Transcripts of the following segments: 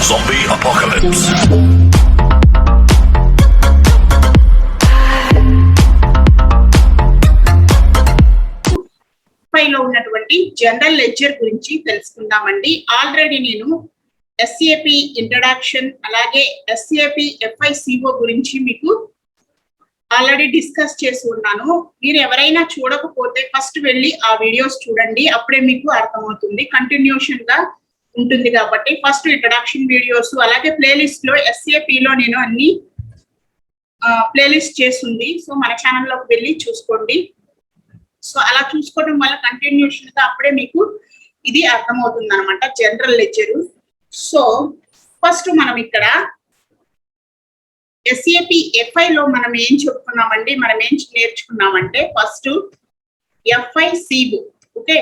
Zombie Apocalypse. లో ఉన్నటువంటి general ledger గురించి తెలుసుకుందామండి. ఆల్రెడీ నేను SAP ఇంట్రడక్షన్ అలాగే SAP FICO గురించి మీకు ఆల్రెడీ డిస్కస్ చేసి ఉన్నాను. మీరు ఎవరైనా చూడకపోతే ఫస్ట్ వెళ్ళి ఆ వీడియోస్ చూడండి, అప్పుడే మీకు అర్థమవుతుంది. కంటిన్యూషన్ గా ఉంటుంది కాబట్టి ఫస్ట్ ఇంట్రడక్షన్ వీడియోస్ అలాగే ప్లేలిస్ట్ లో SAP లో నేను అన్ని ప్లేలిస్ట్ చేస్తుంది. సో మన ఛానల్లోకి వెళ్ళి చూసుకోండి. సో అలా చూసుకోవడం వల్ల కంటిన్యూషన్ గా అప్పుడే మీకు ఇది అర్థమవుతుంది అనమాట జనరల్ లెడ్జర్. సో ఫస్ట్ మనం ఇక్కడ SAP FI లో మనం ఏం చెప్పుకున్నామండి, మనం ఏం నేర్చుకున్నామంటే ఫస్ట్ FICO. ఓకే,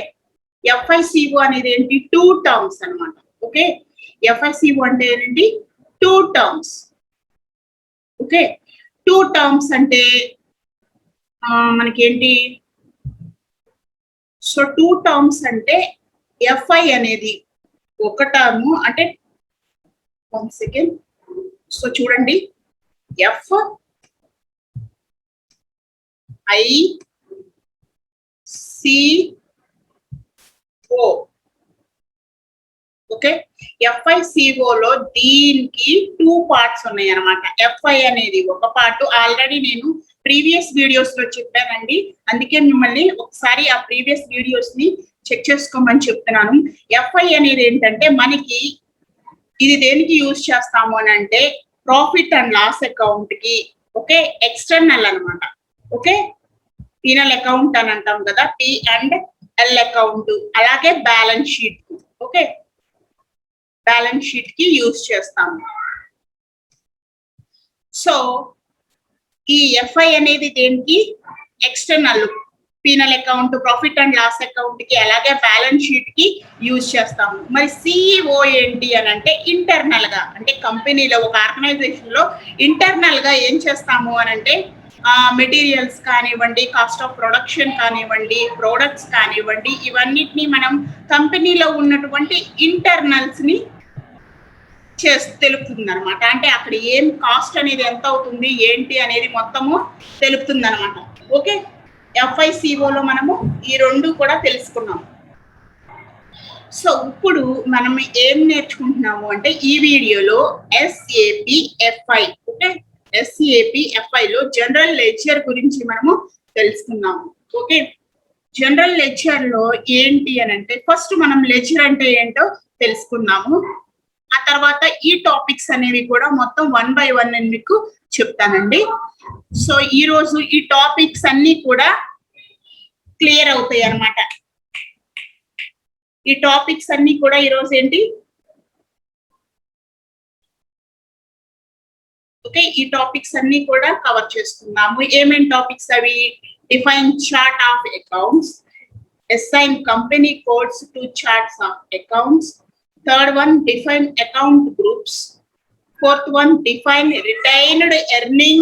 FICO అనేది ఏంటి, 2 టర్మ్స్ అనమాట. ఓకే, FICO అంటే ఏంటి, 2 టర్మ్స్. ఓకే, 2 టర్మ్స్ అంటే మనకేంటి, సో 2 టర్మ్స్ అంటే FI అనేది ఒక టర్మ్ అంటే 1 సెకండ్. సో చూడండి, FICO ఓకే, FICO లో దీనికి 2 పార్ట్స్ ఉన్నాయి అనమాట. FI అనేది ఒక పార్ట్, ఆల్రెడీ నేను ప్రీవియస్ వీడియోస్ లో చెప్పానండి, అందుకే మిమ్మల్ని ఒకసారి ఆ ప్రీవియస్ వీడియోస్ ని చెక్ చేసుకోమని చెప్తున్నాను. FI అనేది ఏంటంటే మనకి ఇది దేనికి యూజ్ చేస్తాము అని అంటే ప్రాఫిట్ అండ్ లాస్ అకౌంట్ కి. ఓకే, ఎక్స్టర్నల్ అనమాట. ఓకే, పీనల్ అకౌంట్ అని అంటాం కదా, P&L అకౌంట్, అలాగే balance sheet. Okay, balance sheet కి యూజ్ చేస్తాము. సో ఈ FI అనేది దేనికి, external penal account, profit and loss account కి అలాగే బ్యాలెన్స్ షీట్ కి యూజ్ చేస్తాము. మరి CEO ఏంటి అని అంటే ఇంటర్నల్ గా, అంటే కంపెనీలో ఒక ఆర్గనైజేషన్ లో ఇంటర్నల్ గా ఏం చేస్తాము అని అంటే మెటీరియల్స్ కానివ్వండి, కాస్ట్ ఆఫ్ ప్రొడక్షన్ కానివ్వండి, ప్రోడక్ట్స్ కానివ్వండి, ఇవన్నిటిని మనం కంపెనీలో ఉన్నటువంటి ఇంటర్నల్స్ ని తెలుపుతుంది అనమాట. అంటే అక్కడ ఏం కాస్ట్ అనేది ఎంత అవుతుంది ఏంటి అనేది మొత్తము తెలుపుతుంది అనమాట. ఓకే, FICO లో మనము ఈ 2 కూడా తెలుసుకున్నాం. సో ఇప్పుడు మనం ఏం నేర్చుకుంటున్నాము అంటే ఈ వీడియోలో SAP FI. Okay, SAP FI లో జనరల్ లెడ్జర్ గురించి మనము తెలుసుకున్నాము. ఓకే, జనరల్ లెడ్జర్ లో ఏంటి అని అంటే ఫస్ట్ మనం లెడ్జర్ అంటే ఏంటో తెలుసుకున్నాము. ఆ తర్వాత ఈ టాపిక్స్ అనేవి కూడా మొత్తం 1 by 1 నేను మీకు చెప్తానండి. సో ఈ రోజు ఈ టాపిక్స్ అన్ని కూడా క్లియర్ అవుతాయి అన్నమాట. ఈ టాపిక్స్ అన్ని కూడా ఈ రోజు ఏంటి, ఓకే, ఈ టాపిక్స్ అన్ని కూడా కవర్ చేసుకుందాము. ఏమేం టాపిక్స్ అవి, define chart of accounts, assign company codes to charts of accounts. Third one, define account groups. Fourth one, define retained earning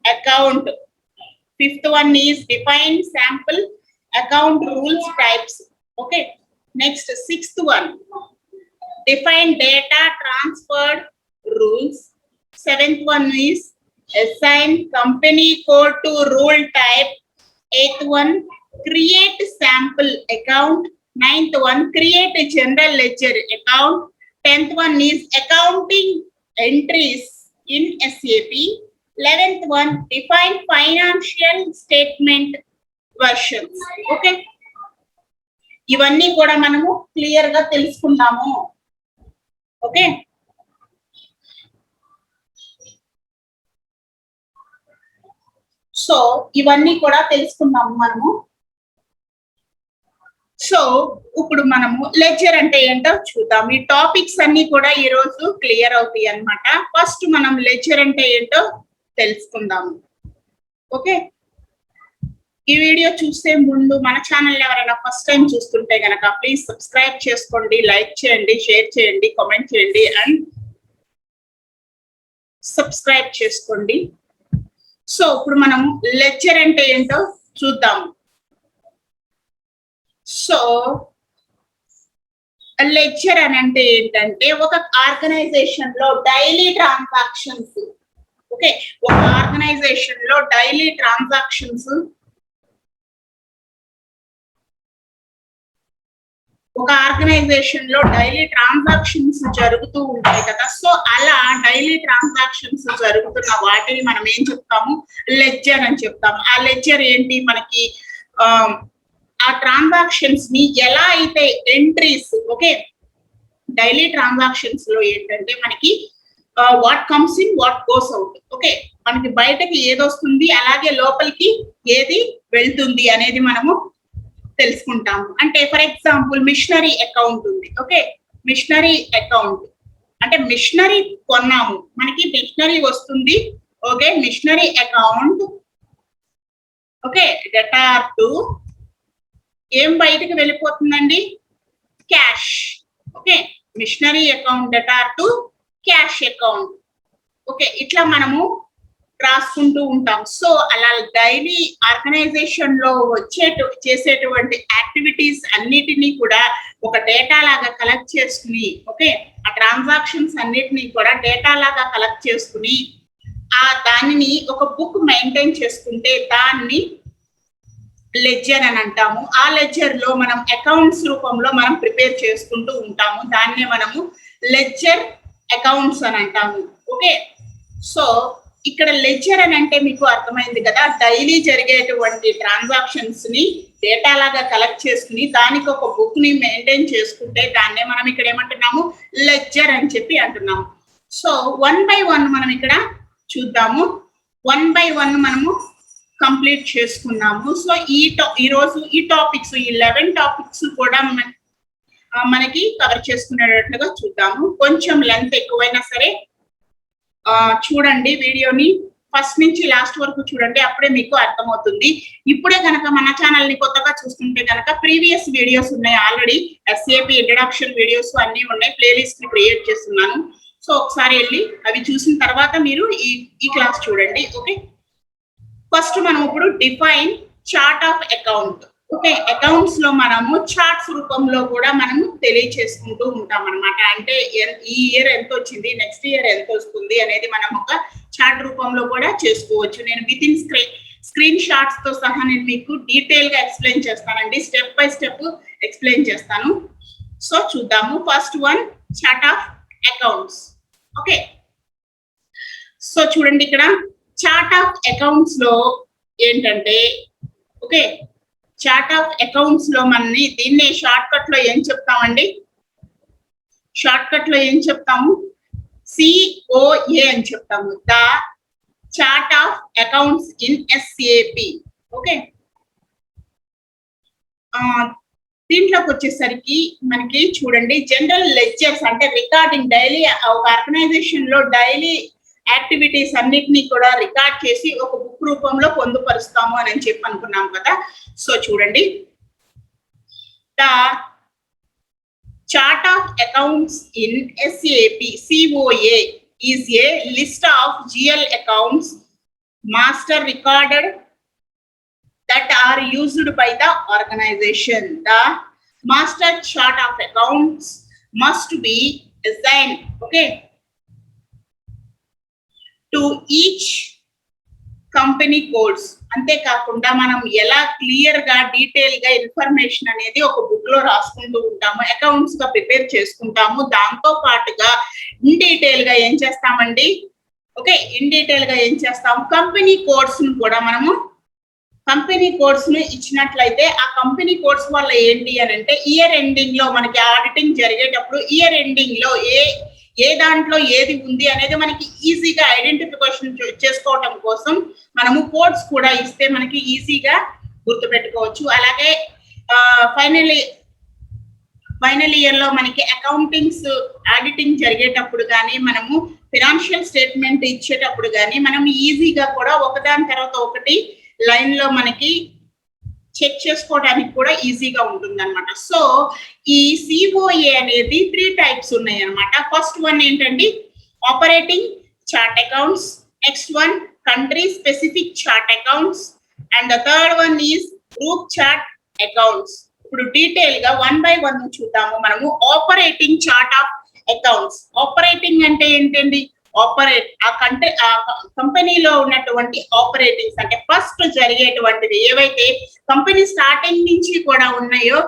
account. Fifth one is define sample account rules types. Okay, next sixth one, define data transferred rules. Seventh one is assign company code to rule type. Eighth one, create sample account. Ninth one, create a general ledger account. 10th one is accounting entries in SAP. 11th one, define financial statement versions. Okay, ఇవన్నీ కూడా మనము clear గా తెలుసుకుందాము. Okay, so ఇవన్నీ కూడా తెలుసుకుందాము మనము. So ఇప్పుడు మనము లెడ్జర్ అంటే ఏంటో చూద్దాం. ఈ టాపిక్స్ అన్ని కూడా ఈ రోజు క్లియర్ అవుతాయి అన్నమాట. ఫస్ట్ మనం లెడ్జర్ అంటే ఏంటో తెలుసుకుందాము. ఓకే, ఈ వీడియో చూసే ముందు మన ఛానల్ ఎవరైనా ఫస్ట్ టైం చూస్తుంటే గనక ప్లీజ్ సబ్స్క్రైబ్ చేసుకోండి, లైక్ చేయండి, షేర్ చేయండి, కామెంట్ చేయండి అండ్ సబ్స్క్రైబ్ చేసుకోండి. సో ఇప్పుడు మనము లెడ్జర్ అంటే ఏంటో చూద్దాము. So లెడ్జర్ అని అంటే ఏంటంటే ఒక ఆర్గనైజేషన్ లో డైలీ ట్రాన్సాక్షన్స్. ఓకే, ఒక ఆర్గనైజేషన్ లో డైలీ ట్రాన్సాక్షన్స్ జరుగుతూ ఉంటాయి కదా. సో అలా డైలీ ట్రాన్సాక్షన్స్ జరుగుతున్న వాటిని మనం ఏం చెప్తాము, లెడ్జర్ అని చెప్తాము. ఆ లెడ్జర్ ఏంటి, మనకి ఆ ట్రాన్సాక్షన్స్ ని ఎలా అయితే ఎంట్రీస్, ఓకే, డైలీ ట్రాన్సాక్షన్స్ లో ఏంటంటే మనకి what comes in what goes out. Okay, మనకి బయటకి ఏది వస్తుంది అలాగే లోపలికి ఏది వెళ్తుంది అనేది మనము తెలుసుకుంటాము. అంటే ఫర్ ఎగ్జాంపుల్ మిషనరీ అకౌంట్ ఉంది. ఓకే, మిషనరీ అకౌంట్ అంటే మిషనరీ కొన్నాము, మనకి మిషనరీ వస్తుంది. Okay, machinery account, okay, debtor to ఏం బయటకు వెళ్ళిపోతుందండి, cash. Okay, machinery account debtor to cash account. Okay, ఇట్లా మనము రాసుకుంటూ ఉంటాం. సో అలా డైలీ ఆర్గనైజేషన్ లో చేసేటువంటి యాక్టివిటీస్ అన్నిటినీ కూడా ఒక డేటా లాగా కలెక్ట్ చేసుకుని, ఓకే, ఆ ట్రాన్సాక్షన్స్ అన్నిటినీ కూడా డేటా లాగా కలెక్ట్ చేసుకుని దానిని ఒక బుక్ మెయింటైన్ చేసుకుంటే దాన్ని లెడ్జర్ అని అంటాము. ఆ లెడ్జర్ లో మనం అకౌంట్స్ రూపంలో మనం ప్రిపేర్ చేసుకుంటూ ఉంటాము. దాన్నే మనము లెడ్జర్ అకౌంట్స్ అని అంటాము. ఓకే, సో ఇక్కడ లెడ్జర్ అని అంటే మీకు అర్థమైంది కదా, డైలీ జరిగేటువంటి ట్రాన్సాక్షన్స్ ని డేటా లాగా కలెక్ట్ చేసుకుని దానికి ఒక బుక్ ని మెయింటైన్ చేసుకుంటే దాన్నే మనం ఇక్కడ ఏమంటున్నాము, లెడ్జర్ అని చెప్పి అంటున్నాము. సో 1 by 1 మనం ఇక్కడ చూద్దాము. 1 by 1 మనము కంప్లీట్ చేసుకున్నాము. సో ఈ రోజు ఈ టాపిక్స్, ఈ 11 టాపిక్స్ కూడా మనకి కవర్ చేసుకునేటట్లుగా చూద్దాము. కొంచెం లెంత్ ఎక్కువైనా సరే చూడండి, వీడియోని ఫస్ట్ నుంచి లాస్ట్ వరకు చూడండి, అప్పుడే మీకు అర్థమవుతుంది. ఇప్పుడే కనుక మన ఛానల్ ని కొత్తగా చూస్తుంటే కనుక ప్రీవియస్ వీడియోస్ ఉన్నాయి, ఆల్రెడీ ఎస్ఏపి ఇంట్రడక్షన్ వీడియోస్ అన్ని ఉన్నాయి, ప్లేలిస్ట్ ని క్రియేట్ చేస్తున్నాను. సో ఒకసారి వెళ్ళి అవి చూసిన తర్వాత మీరు ఈ క్లాస్ చూడండి. ఓకే, ఫస్ట్ మనం ఇప్పుడు define chart of account. Okay, accounts లో మనము చార్ట్స్ రూపంలో కూడా మనము తెలియచేసుకుంటూ ఉంటాం అనమాట. అంటే ఈ ఇయర్ ఎంత వచ్చింది, నెక్స్ట్ ఇయర్ ఎంత వస్తుంది అనేది మనం ఒక చార్ట్ రూపంలో కూడా చేసుకోవచ్చు. నేను విత్ ఇన్ స్క్రీన్ షాట్స్ తో సహా నేను మీకు డీటెయిల్ గా ఎక్స్ప్లెయిన్ చేస్తానండి, స్టెప్ బై స్టెప్ ఎక్స్ప్లెయిన్ చేస్తాను. సో చూద్దాము. First one, chart of accounts. Okay, so చూడండి ఇక్కడ చార్ట్ ఆఫ్ అకౌంట్స్ లో ఏంటంటే, ఓకే, చార్ట్ ఆఫ్ అకౌంట్స్ లో మనని దీన్ని షార్ట్ కట్ లో ఏం చెప్తామండి, షార్ట్ కట్ లో ఏం చెప్తాము, COA అని చెప్తాము, the chart of accounts in SAP. Okay, దీంట్లోకి వచ్చేసరికి మనకి చూడండి జనరల్ లెడ్జర్స్ అంటే రికార్డింగ్, డైలీ ఒక ఆర్గనైజేషన్ లో డైలీ యాక్టివిటీస్ అన్నిటినీ కూడా రికార్డ్ చేసి ఒక బుక్ రూపంలో పొందుపరుస్తాము అని చెప్పి అనుకున్నాం కదా. సో చూడండి, the chart of accounts in SAP COA is a list of GL accounts master recorded that are used by the organization. The master chart of accounts must be assigned, okay, to each company codes. అంతే కాకుండా మనం ఎలా clear గా detail గా information అనేది ఒక book లో రాసుకుంటూ ఉంటాము, అకౌంట్స్ గా ప్రిపేర్ చేసుకుంటాము. దాంతో పాటుగా ఇన్ డీటెయిల్ గా ఏం చేస్తామండి, ఓకే, ఇన్ డీటెయిల్ గా ఏం చేస్తాము, కంపెనీ కోడ్స్ ను కూడా మనము కంపెనీ కోడ్స్ ను ఇచ్చినట్లయితే ఆ కంపెనీ కోడ్స్ వల్ల ఏంటి అని అంటే ఇయర్ ఎండింగ్ లో మనకి ఆడిటింగ్ జరిగేటప్పుడు ఇయర్ ఎండింగ్ లో ఏ దాంట్లో ఏది ఉంది అనేది మనకి ఈజీగా ఐడెంటిఫికేషన్ చేసుకోవటం కోసం మనము కోడ్స్ కూడా ఇస్తే మనకి ఈజీగా గుర్తుపెట్టుకోవచ్చు. అలాగే ఫైనల్ ఇయర్ లో మనకి అకౌంటింగ్స్ ఆడిటింగ్ జరిగేటప్పుడు కానీ మనము ఫినాన్షియల్ స్టేట్మెంట్ ఇచ్చేటప్పుడు కానీ మనం ఈజీగా కూడా ఒకదాని తర్వాత ఒకటి లైన్ లో మనకి చెక్ చేసుకోవడానికి కూడా ఈజీగా ఉంటుంది అనమాట. సో ఈ COA అనేది 3 టైప్స్ ఉన్నాయి అనమాట. ఫస్ట్ వన్ ఏంటండి, operating chart accounts, next one country specific chart accounts, and the third one is group chart accounts. ఇప్పుడు డీటెయిల్ గా 1 by 1 చూద్దాము మనము. Operating chart of accounts. Operating అంటే ఏంటండి? ఆపరేట్ ఆ కంపెనీలో ఉన్నటువంటి ఆపరేటింగ్స్ అంటే ఫస్ట్ జరిగేటువంటివి ఏవైతే కంపెనీ స్టార్టింగ్ నుంచి కూడా ఉన్నాయో,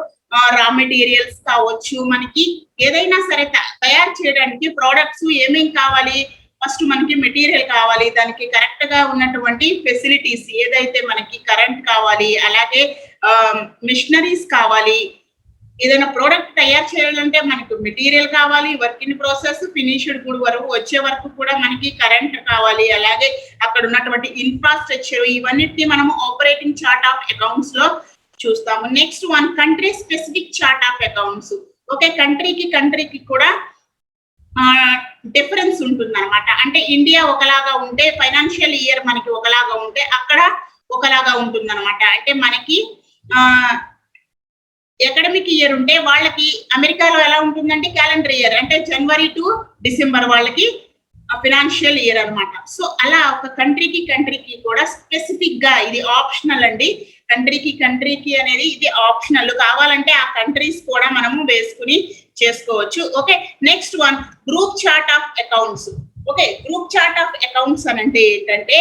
రా మెటీరియల్స్ కావచ్చు, మనకి ఏదైనా సరే తయారు చేయడానికి ప్రోడక్ట్స్ ఏమేం కావాలి, ఫస్ట్ మనకి మెటీరియల్ కావాలి, దానికి కరెక్ట్ గా ఉన్నటువంటి ఫెసిలిటీస్ ఏదైతే మనకి కరెంట్ కావాలి, అలాగే మిషనరీస్ కావాలి. ఏదైనా ప్రోడక్ట్ తయారు చేయాలంటే మనకు మెటీరియల్ కావాలి, work in process, finished good వరకు వచ్చే వరకు కూడా మనకి కరెంట్ కావాలి, అలాగే అక్కడ ఉన్నటువంటి ఇన్ఫ్రాస్ట్రక్చర్, ఇవన్నిటిని మనము ఆపరేటింగ్ చార్ట్ ఆఫ్ అకౌంట్స్ లో చూస్తాము. Next one, country specific chart of accounts. Okay, కంట్రీకి కూడా డిఫరెన్స్ ఉంటుంది అనమాట. అంటే ఇండియా ఒకలాగా ఉంటే, ఫైనాన్షియల్ ఇయర్ మనకి ఒకలాగా ఉంటే, అక్కడ ఒకలాగా ఉంటుంది అనమాట. అంటే మనకి ఎకడమిక్ ఇయర్ ఉంటే వాళ్ళకి అమెరికాలో ఎలా ఉంటుందంటే క్యాలెండర్ ఇయర్, అంటే జనవరి టు డిసెంబర్ వాళ్ళకి ఫినాన్షియల్ ఇయర్ అనమాట. సో అలా ఒక కంట్రీకి కూడా స్పెసిఫిక్ గా, ఇది ఆప్షనల్ అండి. కంట్రీకి అనేది ఇది ఆప్షనల్. కావాలంటే ఆ కంట్రీస్ కూడా మనము వేసుకుని చేసుకోవచ్చు. Okay, next one, group chart of accounts. Okay, group chart of accounts అని అంటే ఏంటంటే,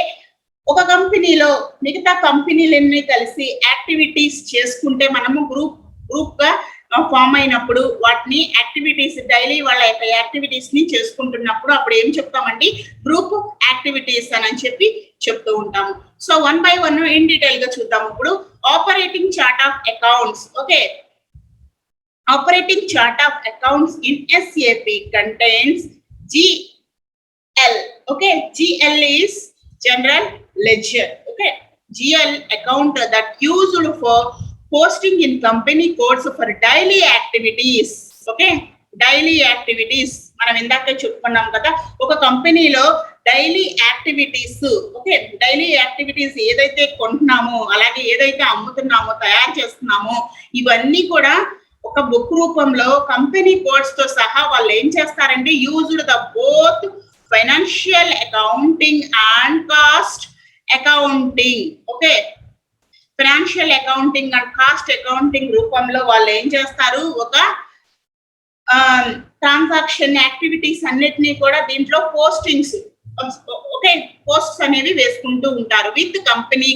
ఒక కంపెనీలో మిగతా కంపెనీలన్నీ కలిసి యాక్టివిటీస్ చేసుకుంటే మనము గ్రూప్ గా ఫామ్ అయినప్పుడు వాటిని యాక్టివిటీస్, డైలీ వాళ్ళ యొక్క యాక్టివిటీస్ ని చేసుకుంటున్నప్పుడు అప్పుడు ఏం చెప్తామండి? గ్రూప్ యాక్టివిటీస్ అని చెప్పి చెప్తూ ఉంటాము. సో 1 by 1 ఇన్ డీటెయిల్ గా చూద్దాం. ఇప్పుడు operating chart of accounts. Okay, operating chart of accounts in SAP contains GL. Okay, GL is general ledger. Okay, GL account that used for posting in company codes for daily activities. Okay, daily activities మనం ఇందాకే చెప్పుకున్నాం కదా, ఒక కంపెనీలో daily activities. Okay, daily activities ఏదైతే కొంటున్నామో, అలాగే ఏదైతే అమ్ముతున్నామో, తయారు చేస్తున్నామో, ఇవన్నీ కూడా ఒక బుక్ రూపంలో కంపెనీ కోడ్స్ తో సహా వాళ్ళు ఏం చేస్తారంటే, used the both financial accounting and cost accounting. Okay, financial accounting and cost accounting రూపంలో వాళ్ళు ఏం చేస్తారు, ఒక ట్రాన్సాక్షన్ యాక్టివిటీస్ అన్నిటినీ కూడా దీంట్లో పోస్టింగ్స్, ఓకే, పోస్ట్స్ అనేవి వేసుకుంటూ ఉంటారు విత్ కంపెనీ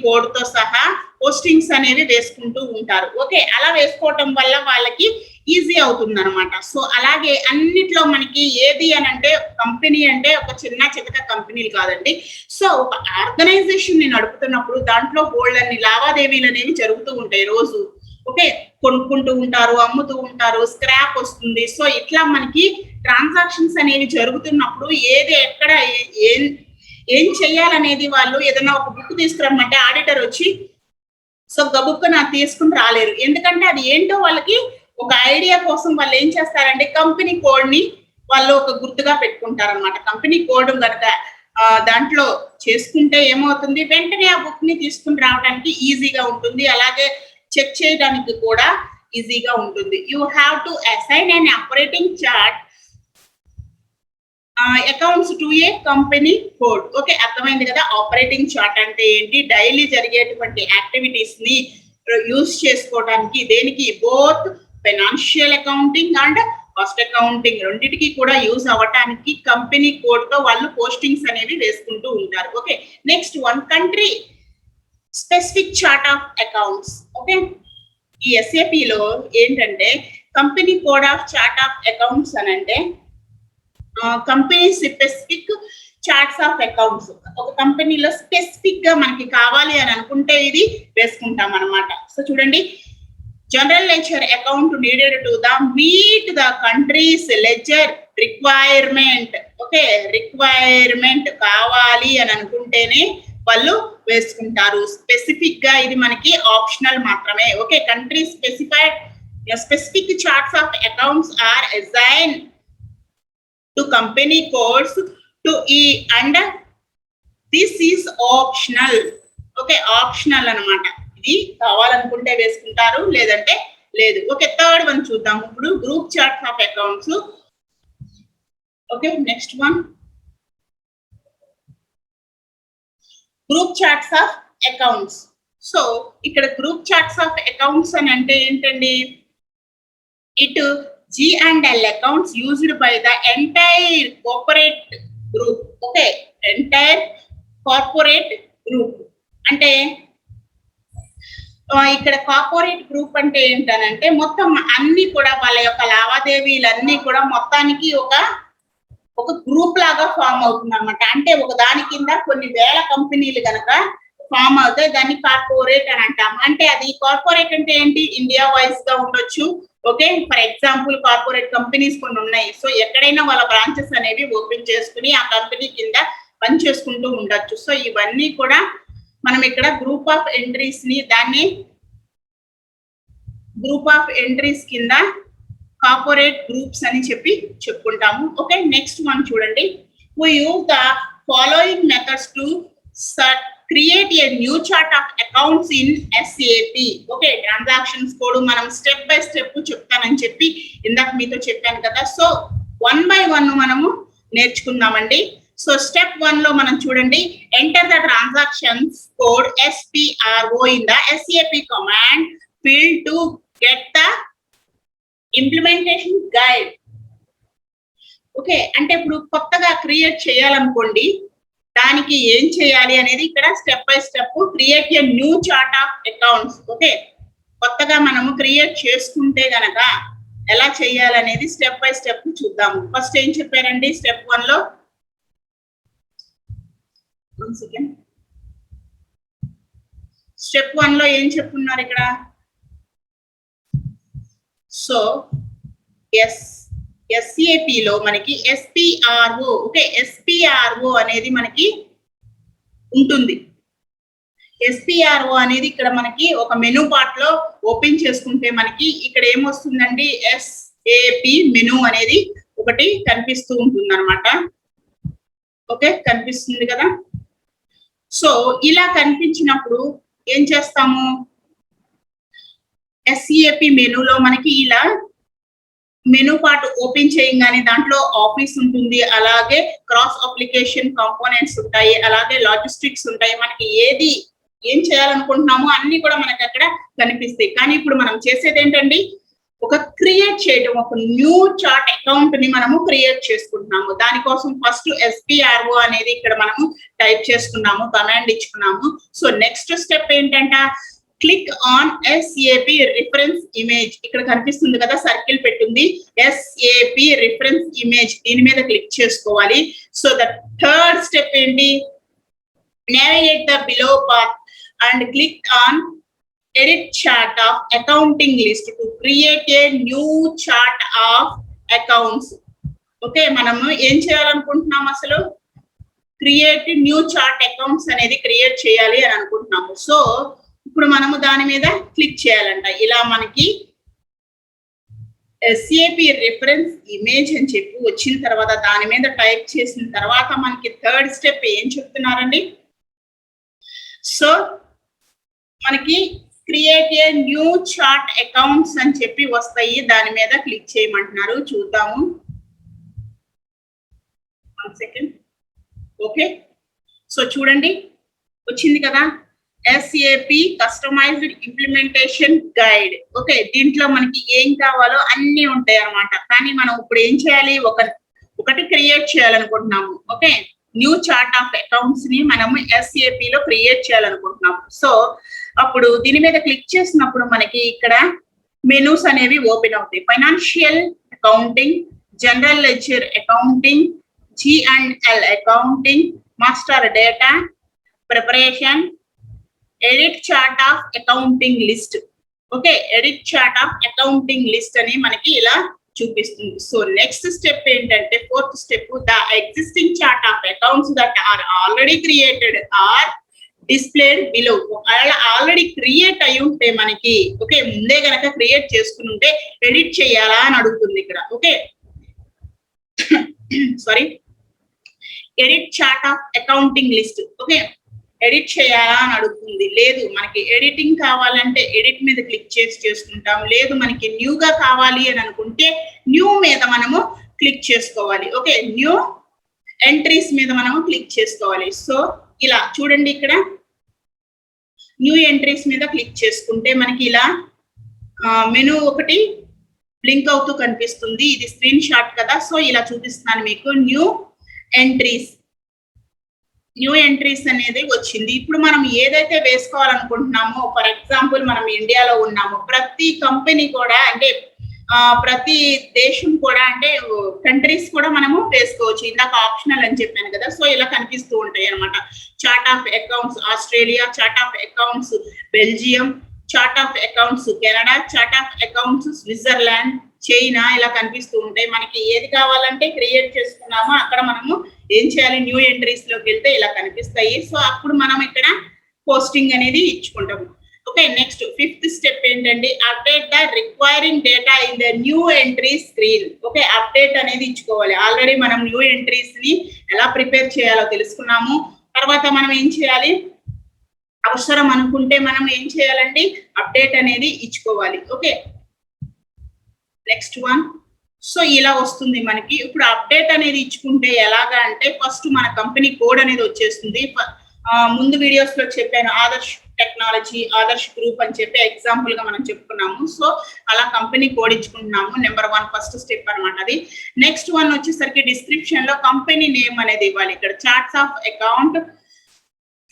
కోడ్ తో సహా పోస్టింగ్స్ అనేవి వేసుకుంటూ ఉంటారు. ఓకే, అలా వేసుకోవటం వల్ల వాళ్ళకి ఈజీ అవుతుంది అనమాట. సో అలాగే అన్నిట్లో మనకి ఏది అని అంటే, కంపెనీ అంటే ఒక చిన్న చితక కంపెనీలు కాదండి. సో ఒక ఆర్గనైజేషన్ ని నడుపుతున్నప్పుడు దాంట్లో బోల్డ్ అన్ని లావాదేవీలు అనేవి జరుగుతూ ఉంటాయి రోజు. ఓకే, కొనుక్కుంటూ ఉంటారు, అమ్ముతూ ఉంటారు, స్క్రాప్ వస్తుంది. సో ఇట్లా మనకి ట్రాన్సాక్షన్స్ అనేవి జరుగుతున్నప్పుడు ఏది ఎక్కడ ఏం చెయ్యాలనేది వాళ్ళు ఏదైనా ఒక బుక్ తీసుకురమ్మంటే ఆడిటర్ వచ్చి సో గబుక్కు నాకు తీసుకుని రాలేరు. ఎందుకంటే అది ఏంటో వాళ్ళకి ఒక ఐడియా కోసం వాళ్ళు ఏం చేస్తారంటే కంపెనీ కోడ్ ని వాళ్ళు ఒక గుర్తుగా పెట్టుకుంటారనమాట. కంపెనీ కోడ్ కనుక దాంట్లో చేసుకుంటే ఏమవుతుంది, వెంటనే ఆ బుక్ ని తీసుకుని రావడానికి ఈజీగా ఉంటుంది, అలాగే చెక్ చేయడానికి కూడా ఈజీగా ఉంటుంది. You have to assign and operating chart accounts to A company code. Okay, అర్థమైంది కదా ఆపరేటింగ్ చార్ట్ అంటే ఏంటి? డైలీ జరిగేటువంటి యాక్టివిటీస్ ని యూజ్ చేసుకోవడానికి, దేనికి, both financial accounting and cost accounting రెండింటికి కూడా యూజ్ అవ్వటానికి కంపెనీ కోడ్ తో వాళ్ళు పోస్టింగ్స్ అనేవి వేసుకుంటూ ఉంటారు. Okay, next one, country specific chart of accounts. Okay, ఈ SAP లో ఏంటంటే company code of chart of accounts అని అంటే company specific charts of accounts. ఒక కంపెనీలో స్పెసిఫిక్ గా మనకి కావాలి అని అనుకుంటే ఇది వేసుకుంటాం అనమాట. సో చూడండి, general ledger account needed to meet the countries ledger requirement. Okay, requirement కావాలి అని అనుకుంటేనే వాళ్ళు వేసుకుంటారు. స్పెసిఫిక్ గా ఇది మనకి ఆప్షనల్ మాత్రమే. Okay, country specific charts of accounts are assign to company codes to ఈ and this is optional. Okay, optional అన్నమాట. ఇది కావాలనుకుంటే వేసుకుంటారు, లేదంటే లేదు. ఓకే, థర్డ్ వన్ చూద్దాం ఇప్పుడు, group charts of accounts. Okay, next one, group charts of accounts. So ఇక్కడ గ్రూప్ చార్ట్స్ ఆఫ్ అకౌంట్స్ అని అంటే ఏంటండి? It G&L accounts used by the entire corporate group. Okay, entire corporate group. అంటే ఇక్కడ corporate group అంటే ఏంటనంటే మొత్తం అన్ని కూడా వాళ్ళ యొక్క లావాదేవీలన్నీ కూడా మొత్తానికి ఒక గ్రూప్ లాగా ఫామ్ అవుతుంది అనమాట. అంటే ఒక దాని కింద కొన్ని వేల కంపెనీలు గనక ఫామ్ అవుతాయి, దాన్ని కార్పొరేట్ అని అంటాం. అంటే అది కార్పొరేట్ అంటే ఏంటి? ఇండియా వైజ్ గా ఉండొచ్చు. Okay, for example corporate companies కొన్ని ఉన్నాయి. సో ఎక్కడైనా వాళ్ళ బ్రాంచెస్ అనేవి ఓపెన్ చేసుకుని ఆ కంపెనీ కింద పని చేసుకుంటూ ఉండొచ్చు. సో ఇవన్నీ కూడా మనం ఇక్కడ గ్రూప్ ఆఫ్ ఎంట్రీస్ ని దాన్ని గ్రూప్ ఆఫ్ ఎంట్రీస్ కింద కార్పొరేట్ గ్రూప్స్ అని చెప్పుకుంటాము. ఓకే, నెక్స్ట్ వన్ చూడండి. we use the following methods to create a new chart of accounts in SAP. Okay, transactions code మనం స్టెప్ బై స్టెప్ చెప్తానని చెప్పి ఇందాక మీతో చెప్పాను కదా. సో 1 by 1 మనము నేర్చుకుందామండి. సో స్టెప్ 1 లో మనం చూడండి, enter the transactions code SPRO in the SAP command field to get the implementation guide. Okay, అంటే ఇప్పుడు కొత్తగా క్రియేట్ చేయాలనుకోండి, దానికి ఏం చేయాలి అనేది ఇక్కడ step by step create a new chart of accounts. Okay, కొత్తగా మనము క్రియేట్ చేసుకుంటే గనక ఎలా చేయాలనేది స్టెప్ బై స్టెప్ చూద్దాము. ఫస్ట్ ఏం చెప్పారండి స్టెప్ 1 లో? స్టెప్ 1 లో ఏం చెప్పున్నారు ఇక్కడ? సో SAP లో మనకి SPRO. ఓకే, SPRO అనేది మనకి ఉంటుంది. SPRO అనేది ఇక్కడ మనకి ఒక మెనూ పార్ట్ లో ఓపెన్ చేసుకుంటే మనకి ఇక్కడ ఏమొస్తుందండి? SAP మెనూ అనేది ఒకటి కనిపిస్తూ ఉంటుంది అనమాట. ఓకే, కనిపిస్తుంది కదా. సో ఇలా కనిపించినప్పుడు ఏం చేస్తాము? SAP మెనూలో మనకి ఇలా మెనూ పార్ట్ ఓపెన్ చేయగానే దాంట్లో ఆఫీస్ ఉంటుంది, అలాగే క్రాస్ అప్లికేషన్ కాంపోనెంట్స్ ఉంటాయి, అలాగే లాజిస్టిక్స్ ఉంటాయి. మనకి ఏం చేయాలనుకుంటున్నామో అన్ని కూడా మనకి అక్కడ కనిపిస్తాయి. కానీ ఇప్పుడు మనం చేసేది ఏంటండి? ఒక క్రియేట్ చేయడం, ఒక న్యూ చార్ట్ అకౌంట్ ని మనము క్రియేట్ చేసుకుంటున్నాము. దానికోసం ఫస్ట్ SPRO అనేది ఇక్కడ మనము టైప్ చేసుకున్నాము, కమాండ్ ఇచ్చుకున్నాము. సో నెక్స్ట్ స్టెప్ ఏంటంటే click on SAP reference image. ఇక్కడ కనిపిస్తుంది కదా, సర్కిల్ పెట్టింది, SAP రిఫరెన్స్ ఇమేజ్. దీని మీద క్లిక్ చేసుకోవాలి. సో ద థర్డ్ స్టెప్ ఏంటి? Navigate the below path and click on edit chart of accounting list to create a new chart of accounts. Okay, మనము ఏం చేయాలనుకుంటున్నాం? అసలు క్రియేట్ న్యూ చార్ట్ అకౌంట్స్ అనేది create చేయాలి అని అనుకుంటున్నాము. సో ఇప్పుడు మనము దాని మీద క్లిక్ చేయాలంట. ఇలా మనకి SAP రిఫరెన్స్ ఇమేజ్ అని చెప్పి వచ్చిన తర్వాత దాని మీద టైప్ చేసిన తర్వాత మనకి థర్డ్ స్టెప్ ఏం చెప్తున్నారండి? సో మనకి create a new chart accounts అని చెప్పి వస్తాయి, దాని మీద క్లిక్ చేయమంటున్నారు. చూద్దాము, 1 సెకండ్. ఓకే, సో చూడండి వచ్చింది కదా, SAP customized implementation guide. Okay, దీంట్లో మనకి ఏం కావాలో అన్ని ఉంటాయి అన్నమాట. కానీ మనం ఇప్పుడు ఏం చేయాలి? ఒకటి క్రియేట్ చేయాలనుకుంటున్నాము. Okay, new chart of accounts ని మనము SAP లో క్రియేట్ చేయాలనుకుంటున్నాము. సో అప్పుడు దీని మీద క్లిక్ చేసినప్పుడు మనకి ఇక్కడ మెనూస్ అనేవి ఓపెన్ అవుతాయి. Financial accounting, general ledger accounting, G&L accounting, master data preparation, edit chart of accounting list. Okay, edit chart of accounting list అని మనకి ఇలా చూపిస్తుంది. సో నెక్స్ట్ స్టెప్ ఏంటంటే fourth step, the existing chart of accounts that are already created are displayed below. Already create అయి ఉంటే మనకి, okay, ముందే గనక క్రియేట్ చేసుకుని ఉంటే ఎడిట్ చేయాలా అని అడుగుతుంది ఇక్కడ. Okay, sorry, edit chart of accounting list. Okay, edit చేయాలా అని అడుగుతుంది. లేదు, మనకి ఎడిటింగ్ కావాలంటే ఎడిట్ మీద క్లిక్ చేసుకుంటాం. లేదు, మనకి న్యూగా కావాలి అని అనుకుంటే న్యూ మీద మనము క్లిక్ చేసుకోవాలి. ఓకే, న్యూ ఎంట్రీస్ మీద మనము క్లిక్ చేసుకోవాలి. సో ఇలా చూడండి, ఇక్కడ న్యూ ఎంట్రీస్ మీద క్లిక్ చేసుకుంటే మనకి ఇలా మెనూ ఒకటి బ్లింక్ అవుతూ కనిపిస్తుంది. ఇది స్క్రీన్ షాట్ కదా, సో ఇలా చూపిస్తున్నాను మీకు. న్యూ ఎంట్రీస్ అనేది వచ్చింది. ఇప్పుడు మనం ఏదైతే వేసుకోవాలనుకుంటున్నామో, ఫర్ ఎగ్జాంపుల్ మనం ఇండియాలో ఉన్నాము, ప్రతి కంపెనీ కూడా అంటే ప్రతి దేశం కూడా అంటే కంట్రీస్ కూడా మనము వేసుకోవచ్చు. ఇందాక ఆప్షనల్ అని చెప్పాను కదా, సో ఇలా కనిపిస్తూ ఉంటాయి అనమాట. Chart of accounts Australia, chart of accounts Belgium, chart of accounts Canada, chart of accounts Switzerland, China ఇలా కనిపిస్తూ ఉంటాయి. మనకి ఏది కావాలంటే క్రియేట్ చేసుకున్నామో అక్కడ మనము ఏం చేయాలి, న్యూ ఎంట్రీస్ లోకి వెళ్తే ఇలా కనిపిస్తాయి. సో అప్పుడు మనం ఇక్కడ పోస్టింగ్ అనేది ఇచ్చుకుంటాము. ఓకే, నెక్స్ట్ 5th స్టెప్ ఏంటండి, update the requiring data in the new entry screen. Okay, update అనేది ఇచ్చుకోవాలి. ఆల్రెడీ మనం న్యూ ఎంట్రీస్ ని ఎలా ప్రిపేర్ చేయాలో తెలుసుకున్నాము. తర్వాత మనం ఏం చేయాలి, అవసరం అనుకుంటే మనం ఏం చేయాలండి, అప్డేట్ అనేది ఇచ్చుకోవాలి. Okay, next one. సో ఇలా వస్తుంది మనకి. ఇప్పుడు అప్డేట్ అనేది ఇచ్చుకుంటే ఎలాగా అంటే, ఫస్ట్ మన కంపెనీ కోడ్ అనేది వచ్చేస్తుంది. ముందు వీడియోస్ లో చెప్పాను, ఆదర్శ్ టెక్నాలజీ, ఆదర్శ్ గ్రూప్ అని చెప్పి ఎగ్జాంపుల్ గా మనం చెప్పుకున్నాము. సో అలా కంపెనీ కోడ్ ఇచ్చుకుంటున్నాము. నెంబర్ 1 ఫస్ట్ స్టెప్ అనమాట అది. నెక్స్ట్ వన్ వచ్చేసరికి డిస్క్రిప్షన్ లో కంపెనీ నేమ్ అనేది ఇవ్వాలి. ఇక్కడ charts of account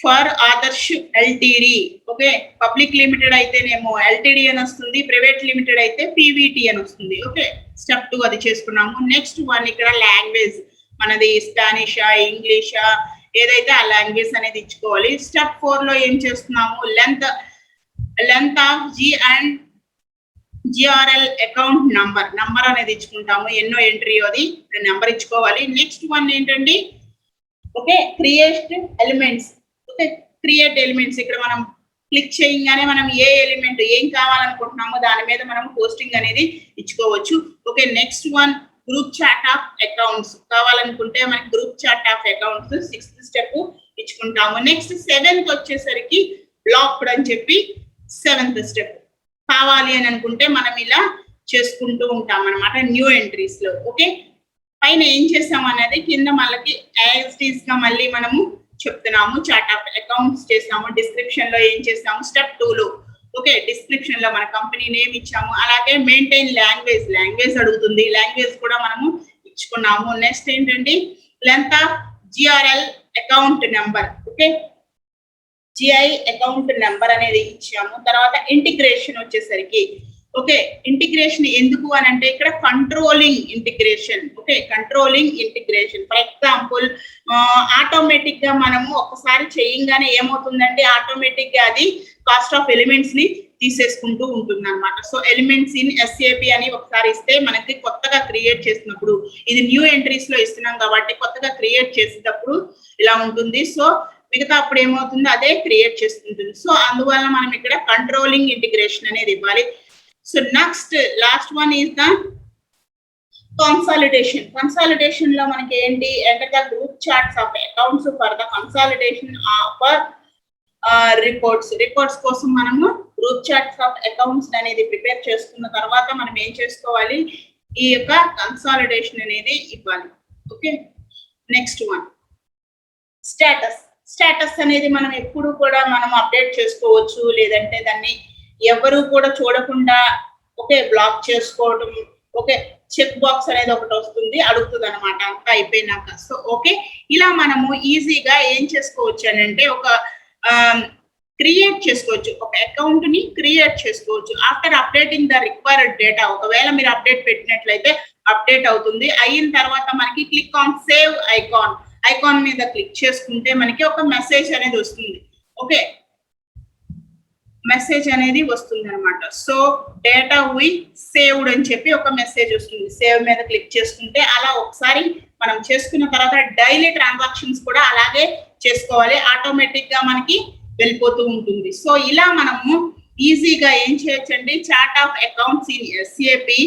for Adarsh LTD. Okay, public limited అయితేనేమో ఎల్టీడీ అని వస్తుంది, ప్రైవేట్ లిమిటెడ్ అయితే పీవీటీ అని వస్తుంది. ఓకే, స్టెప్ 2 అది చేసుకున్నాము. నెక్స్ట్ వన్ ఇక్కడ లాంగ్వేజ్ మనది స్పానిషా, ఇంగ్లీషా, ఏదైతే ఆ లాంగ్వేజ్ అనేది ఇచ్చుకోవాలి. స్టెప్ 4 లో ఏం చేస్తున్నాము, length of GRL account number అనేది ఇచ్చుకుంటాము. ఎన్నో ఎంట్రీ అది నెంబర్ ఇచ్చుకోవాలి. నెక్స్ట్ వన్ ఏంటండి, okay, create elements. Okay, create elements ఇక్కడ మనం క్లిక్ చేయగానే మనం ఏ ఎలిమెంట్ ఏం కావాలనుకుంటున్నామో దాని మీద మనం పోస్టింగ్ అనేది ఇచ్చుకోవచ్చు. Okay, next one group chart of accounts కావాలనుకుంటే మనకి group chart of accounts 6th step ఇచ్చుకుంటాము. నెక్స్ట్ 7th వచ్చేసరికి బ్లాక్డ్ అని చెప్పి 7th స్టెప్ కావాలి అని అనుకుంటే మనం ఇలా చేసుకుంటూ ఉంటాం అనమాట న్యూ ఎంట్రీస్ లో. ఓకే, పైన ఏం చేసాం అనేది కింద మనకి యాజ్ ఇట్ ఈస్ గా మళ్ళీ మనము చెప్తున్నాము. చార్ట్ ఆఫ్ అకౌంట్స్ చేసాము, డిస్క్రిప్షన్ లో ఏం చేసాము, స్టెప్ 2 లో ఓకే డిస్క్రిప్షన్ లో మన కంపెనీ నేమ్ ఇచ్చాము. అలాగే మెయింటైన్ లాంగ్వేజ్ అడుగుతుంది, లాంగ్వేజ్ కూడా మనము ఇచ్చుకున్నాము. నెక్స్ట్ ఏంటండి, length of GRL account number. Okay, GI account number అనేది ఇచ్చాము. తర్వాత ఇంటిగ్రేషన్ వచ్చేసరికి ఓకే, ఇంటిగ్రేషన్ ఎందుకు అని అంటే ఇక్కడ controlling integration. Okay, controlling integration for example automatic గా మనము ఒకసారి చేయంగానే ఏమవుతుందంటే ఆటోమేటిక్ గా అది కాస్ట్ ఆఫ్ ఎలిమెంట్స్ ని తీసేసుకుంటూ ఉంటుంది అనమాట. సో ఎలిమెంట్స్ ఇన్ ఎస్ఏపి అని ఒకసారి ఇస్తే మనకి కొత్తగా క్రియేట్ చేసినప్పుడు, ఇది న్యూ ఎంట్రీస్ లో ఇస్తున్నాం కాబట్టి కొత్తగా క్రియేట్ చేసేటప్పుడు ఇలా ఉంటుంది. సో మిగతా అప్పుడు ఏమవుతుంది, అదే క్రియేట్ చేస్తుంటుంది. సో అందువల్ల మనం ఇక్కడ కంట్రోలింగ్ ఇంటిగ్రేషన్ అనేది ఇవ్వాలి. So next last one is the consolidation లో మనకి ఏంటి, enter the group charts of accounts for the consolidation of reports కోసం మనము గ్రూప్ చార్ట్స్ ఆఫ్ అకౌంట్స్ అనేది ప్రిపేర్ చేసుకున్న తర్వాత మనం ఏం చేసుకోవాలి, ఈ యొక్క కన్సాలిడేషన్ అనేది ఇవ్వాలి. ఓకే, నెక్స్ట్ వన్ స్టేటస్ అనేది మనం ఎప్పుడు కూడా మనం అప్డేట్ చేసుకోవచ్చు, లేదంటే దాన్ని ఎవరు కూడా చూడకుండా ఓకే బ్లాక్ చేసుకోవడం. ఓకే, చెక్ బాక్స్ అనేది ఒకటి వస్తుంది, అడుగుతుంది అనమాట అంతా అయిపోయినాక. సో ఓకే, ఇలా మనము ఈజీగా ఏం చేసుకోవచ్చు అని అంటే ఒక క్రియేట్ చేసుకోవచ్చు, ఒక అకౌంట్ ని క్రియేట్ చేసుకోవచ్చు. After updating the required data, ఒకవేళ మీరు అప్డేట్ పెట్టినట్లయితే అప్డేట్ అవుతుంది. అయిన తర్వాత మనకి క్లిక్ ఆన్ సేవ్ ఐకాన్ మీద క్లిక్ చేసుకుంటే మనకి ఒక మెసేజ్ అనేది వస్తుంది. ఓకే, మెసేజ్ అనేది వస్తుంది అనమాట. సో డేటా వి సేవ్డ్ అని చెప్పి ఒక మెసేజ్ వస్తుంది. సేవ్ మీద క్లిక్ చేసుకుంటే అలా ఒకసారి మనం చేసుకున్న తర్వాత డైలీ ట్రాన్సాక్షన్స్ కూడా అలాగే చేసుకోవాలి, ఆటోమేటిక్ గా మనకి వెళ్ళిపోతూ ఉంటుంది. సో ఇలా మనము ఈజీగా ఏం చేయొచ్చండి, chart of accounts in SAP.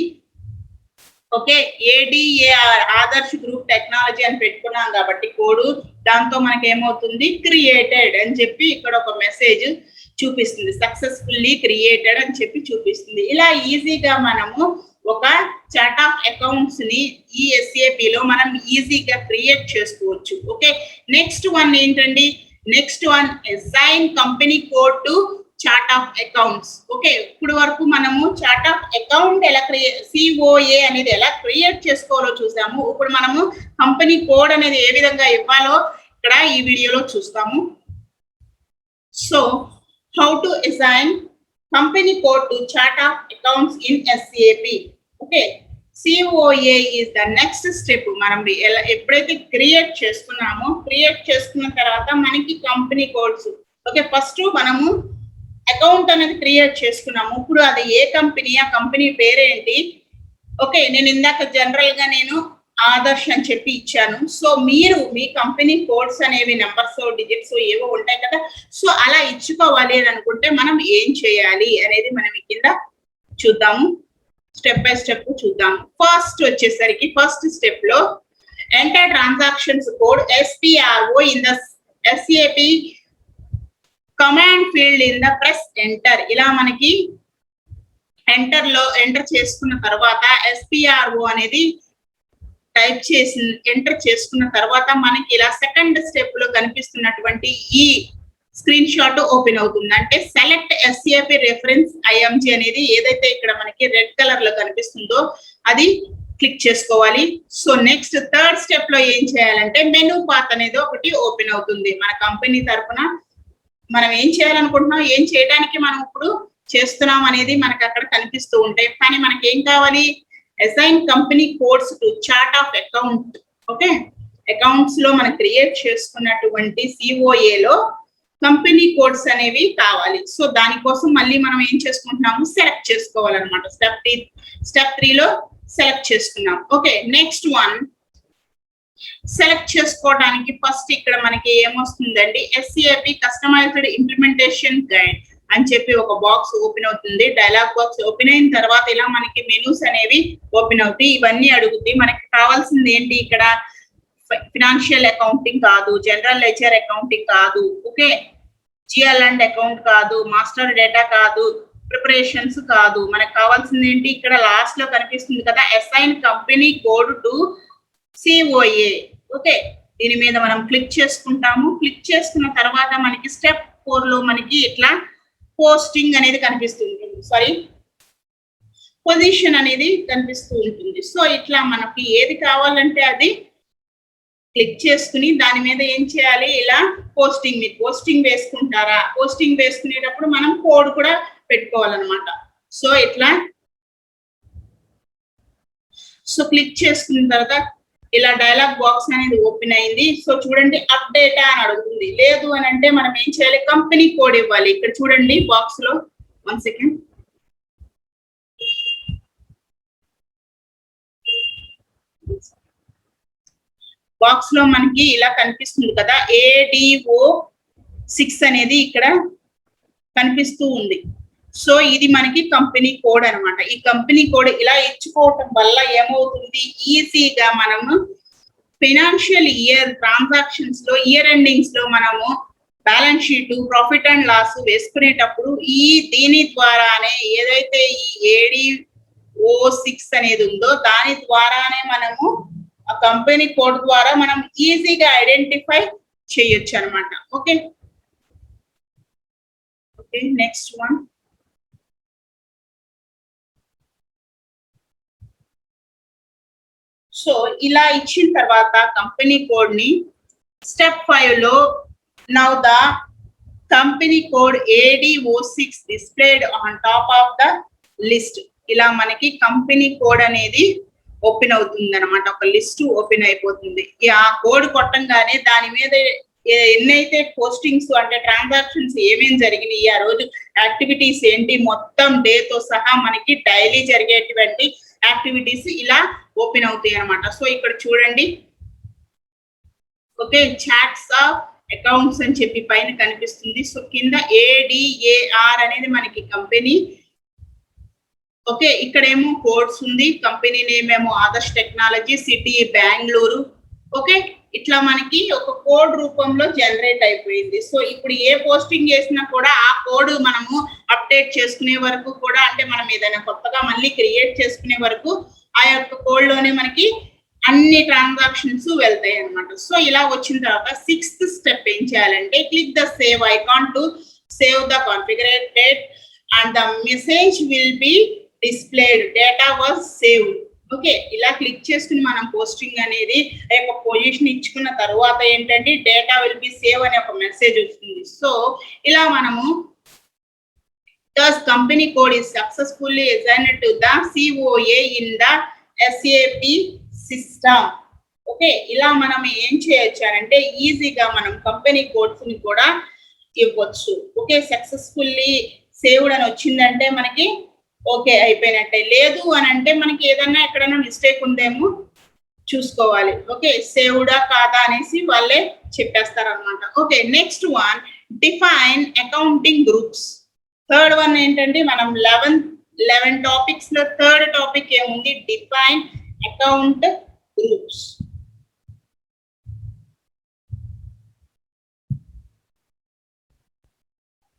Okay, ADAR Adarsh group technology అని పెట్టుకున్నాం కాబట్టి కోడ్, దాంతో మనకి ఏమవుతుంది, క్రియేటెడ్ అని చెప్పి ఇక్కడ ఒక మెసేజ్ చూపిస్తుంది, సక్సెస్ఫుల్లీ క్రియేటెడ్ అని చెప్పి చూపిస్తుంది. ఇలా ఈజీగా మనము ఒక చార్ట్ ఆఫ్ అకౌంట్స్ ని ఈ ఎస్ఏపి లో మనం ఈజీగా క్రియేట్ చేసుకోవచ్చు. ఓకే, నెక్స్ట్ వన్ ఏంటండి, next one assign company code to chart of accounts. Okay, ఇప్పుడు వరకు మనము చార్ట్ ఆఫ్ అకౌంట్ ఎలా సిఓఏ అనేది ఎలా క్రియేట్ చేసుకోవాలో చూసాము. ఇప్పుడు మనము కంపెనీ కోడ్ అనేది ఏ విధంగా ఇవ్వాలో ఇక్కడ ఈ వీడియోలో చూస్తాము. So how to assign company code to chart of accounts in SAP. Okay, COA is the next step. మనం ఎప్పుడైతే క్రియేట్ చేసుకున్న తర్వాత మనకి కంపెనీ కోడ్స్. ఓకే, ఫస్ట్ మనము అకౌంట్ అనేది క్రియేట్ చేసుకున్నాము. ఇప్పుడు అది ఏ కంపెనీ, ఆ కంపెనీ పేరేంటి. ఓకే, నేను ఇందాక జనరల్ గా నేను ఆదర్శ్ అని చెప్పి ఇచ్చాను. సో మీరు మీ కంపెనీ కోడ్స్ అనేవి నెంబర్స్ డిజిట్స్ ఏవో ఉంటాయి కదా, సో అలా ఇచ్చుకోవాలి అని అనుకుంటే మనం ఏం చేయాలి అనేది మనం కింద చూద్దాము. స్టెప్ బై స్టెప్ చూద్దాం. ఫస్ట్ వచ్చేసరికి ఫస్ట్ స్టెప్ లో enter transactions code SPRO in the SAP command field in the press enter. ఇలా మనకి ఎంటర్ చేసుకున్న తర్వాత SPRO అనేది టైప్ చేసి ఎంటర్ చేసుకున్న తర్వాత మనకి ఇలా సెకండ్ స్టెప్ లో కనిపిస్తున్నటువంటి ఈ స్క్రీన్ షాట్ ఓపెన్ అవుతుంది. అంటే సెలెక్ట్ SAP రెఫరెన్స్ IMG అనేది ఏదైతే ఇక్కడ మనకి రెడ్ కలర్ లో కనిపిస్తుందో అది క్లిక్ చేసుకోవాలి. సో నెక్స్ట్ థర్డ్ స్టెప్ లో ఏం చేయాలంటే మెనూ పాత్ అనేది ఒకటి ఓపెన్ అవుతుంది. మన కంపెనీ తరఫున మనం ఏం చేయాలనుకుంటున్నాం, ఏం చేయడానికి మనం ఇప్పుడు చేస్తున్నాం అనేది మనకి అక్కడ కనిపిస్తూ ఉంటాయి. కానీ మనకి ఏం కావాలి, assign company codes to chart of account. Okay, accounts లో మనం క్రియేట్ చేసుకున్నటువంటి COA లో కంపెనీ కోడ్స్ అనేవి కావాలి. సో దానికోసం మళ్ళీ మనం ఏం చేసుకుంటున్నాము, సెలెక్ట్ చేసుకోవాలన్నమాట. స్టెప్ 3 లో సెలెక్ట్ చేసుకున్నాం. ఓకే, నెక్స్ట్ వన్ సెలెక్ట్ చేసుకోవడానికి ఫస్ట్ ఇక్కడ మనకి ఏమొస్తుందండి, SAP కస్టమైజ్డ్ ఇంప్లిమెంటేషన్ గైడ్ అని చెప్పి ఒక బాక్స్ ఓపెన్ అవుతుంది. డైలాగ్ బాక్స్ ఓపెన్ అయిన తర్వాత ఇలా మనకి మెనూస్ అనేవి ఓపెన్ అవుతాయి. ఇవన్నీ అడుగుతాయి. మనకి కావాల్సింది ఏంటి, ఇక్కడ ఫినాన్షియల్ అకౌంటింగ్ కాదు, జనరల్ లెడ్జర్ అకౌంటింగ్ కాదు, ఓకే, GL అండ్ అకౌంట్ కాదు, మాస్టర్ డేటా కాదు, ప్రిపరేషన్స్ కాదు. మనకు కావాల్సింది ఏంటి, ఇక్కడ లాస్ట్ లో కనిపిస్తుంది కదా assign company code to COA. Okay, దీని మీద మనం క్లిక్ చేసుకుంటాము. క్లిక్ చేసుకున్న తర్వాత మనకి స్టెప్ 4 లో మనకి ఇట్లా పోస్టింగ్ అనేది కనిపిస్తుంది, సారీ పొజిషన్ అనేది కనిపిస్తూ ఉంటుంది. సో ఇట్లా మనకి ఏది కావాలంటే అది క్లిక్ చేసుకుని దాని మీద ఏం చేయాలి, ఇలా పోస్టింగ్, మీరు పోస్టింగ్ వేసుకుంటారా, పోస్టింగ్ వేసుకునేటప్పుడు మనం కోడ్ కూడా పెట్టుకోవాలన్నమాట. సో ఇట్లా క్లిక్ చేసుకున్న తర్వాత ఇలా డైలాగ్ బాక్స్ అనేది ఓపెన్ అయింది. సో చూడండి అప్డేట్ అని అడుగుతుంది. లేదు అని అంటే మనం ఏం చేయాలి, కంపెనీ కోడ్ ఇవ్వాలి. ఇక్కడ చూడండి బాక్స్ లో 1 సెకండ్ బాక్స్ లో మనకి ఇలా కనిపిస్తుంది కదా ADO6 అనేది ఇక్కడ కనిపిస్తూ ఉంది. సో ఇది మనకి కంపెనీ కోడ్ అన్నమాట. ఈ కంపెనీ కోడ్ ఇలా ఇచ్చుకోవటం వల్ల ఏమవుతుంది, ఈజీగా మనము ఫైనాన్షియల్ ఇయర్ ట్రాన్సాక్షన్స్ లో ఇయర్ ఎండింగ్స్ లో మనము balance sheet, profit and loss వేసుకునేటప్పుడు దీని ద్వారానే ఏదైతే ఈ ADO6 అనేది ఉందో దాని ద్వారానే మనము ఆ కంపెనీ కోడ్ ద్వారా మనం ఈజీగా ఐడెంటిఫై చేయొచ్చు అన్నమాట. Okay, next one. సో ఇలా ఇచ్చిన తర్వాత కంపెనీ కోడ్ ని స్టెప్ 5 లో now the company code ADO6 displayed on top of the list. ఇలా మనకి కంపెనీ కోడ్ అనేది ఓపెన్ అవుతుంది అనమాట. ఒక లిస్ట్ ఓపెన్ అయిపోతుంది. ఆ కోడ్ కొట్టంగానే దాని మీద ఎన్నైతే పోస్టింగ్స్ అంటే ట్రాన్సాక్షన్స్ ఏమేమి జరిగినాయి, ఆ రోజు యాక్టివిటీస్ ఏంటి, మొత్తం డే తో సహా మనకి డైలీ జరిగేటువంటి యాక్టివిటీస్ ఇలా ఓపెన్ అవుతాయి అనమాట. సో ఇక్కడ చూడండి, ఓకే, చాట్స్ ఆఫ్ అకౌంట్స్ అని చెప్పి పైన కనిపిస్తుంది. సో కింద ADAR అనేది మనకి కంపెనీ. ఓకే, ఇక్కడేమో కోడ్స్ ఉంది. కంపెనీ నేమ్ ఏమో Adarsh technology, city Bengaluru. Okay, ఇట్లా మనకి ఒక కోడ్ రూపంలో జనరేట్ అయిపోయింది. సో ఇప్పుడు ఏ పోస్టింగ్ చేసినా కూడా ఆ కోడ్ మనము అప్డేట్ చేసుకునే వరకు కూడా, అంటే మనం ఏదైనా కొత్తగా మళ్ళీ క్రియేట్ చేసుకునే వరకు ఆ యొక్క కోడ్ లోనే మనకి అన్ని ట్రాన్సాక్షన్స్ వెళ్తాయి అన్నమాట. సో ఇలా వచ్చిన తర్వాత 6th స్టెప్ ఏం చేయాలంటే click the save icon to save the కాన్ఫిగరేటెడ్ and the message will be displayed data was saved. Okay, ఇలా క్లిక్ చేసుకుని మనం పోస్టింగ్ అనేది ఒక పొజిషన్ ఇచ్చుకున్న తర్వాత ఏంటంటే డేటా విల్ బి సేవ్ అనే ఒక మెసేజ్ వస్తుంది. సో ఇలా మనము thus company code is successfully assigned to the COA in the SAP system. Okay, ఇలా మనం ఏం చేయొచ్చు అంటే ఈజీగా మనం కంపెనీ కోడ్స్ ని కూడా ఇవ్వచ్చు. ఓకే, సక్సెస్ఫుల్లీ సేవ్డ్ అని వచ్చిందంటే మనకి ఓకే అయిపోయినట్టే. లేదు అని అంటే మనకి ఏదన్నా ఎక్కడైనా మిస్టేక్ ఉందేమో చూసుకోవాలి. ఓకే, సేవ్డా కాదా అనేసి వాళ్ళే చెప్పేస్తారు అనమాట. Okay, next one define accounting groups. Third one ఏంటంటే మనం 11 టాపిక్స్ లో థర్డ్ టాపిక్ ఏముంది, define account groups.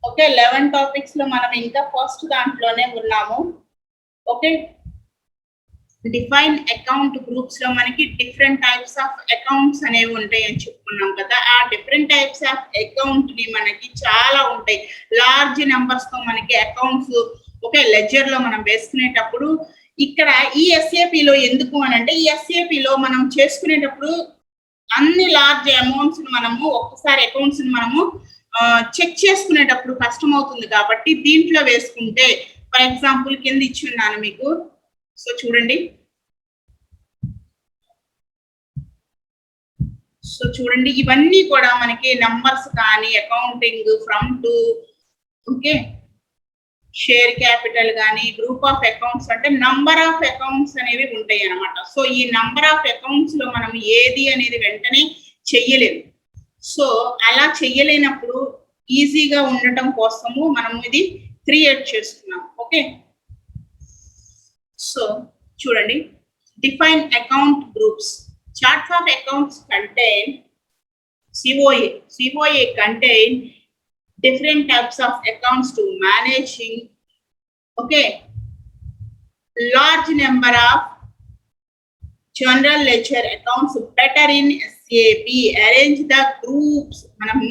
Okay, 11 topics లో మనం ఇంకా ఫస్ట్ దాంట్లోనే ఉన్నాము. ఓకే, డిఫైన్ అకౌంట్ గ్రూప్స్ లో మనకి డిఫరెంట్ టైప్స్ ఆఫ్ అకౌంట్స్ అనేవి ఉంటాయి అని చెప్పుకున్నాం కదా. ఆ డిఫరెంట్ టైప్స్ ఆఫ్ అకౌంట్ ని మనకి చాలా ఉంటాయి. లార్జ్ నెంబర్స్ తో మనకి అకౌంట్స్ ఓకే లెడ్జర్ లో మనం వేసుకునేటప్పుడు ఇక్కడ ఈ SAP లో ఎందుకు అని అంటే ఈ SAP లో మనం చేసుకునేటప్పుడు అన్ని లార్జ్ అమౌంట్స్ మనము ఒక్కసారి అకౌంట్స్ మనము చెక్ చేసుకునేటప్పుడు కష్టం అవుతుంది కాబట్టి దీంట్లో వేసుకుంటే ఫర్ ఎగ్జాంపుల్ కింద ఇచ్చి ఉన్నాను మీకు. సో చూడండి, ఇవన్నీ కూడా మనకి నంబర్స్ కానీ accounting from to okay share capital కానీ గ్రూప్ ఆఫ్ అకౌంట్స్ అంటే నంబర్ ఆఫ్ అకౌంట్స్ అనేవి ఉంటాయి అన్నమాట. సో ఈ నంబర్ ఆఫ్ అకౌంట్స్ లో మనం ఏది అనేది వెంటనే చెయ్యలేము. సో అలా చెయ్యలేనప్పుడు ఈజీగా ఉండటం కోసము మనం ఇది క్రియేట్ చేసుకున్నాం. ఓకే, సో చూడండి, define account groups. Charts of accounts contain COA contain different types of accounts to managing okay large number of general ledger accounts better in SAP. Arrange the groups. మనము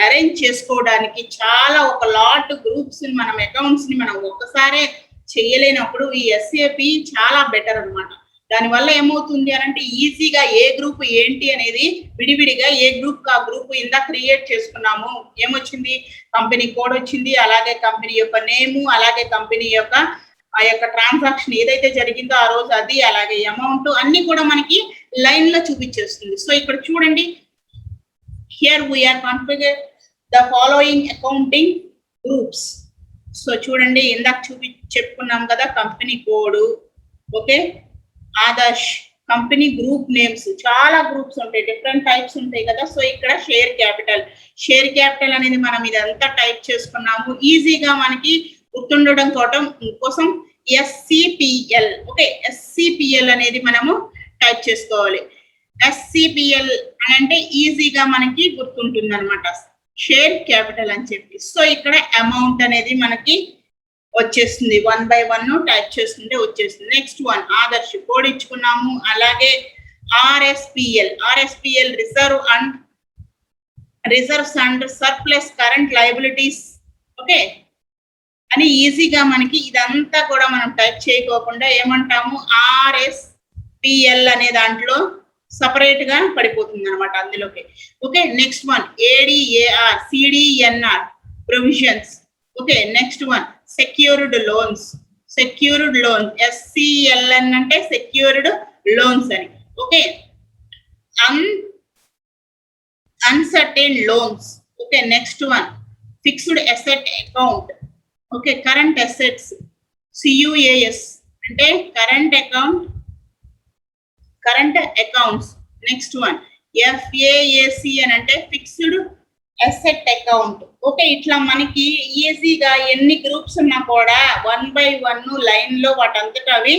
arrange చేసుకోవడానికి చాలా ఒక lot groups మనం accounts ని మనం ఒక్కసారే చేయలేనప్పుడు ఈ SAP చాలా బెటర్ అన్నమాట. దానివల్ల ఏమవుతుంది అని అంటే ఈజీగా ఏ గ్రూప్ ఏంటి అనేది విడివిడిగా ఏ గ్రూప్ ఆ గ్రూప్ ఇందా క్రియేట్ చేసుకున్నాము. ఏమొచ్చింది, కంపెనీ కోడ్ వచ్చింది, అలాగే కంపెనీ యొక్క నేము, అలాగే కంపెనీ యొక్క ఆ యొక్క ట్రాన్సాక్షన్ ఏదైతే జరిగిందో ఆ రోజు అది, అలాగే అమౌంట్ అన్ని కూడా మనకి లైన్ లో చూపించేస్తుంది. సో ఇక్కడ చూడండి, here we are configure the following accounting groups. So చూడండి, ఇందాక చెప్పుకున్నాం కదా company code, okay Adarsh, company group names, చాలా గ్రూప్స్ ఉంటాయి, డిఫరెంట్ టైప్స్ ఉంటాయి కదా. సో ఇక్కడ షేర్ క్యాపిటల్ అనేది మనం ఇదంతా టైప్ చేసుకున్నాము. ఈజీగా మనకి గుర్తుండడం కోసం SCPL ఓకే SCPL అనేది మనము టైప్ చేసుకోవాలి. SCPL అని అంటే ఈజీగా మనకి గుర్తుంటుంది అనమాట, షేర్ క్యాపిటల్ అని చెప్పి. సో ఇక్కడ అమౌంట్ అనేది మనకి వచ్చేస్తుంది, 1 by 1 టైప్ చేసుకుంటే వచ్చేస్తుంది. నెక్స్ట్ వన్ ఆదర్శ్ కోడ్ ఇచ్చుకున్నాము. అలాగే RSPL reserves and surplus current liabilities okay అని ఈజీగా మనకి ఇదంతా కూడా మనం టైప్ చేయకోకుండా ఏమంటాము RSPL అనే దాంట్లో సపరేట్ గా పడిపోతుంది అనమాట అందులోకి. Okay, next one ADAR CDNR provisions. Okay, next one secured loans SCLN అంటే సెక్యూర్డ్ లోన్స్ అని. Okay, uncertain loans. Okay, next one fixed asset account. Okay, current assets CUAS అంటే current accounts. Next one FAAC అని అంటే fixed asset account. Okay, ఇట్లా మనకి ఈజీగా ఎన్ని groups ఉన్నా కూడా 1 by 1 లైన్ లో వాటంతట అవి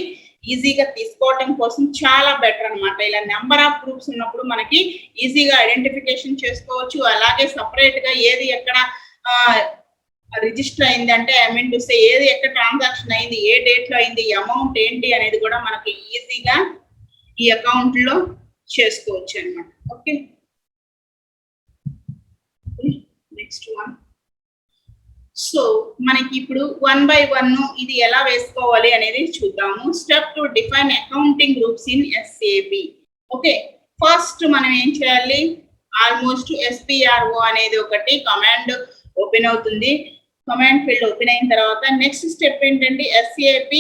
ఈజీగా తీసుకోవటం కోసం చాలా బెటర్ అనమాట. ఇలా నెంబర్ ఆఫ్ గ్రూప్స్ ఉన్నప్పుడు మనకి ఈజీగా ఐడెంటిఫికేషన్ చేసుకోవచ్చు. అలాగే సపరేట్ గా ఏది ఎక్కడ రిజిస్టర్ అయింది అంటే ఐ మీన్ టు సే ఏది ఎక్కడ ట్రాన్సాక్షన్ అయింది, ఏ డేట్ లో అయింది, అమౌంట్ ఏంటి అనేది కూడా మనకి ఈజీగా ఈ అకౌంట్ లో చేసుకోవచ్చు అన్నమాట. Okay, next one. సో మనకి ఇప్పుడు 1 by 1 ఇది ఎలా వేసుకోవాలి అనేది చూద్దాము. Step 2, define accounting groups in SAP. Okay, first మనం ఏం చేయాలి, ఆల్మోస్ట్ SPRO అనేది ఒకటి కమాండ్ ఓపెన్ అవుతుంది. కమాండ్ ఫీల్డ్ ఓపెన్ అయిన తర్వాత నెక్స్ట్ స్టెప్ ఏంటంటే SAP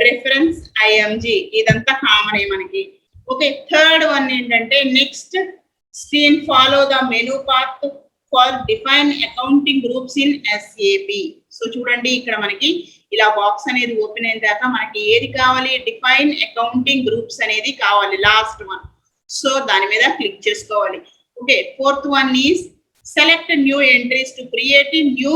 రిఫరెన్స్ IMG, ఇదంతా కామన్ మనకి. ఓకే, థర్డ్ వన్ ఏంటంటే next screen follow the menu path for define accounting groups in SAP. So చూడండి ఇక్కడ మనకి ఇలా బాక్స్ అనేది ఓపెన్ అయిన తర్వాత మనకి ఏది కావాలి, డిఫైన్ అకౌంటింగ్ గ్రూప్స్ అనేది కావాలి, లాస్ట్ వన్. సో దాని మీద క్లిక్ చేసుకోవాలి. Okay, fourth one is select new entries to create new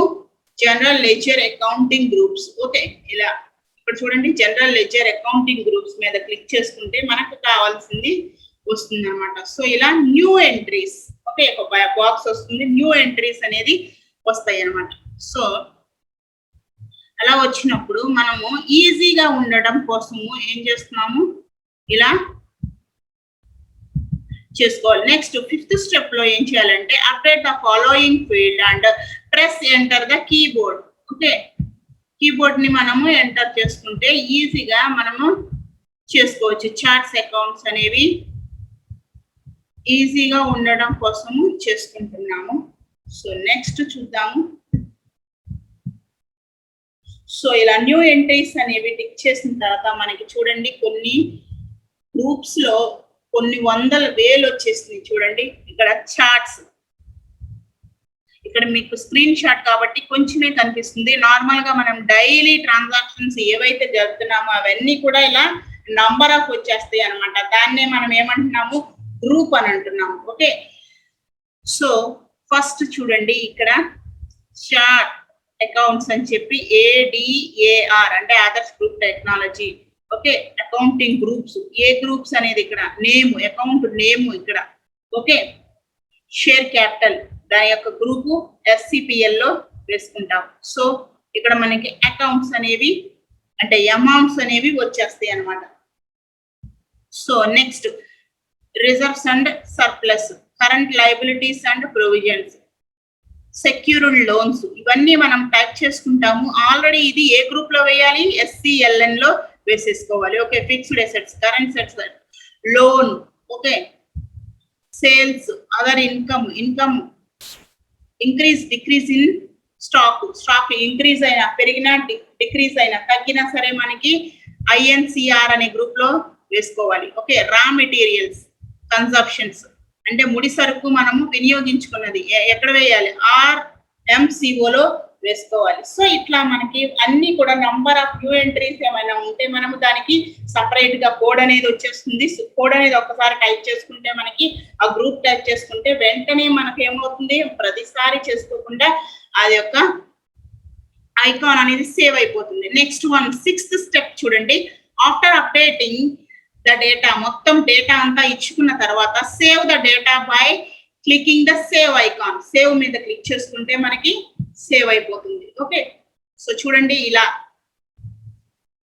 general ledger accounting groups. Okay, ఇలా ఇక్కడ చూడండి జనరల్ లెడ్జర్ అకౌంటింగ్ గ్రూప్స్ మీద క్లిక్ చేసుకుంటే మనకు కావాల్సింది వస్తుంది అనమాట. సో ఇలా న్యూ ఎంట్రీస్, ఓకే, ఒక బాక్స్ వస్తుంది, న్యూ ఎంట్రీస్ అనేది వస్తాయి అనమాట. సో అలా వచ్చినప్పుడు మనము ఈజీగా ఉండడం కోసము ఏం చేస్తున్నాము, ఇలా చేసుకోవాలి. నెక్స్ట్ ఫిఫ్త్ స్టెప్ లో ఏం చేయాలంటే update the following field and press enter the keyboard. Okay, keyboard ని మనము ఎంటర్ చేసుకుంటే ఈజీగా మనము చేసుకోవచ్చు. చార్ట్స్ అకౌంట్స్ అనేవి ఈజీగా ఉండడం కోసము చేసుకుంటున్నాము. సో నెక్స్ట్ చూద్దాము. సో ఇలా న్యూ ఎంట్రీస్ అనేవి టిక్ చేసిన తర్వాత మనకి చూడండి కొన్ని గ్రూప్స్ లో కొన్ని వందల వేలు వచ్చేసింది. చూడండి ఇక్కడ చార్ట్స్, ఇక్కడ మీకు స్క్రీన్ షాట్ కాబట్టి కొంచెమే కనిపిస్తుంది. నార్మల్ గా మనం డైలీ ట్రాన్సాక్షన్స్ ఏవైతే జరుగుతున్నామో అవన్నీ కూడా ఇలా నంబర్ ఆఫ్ వచ్చేస్తాయి అనమాట. దాన్నే మనం ఏమంటున్నాము, గ్రూప్ అని అంటున్నాము. ఓకే, సో ఫస్ట్ చూడండి ఇక్కడ చార్ట్ అకౌంట్స్ అని చెప్పి ADAR అంటే Adarsh group technology. Okay, accounting groups, ఏ గ్రూప్స్ అనేది ఇక్కడ నేమ్, అకౌంట్ నేమ్ ఇక్కడ. ఓకే, షేర్ క్యాపిటల్ దాని యొక్క గ్రూపు SCPL లో వేసుకుంటాం. సో ఇక్కడ మనకి అకౌంట్స్ అనేవి అంటే అమౌంట్స్ అనేవి వచ్చేస్తాయి అన్నమాట. So next reserves and surplus, current liabilities and provisions, secured loans, ఇవన్నీ మనం టైప్ చేసుకుంటాము. ఆల్రెడీ ఇది ఏ గ్రూప్ లో వేయాలి, SCLN లో వేసేసుకోవాలి. Okay, fixed assets, current assets, loan. Okay, sales, other income, income increase decrease in stock increase అయినా పెరిగినా డిక్రీజ్ అయినా తగ్గినా సరే మనకి INCR అనే గ్రూప్ లో వేసుకోవాలి. ఓకే, రా మెటీరియల్స్ కన్సంప్షన్స్ అంటే ముడి సరుకు మనము వినియోగించుకున్నది ఎక్కడ వేయాలి, RMCO లో వేసుకోవాలి. సో ఇట్లా మనకి అన్ని కూడా నంబర్ ఆఫ్ న్యూ ఎంట్రీస్ ఏమైనా ఉంటే మనము దానికి సపరేట్ గా కోడ్ అనేది వచ్చేస్తుంది. కోడ్ అనేది ఒకసారి టైప్ చేసుకుంటే మనకి ఆ గ్రూప్ టైప్ చేసుకుంటే వెంటనే మనకి ఏమవుతుంది, ప్రతిసారి చేసుకోకుండా అది యొక్క ఐకాన్ అనేది సేవ్ అయిపోతుంది. నెక్స్ట్ వన్, సిక్స్త్ స్టెప్ చూడండి. ఆఫ్టర్ అప్డేటింగ్ ద డేటా, మొత్తం డేటా అంతా ఇచ్చుకున్న తర్వాత save the data by clicking the save icon. Save మీద క్లిక్ చేసుకుంటే మనకి సేవ్ అయిపోతుంది. ఓకే, సో చూడండి ఇలా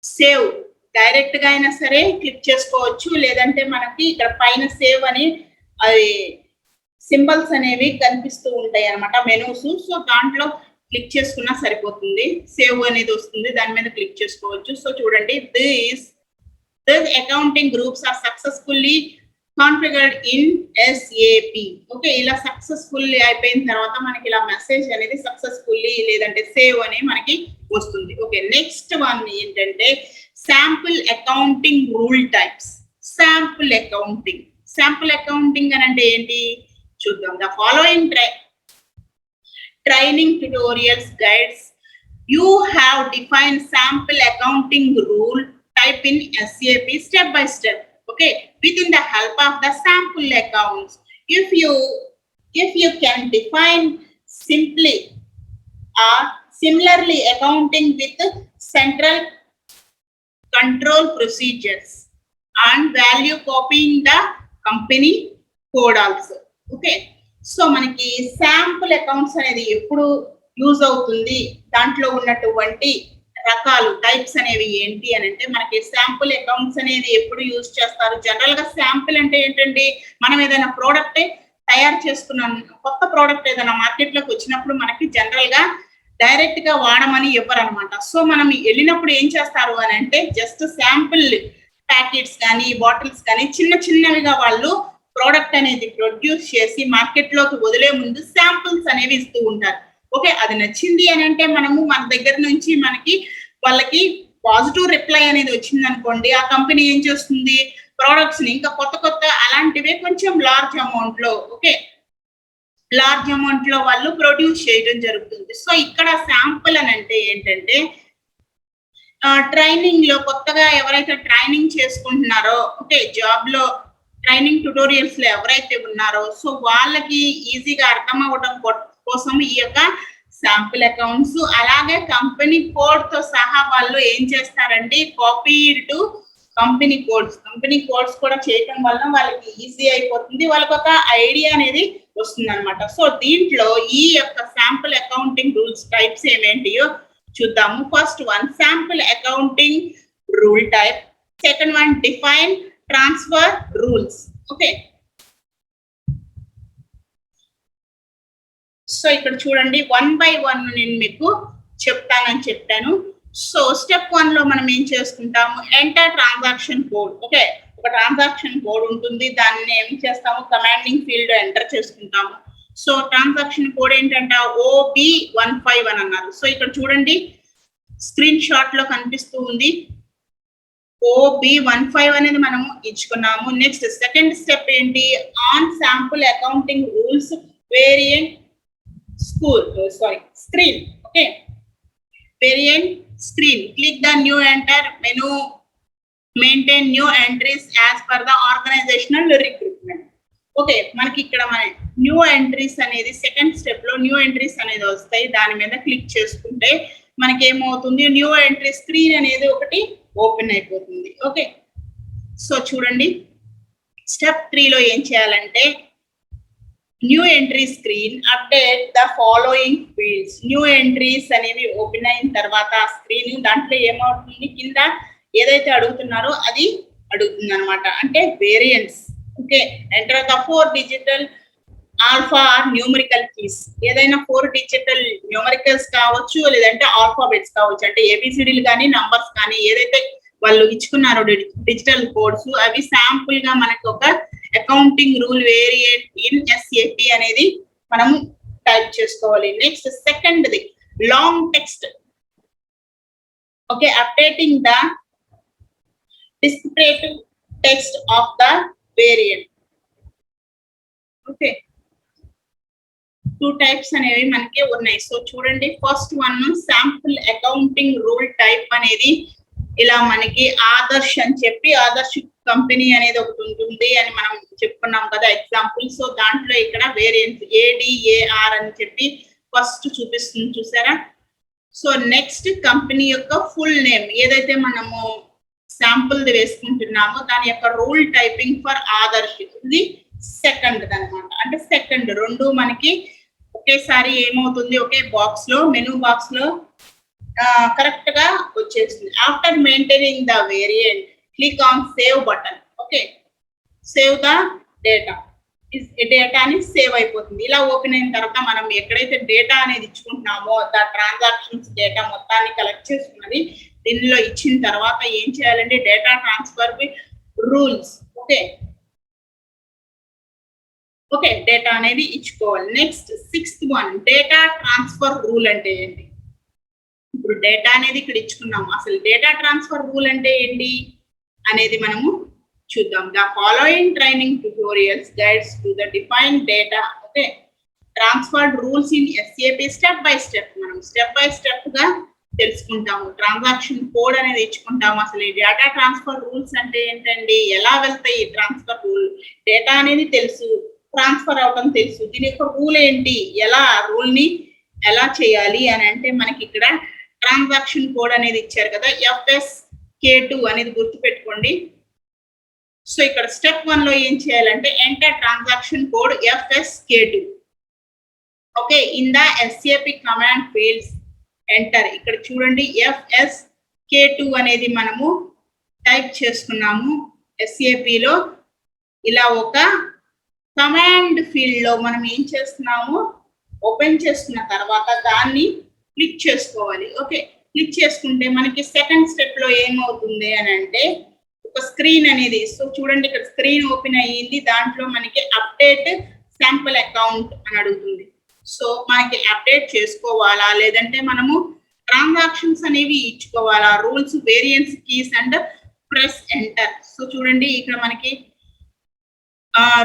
సేవ్ డైరెక్ట్ గా అయినా సరే క్లిక్ చేసుకోవచ్చు, లేదంటే మనకి ఇక్కడ పైన సేవ్ అని అది సింబల్స్ అనేవి కనిపిస్తూ ఉంటాయి అన్నమాట, మెనూస్. సో దాంట్లో క్లిక్ చేసుకున్నా సరిపోతుంది, సేవ్ అనేది వస్తుంది, దాని మీద క్లిక్ చేసుకోవచ్చు. సో చూడండి this accounting groups are successfully configured in SAP. Okay, ఇలా సక్సెస్ఫుల్లీ అయిపోయిన తర్వాత మనకి ఇలా మెసేజ్ అనేది సక్సెస్ఫుల్లీ లేదంటే సేవ్ అని మనకి వస్తుంది. ఓకే, నెక్స్ట్ వన్ ఏంటంటే sample accounting rule types. Sample accounting అని అంటే ఏంటి చూద్దాం. The following training tutorials guides you have define sample accounting rule type in SAP step by step. Okay, within the help of the sample accounts. If you can define simply or similarly accounting with central control procedures and value copying the company code also. Okay, so మనకి sample accounts అనేది ఎప్పుడు use అవుతుంది, దాంట్లో ఉన్నటువంటి రకాలు types అనేవి ఏంటి అని అంటే మనకి శాంపుల్ అకౌంట్స్ అనేది ఎప్పుడు యూజ్ చేస్తారు? జనరల్ గా శాంపుల్ అంటే ఏంటండి, మనం ఏదైనా ప్రోడక్ట్ తయారు చేసుకున్నాం, కొత్త ప్రోడక్ట్ ఏదైనా మార్కెట్ లోకి వచ్చినప్పుడు మనకి జనరల్ గా డైరెక్ట్ గా వాడమని ఇవ్వరు అనమాట. సో మనం వెళ్ళినప్పుడు ఏం చేస్తారు అని అంటే జస్ట్ శాంపుల్ ప్యాకెట్స్ కానీ బాటిల్స్ కానీ చిన్న చిన్నవిగా వాళ్ళు ప్రోడక్ట్ అనేది ప్రొడ్యూస్ చేసి మార్కెట్ లోకి వదిలే ముందు శాంపుల్స్ అనేవి ఇస్తూ ఉంటారు. ఓకే, అది నచ్చింది అని అంటే మనము మన దగ్గర నుంచి మనకి వాళ్ళకి పాజిటివ్ రిప్లై అనేది వచ్చింది అనుకోండి, ఆ కంపెనీ ఏం చేస్తుంది, ప్రోడక్ట్స్ ని ఇంకా కొత్త కొత్త అలాంటివే కొంచెం లార్జ్ అమౌంట్ లో, ఓకే, లార్జ్ అమౌంట్ లో వాళ్ళు ప్రొడ్యూస్ చేయడం జరుగుతుంది. సో ఇక్కడ శాంపుల్ అని అంటే ఏంటంటే ట్రైనింగ్ లో కొత్తగా ఎవరైతే ట్రైనింగ్ చేసుకుంటున్నారో, ఓకే, జాబ్ లో ట్రైనింగ్ ట్యుటోరియల్స్ లో ఎవరైతే ఉన్నారో సో వాళ్ళకి ఈజీగా అర్థం అవ్వడం కోసం ఈ యొక్క శాంపుల్ అకౌంట్స్, అలాగే కంపెనీ కోడ్ తో సహా వాళ్ళు ఏం చేస్తారండి, కాపీడ్ టు కంపెనీ కోడ్స్ కూడా చేయటం వల్ల వాళ్ళకి ఈజీ అయిపోతుంది, వాళ్ళకి ఒక ఐడియా అనేది వస్తుంది అనమాట. సో దీంట్లో ఈ యొక్క శాంపుల్ అకౌంటింగ్ రూల్స్ టైప్స్ ఏమేంటియో చూద్దాము. First one sample accounting rule type, second one define transfer rules. Okay, so ఇక్కడ చూడండి 1 by 1 నేను మీకు చెప్తానని చెప్పాను. సో స్టెప్ 1 లో మనం ఏం చేసుకుంటాము, ఎంటర్ ట్రాన్సాక్షన్ కోడ్. ఓకే, ఒక ట్రాన్సాక్షన్ కోడ్ ఉంటుంది, దాన్ని ఏం చేస్తాము, కమాండింగ్ ఫీల్డ్ ఎంటర్ చేసుకుంటాము. సో ట్రాన్సాక్షన్ కోడ్ ఏంటంటే OB151 అన్నారు. సో ఇక్కడ చూడండి స్క్రీన్ షాట్ లో కనిపిస్తూ ఉంది, OB15 అనేది మనము ఇచ్చుకున్నాము. నెక్స్ట్ సెకండ్ స్టెప్ ఏంటి, on sample accounting rules variant screen. Okay, variant screen, click the new enter menu, maintain new entries as per the organizational recruitment. Okay, మనకి ఇక్కడ మన న్యూ ఎంట్రీస్ అనేది సెకండ్ స్టెప్ లో new entries అనేది వస్తాయి, దాని మీద క్లిక్ చేసుకుంటే మనకి ఏమవుతుంది, న్యూ ఎంట్రీ స్క్రీన్ అనేది ఒకటి ఓపెన్ అయిపోతుంది. ఓకే, సో చూడండి స్టెప్ 3 లో ఏం చేయాలంటే new entry screen update the following fields. New entries అనేవి ఓపెన్ అయిన తర్వాత స్క్రీన్ దాంట్లో ఏమవుతుంది, కింద ఏదైతే అడుగుతున్నారో అది అడుగుతుంది అనమాట, అంటే variants. Okay, enter the 4 digital alpha or numerical keys. ఏదైనా 4 డిజిటల్ న్యూమరికల్స్ కావచ్చు, లేదంటే ఆల్ఫాబెట్స్ కావచ్చు, అంటే ఏబిసిడీలు కానీ నంబర్స్ కానీ ఏదైతే వాళ్ళు ఇచ్చుకున్నారో డిజిటల్ కోడ్స్ అవి శాంపుల్ గా మనకు ఒక accounting rule variant in SAP అనేది మనం టైప్ చేసుకోవాలి. Next second the long text. Okay, updating the descriptive text of the variant. Okay, 2 types అనేవి మనకి ఉన్నాయి. సో చూడండి first one sample accounting rule type అనేది ఇలా మనకి ఆదర్శ్ అని చెప్పి, ఆదర్శ్ కంపెనీ అనేది ఒకటి ఉంటుంది అని మనం చెప్పుకున్నాం కదా ఎగ్జాంపుల్. సో దాంట్లో ఇక్కడ వేరియంట్స్ ADAR అని చెప్పి ఫస్ట్ చూపిస్తుంది, చూసారా. సో నెక్స్ట్ కంపెనీ యొక్క ఫుల్ నేమ్ ఏదైతే మనము శాంపుల్ వేసుకుంటున్నామో దాని యొక్క రూల్ టైపింగ్ ఫర్ ఆదర్శ్, ఇది సెకండ్ అనమాట. అంటే సెకండ్ రెండు మనకి ఒకేసారి ఏమవుతుంది, ఒకే బాక్స్ లో మెనూ బాక్స్ లో కరెక్ట్ గా వచ్చేసింది. After maintaining the variant click on save button. Okay, save the data, data అనేది సేవ్ అయిపోతుంది. ఇలా ఓపెన్ అయిన తర్వాత మనం ఎక్కడైతే డేటా అనేది ఇచ్చుకుంటున్నామో ద ట్రాన్సాక్షన్స్ డేటా మొత్తాన్ని కలెక్ట్ చేసుకున్నది దీనిలో ఇచ్చిన తర్వాత ఏం చేయాలంటే data transfer rules. Okay, okay, data అనేది ఇచ్చుకోవాలి. Next 6th one data transfer rule అంటే ఏంటి. ఇప్పుడు డేటా అనేది ఇక్కడ ఇచ్చుకున్నాము, అసలు డేటా ట్రాన్స్ఫర్ రూల్ అంటే ఏంటి అనేది మనము చూద్దాం. The following training tutorials guides to the define data. Okay, transferred rules in SAP step by step, మనం స్టెప్ బై స్టెప్ గా తెలుసుకుంటాము. ట్రాన్సాక్షన్ కోడ్ అనేది ఇచ్చుకుంటాము. అసలు ఈ డేటా ట్రాన్స్ఫర్ రూల్స్ అంటే ఏంటండి, ఎలా వెళ్తాయి ట్రాన్స్ఫర్ రూల్, డేటా అనేది తెలుసు, ట్రాన్స్ఫర్ అవడం తెలుసు, దీని యొక్క రూల్ ఏంటి, ఎలా రూల్ ని ఎలా చేయాలి అని అంటే మనకి ఇక్కడ ట్రాన్సాక్షన్ కోడ్ అనేది ఇచ్చారు కదా, FSK2 అనేది గుర్తు పెట్టుకోండి. సో ఇక్కడ స్టెప్ 1 లో ఏం చేయాలంటే enter transaction code FSK2. Okay, in the SAP command fields enter. ఇక్కడ చూడండి FSK2 అనేది మనము టైప్ చేసుకున్నాము. SAP లో ఇలా ఒక కమాండ్ ఫీల్డ్ లో మనం ఏం చేస్తున్నాము, ఓపెన్ చేసుకున్న తర్వాత దాన్ని క్లిక్ చేసుకోవాలి. ఓకే, క్లిక్ చేసుకుంటే మనకి సెకండ్ స్టెప్ లో ఏమవుతుంది అని అంటే ఒక స్క్రీన్ అనేది, సో చూడండి ఇక్కడ స్క్రీన్ ఓపెన్ అయ్యింది. దాంట్లో మనకి అప్డేట్ శాంపుల్ అకౌంట్ అని అడుగుతుంది. సో మనకి అప్డేట్ చేసుకోవాలా లేదంటే మనము ట్రాన్సాక్షన్స్ అనేవి ఇచ్చుకోవాలా, rules, variance, keys and press enter. So చూడండి ఇక్కడ మనకి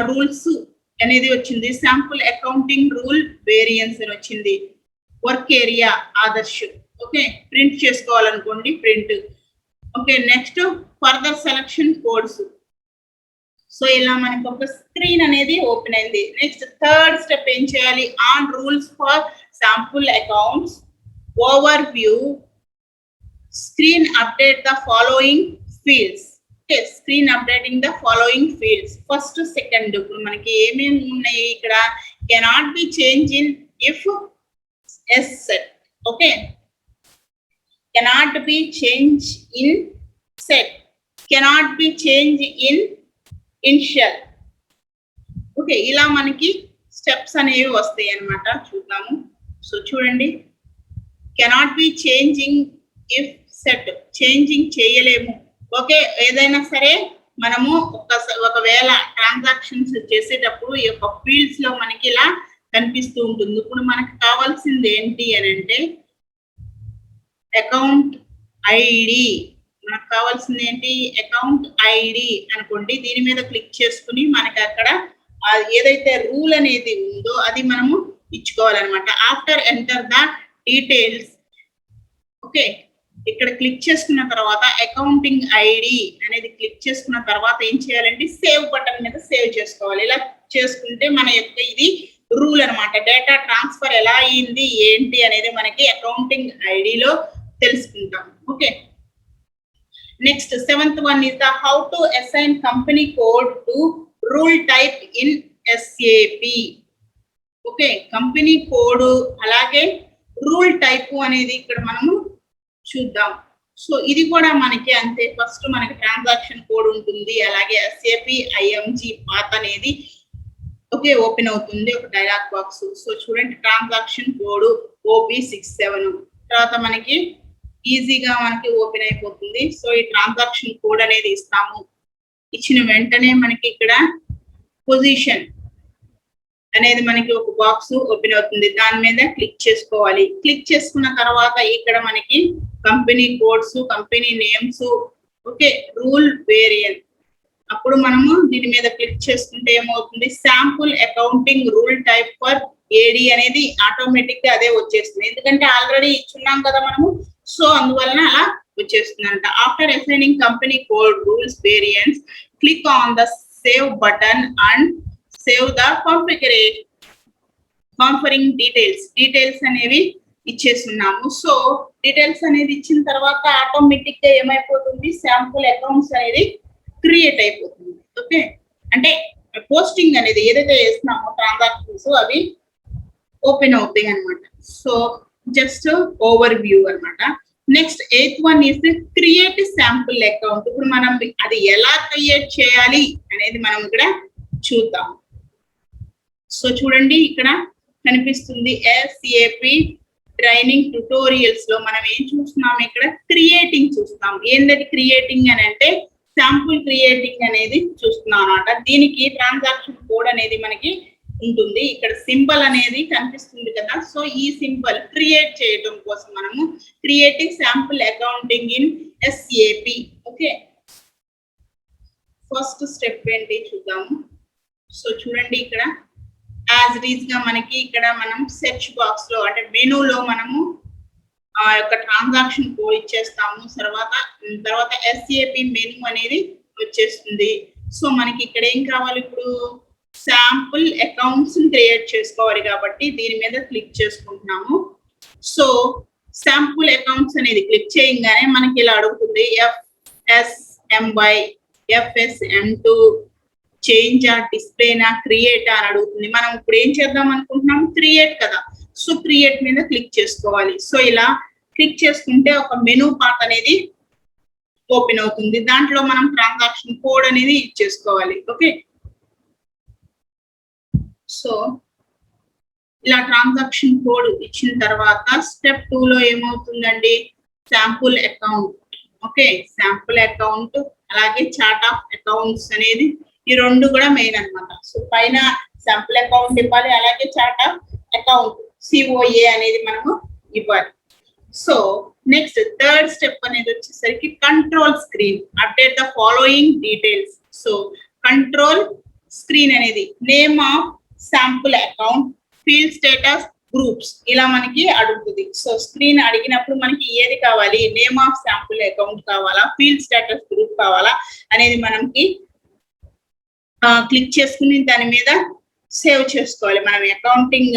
రూల్స్ అనేది వచ్చింది, శాంపుల్ అకౌంటింగ్ రూల్ వేరియన్స్ అని వచ్చింది, work area Adarsh. Okay, print చేసుకోవాలనుకోండి print. Okay, next further selection codes. So ఇలా మనకి ఒక స్క్రీన్ అనేది ఓపెన్ అయింది. నెక్స్ట్ థర్డ్ స్టెప్ ఏం చేయాలి, on rules for sample accounts, overview, screen update the following fields. Okay, screen updating the following fields. First second ఇప్పుడు మనకి ఏమేమి ఉన్నాయి ఇక్కడ, cannot be change in if S set. Okay, cannot be change in set, cannot be change in initial. Okay, ఇలా మనకి steps అనేవి వస్తాయి అన్నమాట. చూద్దాము. సో చూడండి, cannot be changing if set, changing చేయలేము. ఓకే, ఏదైనా సరే మనము ఒకవేళ ట్రాన్సాక్షన్స్ చేసేటప్పుడు ఈ యొక్క ఫీల్డ్స్ లో మనకి ఇలా కనిపిస్తూ ఉంటుంది. ఇప్పుడు మనకి కావాల్సింది ఏంటి అని అంటే అకౌంట్ ఐడి. మనకు కావాల్సింది ఏంటి, అకౌంట్ ఐడి అనుకోండి. దీని మీద క్లిక్ చేసుకుని మనకి అక్కడ ఏదైతే రూల్ అనేది ఉందో అది మనము ఇచ్చుకోవాలన్నమాట. After enter the details. Okay, ఇక్కడ క్లిక్ చేసుకున్న తర్వాత అకౌంటింగ్ ఐడి అనేది క్లిక్ చేసుకున్న తర్వాత ఏం చేయాలంటే సేవ్ బటన్ మీద సేవ్ చేసుకోవాలి. ఇలా చేసుకుంటే మన యొక్క ఇది రూల్ అన్నమాట. డేటా ట్రాన్స్ఫర్ ఎలా అయ్యింది ఏంటి అనేది మనకి అకౌంటింగ్ ఐడిలో తెలుసుకుంటాం. Okay, next seventh one is the how to assign company code to rule type in SAP. Okay, company code అలాగే రూల్ టైప్ అనేది ఇక్కడ మనము చూద్దాం. సో ఇది కూడా మనకి అంతే. ఫస్ట్ మనకి ట్రాన్సాక్షన్ కోడ్ ఉంటుంది, అలాగే SAP IMG పాత్ అనేది ఓకే ఓపెన్ అవుతుంది ఒక డైలాగ్ బాక్స్. సో చూడండి, ట్రాన్సాక్షన్ కోడ్ OB67 తర్వాత మనకి ఈజీగా మనకి ఓపెన్ అయిపోతుంది. సో ఈ ట్రాన్సాక్షన్ కోడ్ అనేది ఇస్తాము. ఇచ్చిన వెంటనే మనకి ఇక్కడ పొజిషన్ అనేది మనకి ఒక బాక్స్ ఓపెన్ అవుతుంది. దాని మీద క్లిక్ చేసుకోవాలి. క్లిక్ చేసుకున్న తర్వాత ఇక్కడ మనకి company codes, company names, okay, rule variance. అప్పుడు మనము దీని మీద క్లిక్ చేసుకుంటే ఏమవుతుంది, sample accounting rule type for AD అనేది ఆటోమేటిక్ గా అదే వచ్చేస్తుంది. ఎందుకంటే ఆల్రెడీ ఇచ్చున్నాం కదా మనము. సో అందువలన అలా వచ్చేస్తుంది అంట. After assigning company code, rules, variance, click on the save button and save the configuring details అనేవి ఇచ్చేస్తున్నాము. సో డీటెయిల్స్ అనేది ఇచ్చిన తర్వాత ఆటోమేటిక్ గా ఏమైపోతుంది, శాంపుల్ అకౌంట్స్ అనేది క్రియేట్ అయిపోతుంది. ఓకే, అంటే పోస్టింగ్ అనేది ఏదైతే చేస్తున్నామో ట్రాన్సాక్షన్స్ అవి ఓపెన్ అవుతాయి అనమాట. సో జస్ట్ ఓవర్ వ్యూ అనమాట. Next 8th one is create sample account. ఇప్పుడు మనం అది ఎలా క్రియేట్ చేయాలి అనేది మనం ఇక్కడ చూద్దాం. సో చూడండి, ఇక్కడ కనిపిస్తుంది SAP ట్రైనింగ్ ట్యుటోరియల్స్ లో మనం ఏం చూస్తున్నాం, ఇక్కడ క్రియేటింగ్ చూస్తాం. ఏంటది క్రియేటింగ్ అని అంటే శాంపుల్ క్రియేటింగ్ అనేది చూస్తున్నాం అన్నమాట. దీనికి ట్రాన్సాక్షన్ కోడ్ అనేది మనకి ఉంటుంది. ఇక్కడ సింబల్ అనేది కనిపిస్తుంది కదా. సో ఈ సింబల్ క్రియేట్ చేయడం కోసం మనము creating sample accounting in SAP. Okay, first step ఏంటి చూద్దాము. సో చూడండి, ఇక్కడ యాజ్ ఇట్ ఈస్ గా మనకి ఇక్కడ మనం సెర్చ్ బాక్స్ లో అంటే మెనూలో మనము ఆ యొక్క ట్రాన్సాక్షన్ కోడ్ ఇచ్చేస్తాము. తర్వాత SAP మెనూ అనేది వచ్చేస్తుంది. సో మనకి ఇక్కడ ఏం కావాలి, ఇప్పుడు శాంపుల్ అకౌంట్స్ క్రియేట్ చేసుకోవాలి కాబట్టి దీని మీద క్లిక్ చేసుకుంటున్నాము. సో శాంపుల్ అకౌంట్స్ అనేది క్లిక్ చేయగానే మనకి ఇలా అడుగుతుంది, FSMY, FSM2, చేంజ్ ఆ, డిస్ప్లేనా, క్రియేట్ అని అడుగుతుంది. మనం ఇప్పుడు ఏం చేద్దాం అనుకుంటున్నాం, క్రియేట్ కదా. సో క్రియేట్ మీద క్లిక్ చేసుకోవాలి. సో ఇలా క్లిక్ చేసుకుంటే ఒక మెనూ పాత్ అనేది ఓపెన్ అవుతుంది. దాంట్లో మనం ట్రాన్సాక్షన్ కోడ్ అనేది ఇచ్చేసుకోవాలి. ఓకే, సో ఇలా ట్రాన్సాక్షన్ కోడ్ ఇచ్చిన తర్వాత స్టెప్ 2 లో ఏమవుతుందండి, sample account. Okay, sample account అలాగే చార్ట్ ఆఫ్ అకౌంట్స్ అనేది ఈ రెండు కూడా మెయిన్ అన్నమాట. సో పైన శాంపుల్ అకౌంట్ ఇవ్వాలి, అలాగే చార్ట్ ఆఫ్ అకౌంట్ COA అనేది మనము ఇవ్వాలి. సో నెక్స్ట్ థర్డ్ స్టెప్ అనేది వచ్చేసరికి control screen, update the following details. So control screen అనేది name of sample account, field status, groups ఇలా మనకి అడుగుతుంది. సో స్క్రీన్ అడిగినప్పుడు మనకి ఏది కావాలి, నేమ్ ఆఫ్ శాంపుల్ అకౌంట్ కావాలా, ఫీల్డ్ స్టేటస్ గ్రూప్ కావాలా అనేది మనకి క్లిక్ చేసుకుని దాని మీద సేవ్ చేసుకోవాలి. మనం అకౌంటింగ్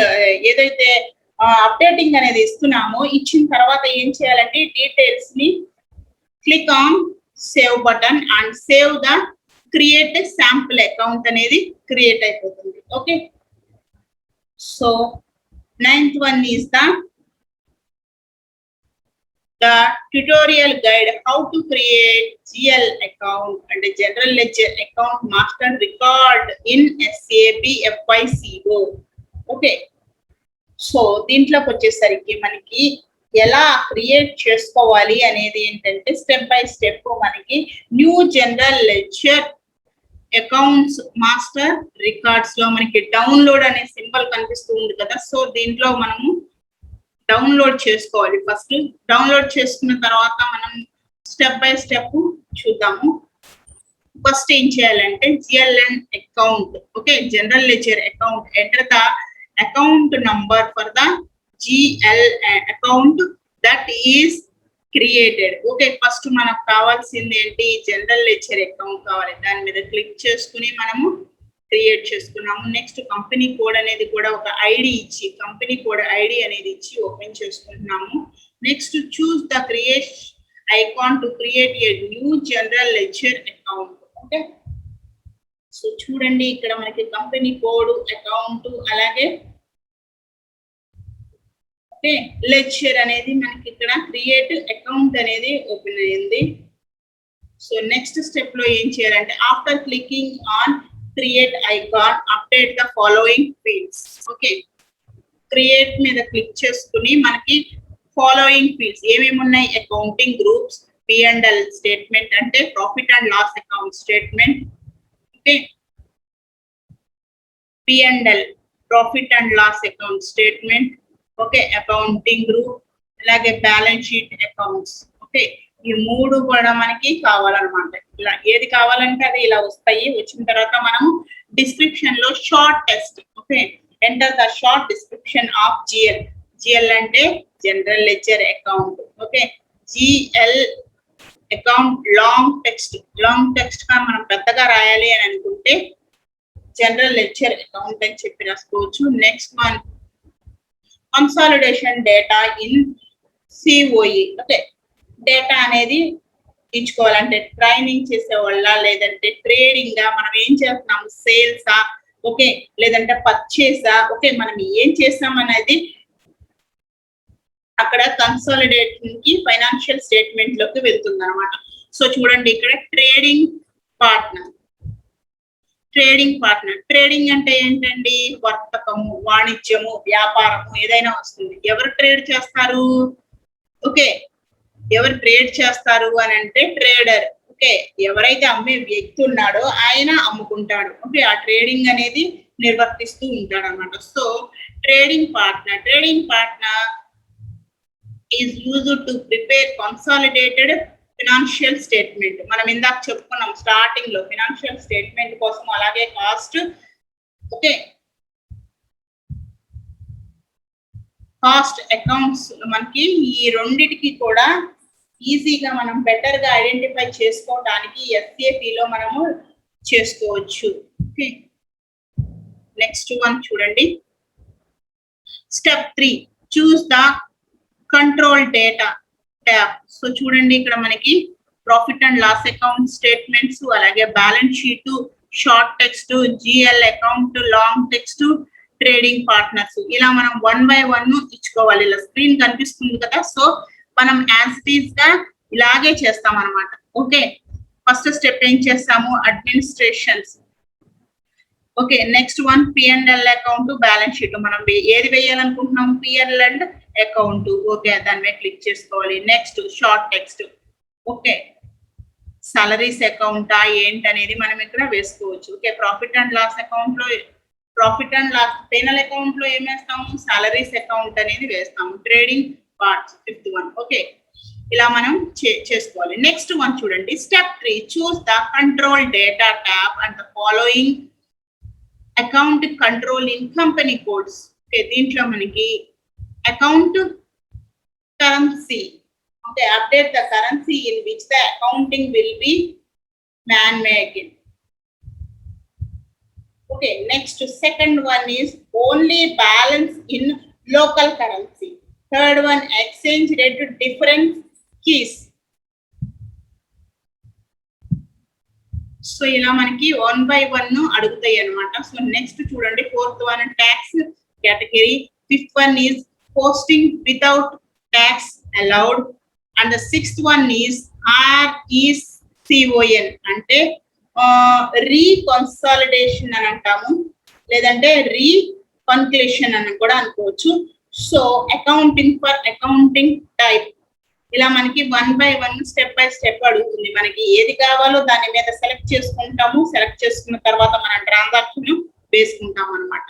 ఏదైతే అప్డేటింగ్ అనేది ఇస్తున్నామో ఇచ్చిన తర్వాత ఏం చేయాలంటే డీటెయిల్స్ ని click on save button and save the create sample account అనేది క్రియేట్ అయిపోతుంది. Okay, so 9th one is the tutorial guide how to create GL account and a general ledger account master record in SAP FICO. Okay, so దీంట్లోకి వచ్చేసరికి మనకి ఎలా create చేసుకోవాలి అనేది ఏంటంటే step by step మనకి new general ledger accounts master records లో మనకి డౌన్లోడ్ అనే సింబల్ కనిపిస్తూ ఉంది కదా. సో దీంట్లో మనము డౌన్లోడ్ చేసుకోవాలి. ఫస్ట్ డౌన్లోడ్ చేసుకున్న తర్వాత మనం స్టెప్ బై స్టెప్ చూద్దాము. ఫస్ట్ ఏం చేయాలంటే GLN account, okay, general ledger account, enter the account number for the GL account that is created. Okay, first మనకు కావాల్సింది ఏంటి, జనరల్ లెడ్జర్ అకౌంట్ కావాలి. దాని మీద క్లిక్ చేసుకుని మనము క్రియేట్ చేసుకున్నాము. నెక్స్ట్ కంపెనీ కోడ్ అనేది కూడా ఒక ఐడి ఇచ్చి కంపెనీ కోడ్ ఐడి అనేది ఇచ్చి ఓపెన్ చేసుకుంటున్నాము. Next choose the create icon to create a new general ledger account. Okay, so చూడండి ఇక్కడ మనకి కంపెనీ కోడ్, అకౌంట్ అలాగే లెడ్జర్ అనేది మనకి ఇక్కడ క్రియేట్ అకౌంట్ అనేది ఓపెన్ అయ్యింది. సో నెక్స్ట్ స్టెప్ లో ఏం చేయాలంటే after clicking on create icon update the following fields. Okay, create మీద క్లిక్ చేసుకుని మనకి ఫాలోయింగ్ ఫీల్డ్స్ ఏమేమి ఉన్నాయి, అకౌంటింగ్ గ్రూప్స్, P&L స్టేట్మెంట్ అంటే profit and loss account statement. Okay, P&L profit and loss account statement. Okay, accounting group అలాగే balance sheet accounts. Okay, ఈ మూడు కూడా మనకి కావాలన్నమాట. ఇలా ఏది కావాలంటే అది ఇలా వస్తాయి. వచ్చిన తర్వాత మనం డిస్క్రిప్షన్ లో short text. Okay, enter the short description of GL అంటే general ledger account. Okay, GL account long text గా మనం పెద్దగా రాయాలి అని అనుకుంటే జనరల్ లెడ్జర్ అకౌంట్ అని చెప్పి రాసుకోవచ్చు. Next one consolidation data in COE. Okay, data అనేది ఇచ్చుకోవాలంటే ట్రైనింగ్ చేసేవాళ్ళ లేదంటే ట్రేడింగ్ గా మనం ఏం చేస్తున్నాము, సేల్సా, ఓకే, లేదంటే పర్చేసా, ఓకే, మనం ఏం చేస్తాం అనేది అక్కడ కన్సాలిడేషన్ కి ఫైనాన్షియల్ స్టేట్మెంట్ లోకి వెళ్తుంది అనమాట. సో చూడండి ఇక్కడ ట్రేడింగ్ పార్ట్నర్ ట్రేడింగ్ అంటే ఏంటండి, వర్తకము, వాణిజ్యము, వ్యాపారము ఏదైనా వస్తుంది. ఎవరు ట్రేడ్ చేస్తారు, ఓకే, ఎవరు ట్రేడ్ చేస్తారు అని అంటే ట్రేడర్. ఓకే, ఎవరైతే అమ్మే వ్యక్తి ఉన్నాడో ఆయన అమ్ముకుంటాడు. ఓకే, ఆ ట్రేడింగ్ అనేది నిర్వర్తిస్తూ ఉంటాడు అనమాట. So trading partner is used to prepare consolidated financial statement. మనం ఇందాక చెప్పుకున్నాం స్టార్టింగ్ లో ఫినాన్షియల్ స్టేట్మెంట్ కోసం, అలాగే కాస్ట్, ఓకే, కాస్ట్ అకౌంట్స్ మనకి ఈ రెండిటికి కూడా ఈజీగా మనం బెటర్ గా ఐడెంటిఫై చేసుకోవడానికి SAP లో మనము చేసుకోవచ్చు. ఓకే, నెక్స్ట్ వన్ చూడండి step 3 choose the control data tab. So చూడండి ఇక్కడ మనకి profit and loss account statements, అలాగే balance sheet, short text, GL account, long text, trading partners ఇలా మనం 1 by 1 ఇచ్చుకోవాలి. ఇలా స్క్రీన్ కనిపిస్తుంది కదా. సో మనం యాజ్ ఇట్ ఈస్ గా ఇలాగే చేస్తాం అనమాట. ఓకే, ఫస్ట్ స్టెప్ ఏం చేస్తాము, administrations. Okay, next one P&L account, balance sheet. మనం ఏది వేయాలనుకుంటున్నాం, P&L అకౌంట్. ఓకే, దాని మీద క్లిక్ చేసుకోవాలి. Next short text. Okay, salaries అకౌంటా ఏంటనేది మనం ఇక్కడ వేసుకోవచ్చు. Okay, profit and loss account లో, profit and loss P&L account లో ఏం వేస్తాము, సాలరీస్ అకౌంట్ అనేది వేస్తాము. Trading parts, fifth one. Okay, ఇలా మనం చేసుకోవాలి. నెక్స్ట్ వన్ చూడండి, step 3, choose the control data tab and the following account controlling company codes. Okay, దీంట్లో మనకి account currency. Okay, update the currency in which the accounting will be man-made. Okay, next second one is only balance in local currency. Third one, exchange rate different keys. So ఇలా మనకి 1 by 1 అడుగుతాయి అన్నమాట. So next చూడండి, fourth one tax category. Fifth one is posting without tax allowed. And the sixth one is RECON అంటే రీకన్సాలిడేషన్ అని అంటాము, లేదంటే రీకన్క్లూషన్ అని కూడా అనుకోవచ్చు. So accounting for accounting type. ఇలా మనకి 1 by 1 స్టెప్ బై స్టెప్ అడుగుతుంది. మనకి ఏది కావాలో దాని మీద సెలెక్ట్ చేసుకుంటాము. సెలెక్ట్ చేసుకున్న తర్వాత మనం ట్రాన్సాక్షన్ వేసుకుంటాం అనమాట.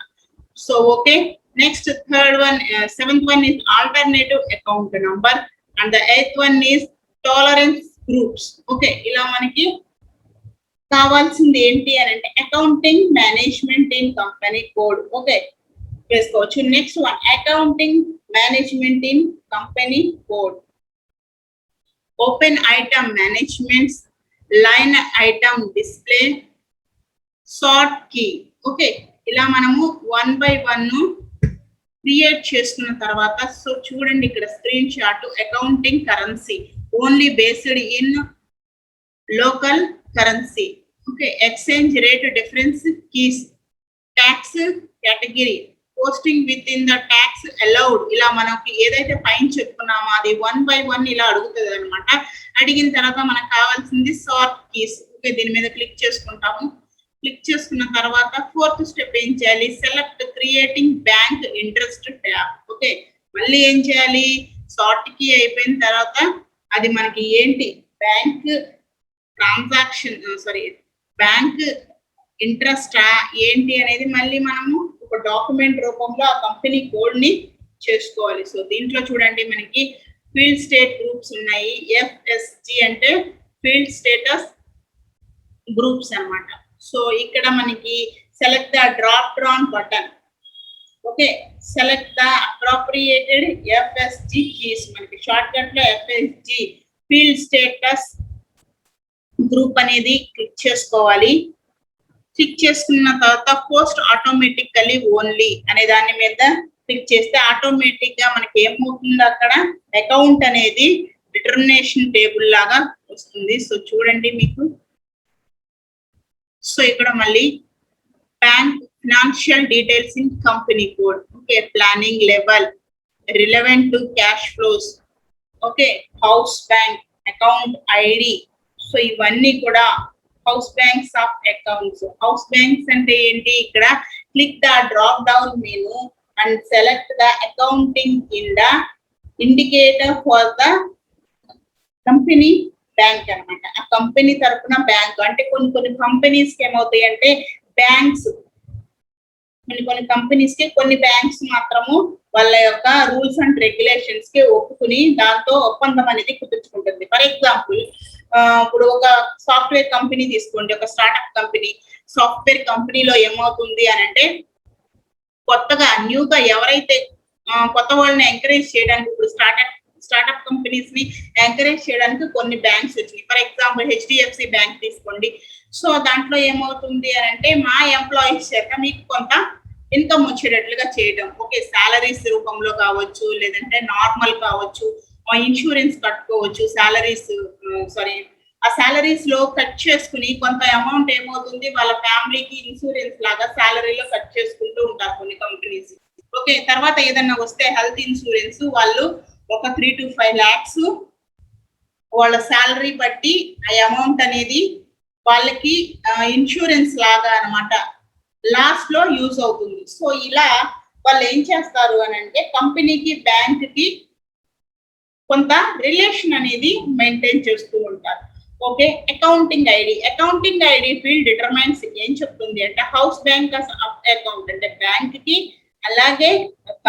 So okay, next third one, seventh one is alternative account number. And the eighth one is tolerance groups. Okay, ఇలా మనకి కావాల్సింది ఏంటి అని అంటే accounting management in company code. Okay, వేసుకోవచ్చు. Next one, accounting management in company code. Open item management, line item display, short key. Okay, ఇలా మనము 1 by 1 create చేసుకున్న తర్వాత, సో చూడండి ఇక్కడ screen shot, accounting currency only based in local currency. Okay, exchange rate difference keys, tax category, posting with in the tax allowed. ఇలా మనకి ఏదైతే పైన చెప్పుకున్నామో అది 1 by 1 ఇలా అడుగుతుంది అనమాట. అడిగిన తర్వాత మనకు కావాల్సింది షార్ట్ కీస్. ఓకే, దీని మీద క్లిక్ చేసుకుంటాము. క్లిక్ చేసుకున్న తర్వాత ఫోర్త్ స్టెప్ ఏం చేయాలి, select creating bank interest tab. Okay, మళ్ళీ ఏం చేయాలి, షార్ట్ కీ అయిపోయిన తర్వాత అది మనకి ఏంటి, బ్యాంక్ ట్రాన్సాక్షన్ బ్యాంక్ ఇంట్రెస్ట్ ఏంటి అనేది మళ్ళీ మనము ఒక డాక్యుమెంట్ రూపంలో ఆ కంపెనీ కోడ్ ని చేసుకోవాలి. సో దీంట్లో చూడండి మనకి ఫీల్డ్ స్టేట్ గ్రూప్స్ ఉన్నాయి. FSG అంటే ఫీల్డ్ స్టేటస్ గ్రూప్స్ అన్నమాట. సో ఇక్కడ మనకి select the drop down button. Okay, select the appropriated FSG keys. మనకి షార్ట్ కట్ లో FSG ఫీల్డ్ స్టేటస్ గ్రూప్ అనేది క్లిక్ చేసుకోవాలి. క్లిక్ చేసుకున్న తర్వాత పోస్ట్ ఆటోమేటికల్లీ ఓన్లీ అనే దాని మీద క్లిక్ చేస్తే ఆటోమేటిక్ గా మనకి ఏమవుతుంది, అక్కడ అకౌంట్ అనేది డిటర్మినేషన్ టేబుల్ లాగా వస్తుంది. సో చూడండి మీకు, సో ఇక్కడ మళ్ళీ bank financial details in company code. Okay, planning level, relevant to cash flows. Okay, house bank account ID. So ఇవన్నీ కూడా house banks of accounts. House banks అంటే ఏంటి, ఇక్కడ click the drop down menu and select the accounting in the indicator for the company bank అన్నమాట. ఆ company తరఫున bank అంటే కొన్ని కంపెనీస్ కి ఏమవుతాయి అంటే బ్యాంక్స్, కొన్ని కంపెనీస్ కి కొన్ని బ్యాంక్స్ మాత్రము వాళ్ళ యొక్క రూల్స్ అండ్ రెగ్యులేషన్స్ కి ఒప్పుకుని దాంతో ఒప్పందం అనేది కుదుర్చుకుంటుంది. ఫర్ ఎగ్జాంపుల్, ఇప్పుడు ఒక సాఫ్ట్వేర్ కంపెనీ తీసుకోండి, ఒక స్టార్ట్అప్ కంపెనీ. సాఫ్ట్వేర్ కంపెనీలో ఏమవుతుంది అని అంటే కొత్తగా న్యూగా ఎవరైతే కొత్త వాళ్ళని ఎంకరేజ్ చేయడానికి, ఇప్పుడు స్టార్ట్అప్ కంపెనీస్ ని ఎంకరేజ్ చేయడానికి కొన్ని బ్యాంక్స్ వచ్చినాయి. ఫర్ ఎగ్జాంపుల్ HDFC బ్యాంక్ తీసుకోండి. సో దాంట్లో ఏమవుతుంది అని అంటే మా ఎంప్లాయీస్ చేత మీకు కొంత ఇన్కమ్ వచ్చేటట్లుగా చేయడం. ఓకే, సాలరీస్ రూపంలో కావచ్చు, లేదంటే నార్మల్ కావచ్చు, ఇన్సూరెన్స్ కట్టుకోవచ్చు. ఆ సాలరీస్ లో కట్ చేసుకుని కొంత అమౌంట్ ఏమవుతుంది వాళ్ళ ఫ్యామిలీకి ఇన్సూరెన్స్ లాగా సాలరీలో కట్ చేసుకుంటూ ఉంటారు కొన్ని కంపెనీస్. ఓకే, తర్వాత ఏదన్నా వస్తే హెల్త్ ఇన్సూరెన్స్ వాళ్ళు ఒక 3 to 5 lakhs వాళ్ళ శాలరీ బట్టి ఆ అమౌంట్ అనేది వాళ్ళకి ఇన్సూరెన్స్ లాగా అన్నమాట లాస్ట్ లో యూజ్ అవుతుంది. సో ఇలా వాళ్ళు ఏం చేస్తారు అని అంటే కంపెనీకి బ్యాంక్ కి కొంత రిలేషన్ అనేది మెయింటైన్ చేస్తూ ఉంటారు. Okay, accounting ID field determines ఏం చెప్తుంది అంటే హౌస్ బ్యాంకర్స్ అకౌంట్ అంటే బ్యాంక్ కి అలాగే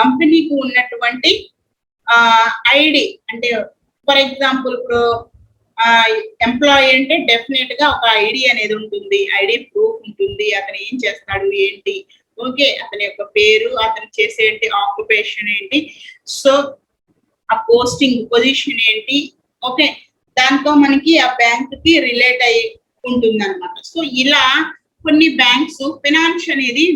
కంపెనీకి ఉన్నటువంటి ఐడి అంటే ఫర్ ఎగ్జాంపుల్ ఇప్పుడు ఎంప్లాయీ అంటే డెఫినెట్ గా ఒక ఐడి అనేది ఉంటుంది, ఐడి ప్రూఫ్ ఉంటుంది, అతను ఏం చేస్తాడు ఏంటి, ఓకే, అతని యొక్క పేరు, అతను చేసే ఆక్యుపేషన్ ఏంటి, సో ఆ పోస్టింగ్ పొజిషన్ ఏంటి, ఓకే, దాంతో మనకి ఆ బ్యాంక్ కి రిలేట్ అయి ఉంటుంది అనమాట. సో ఇలా కొన్ని బ్యాంక్స్ ఫైనాన్స్ అనేది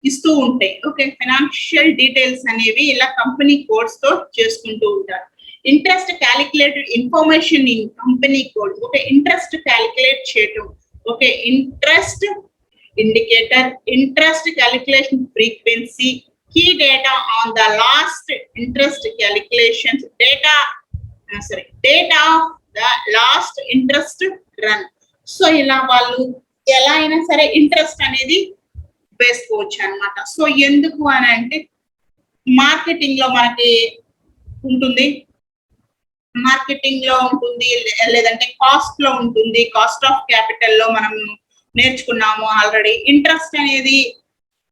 ఇస్తూ ఉంటాయి. ఓకే, ఫైనాన్షియల్ డీటెయిల్స్ అనేవి ఇలా కంపెనీ కోడ్స్ తో చేసుకుంటూ ఉంటారు. Interest calculated information in company code. Okay, interest calculate చేయటం, okay, interest indicator, interest calculation frequency, key data on the last interest calculations, date of the last interest run. So ఇలా వాళ్ళు ఎలా అయినా సరే interest అనేది వేసుకోవచ్చు అనమాట. సో ఎందుకు అని అంటే మార్కెటింగ్ లో మనకి ఉంటుంది, లేదంటే కాస్ట్ లో ఉంటుంది, కాస్ట్ ఆఫ్ క్యాపిటల్ లో మనం నేర్చుకున్నాము ఆల్రెడీ. ఇంట్రెస్ట్ అనేది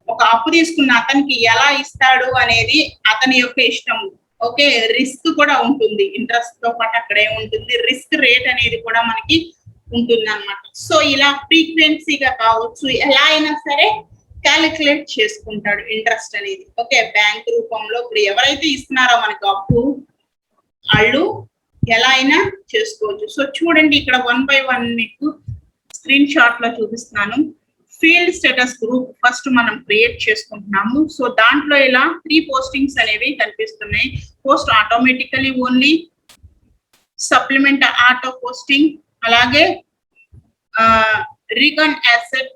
ఒక అప్పు తీసుకున్న అతనికి ఎలా ఇస్తాడు అనేది అతని యొక్క ఇష్టం. ఓకే, రిస్క్ కూడా ఉంటుంది, ఇంట్రెస్ట్ తో పాటు అక్కడ ఏముంటుంది రిస్క్ రేట్ అనేది కూడా మనకి ఉంటుంది అనమాట. సో ఇలా ఫ్రీక్వెన్సీగా కావచ్చు ఎలా అయినా సరే క్యాలిక్యులేట్ చేసుకుంటాడు ఇంట్రెస్ట్ అనేది. ఓకే, బ్యాంక్ రూపంలో ఇప్పుడు ఎవరైతే ఇస్తున్నారో మనకు అప్పు వాళ్ళు ఎలా అయినా చేసుకోవచ్చు. సో చూడండి ఇక్కడ 1 by 1 మీకు స్క్రీన్ షాట్ లో చూపిస్తున్నాను. ఫీల్డ్ స్టేటస్ గ్రూప్ ఫస్ట్ మనం క్రియేట్ చేసుకుంటున్నాము. సో దాంట్లో ఇలా 3 పోస్టింగ్స్ అనేవి కనిపిస్తున్నాయి. Post automatically only, supplement auto posting, అలాగే recon asset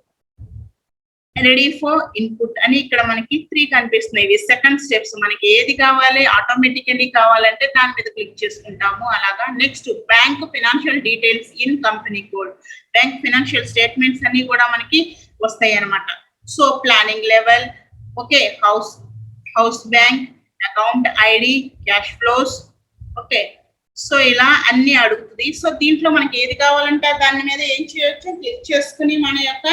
ready for input అని ఇక్కడ మనకి 3 కనిపిస్తున్నాయి. ఇవి సెకండ్ స్టెప్స్. మనకి ఏది కావాలి ఆటోమేటికలీ కావాలంటే దాని మీద క్లిక్ చేసుకుంటాము. అలాగా next bank financial details in company code. Bank financial statements అన్ని కూడా మనకి వస్తాయి అన్నమాట. So planning level, okay, house bank account ID, cash flows, okay, so ఇలా అన్ని అడుగుతుంది. సో దీంట్లో మనకి ఏది కావాలంటే దాని మీద ఏం చేయొచ్చు క్లిక్ చేసుకుని మన యొక్క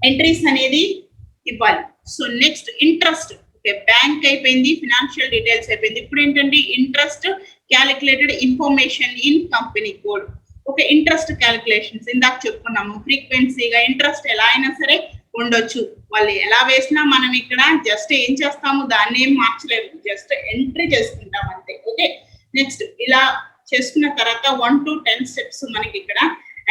ఎంట్రీస్ అనేది ఇవ్వాలి. So next interest, okay, bank అయిపోయింది, ఫైనాన్షియల్ డీటెయిల్స్ అయిపోయింది. ఇప్పుడు ఏంటంటే interest calculated information in company code. Okay, interest calculations ఇందాక చెప్పుకున్నాము, ఫ్రీక్వెన్సీగా ఇంట్రెస్ట్ ఎలా అయినా సరే ఉండొచ్చు. వాళ్ళు ఎలా వేసినా మనం ఇక్కడ జస్ట్ ఏం చేస్తాము దాన్ని ఏం మార్చలేము, జస్ట్ ఎంట్రీ చేసుకుంటాం అంతే. ఓకే, నెక్స్ట్ ఇలా చేసుకున్న తర్వాత 1 to 10 స్టెప్స్ మనకి ఇక్కడ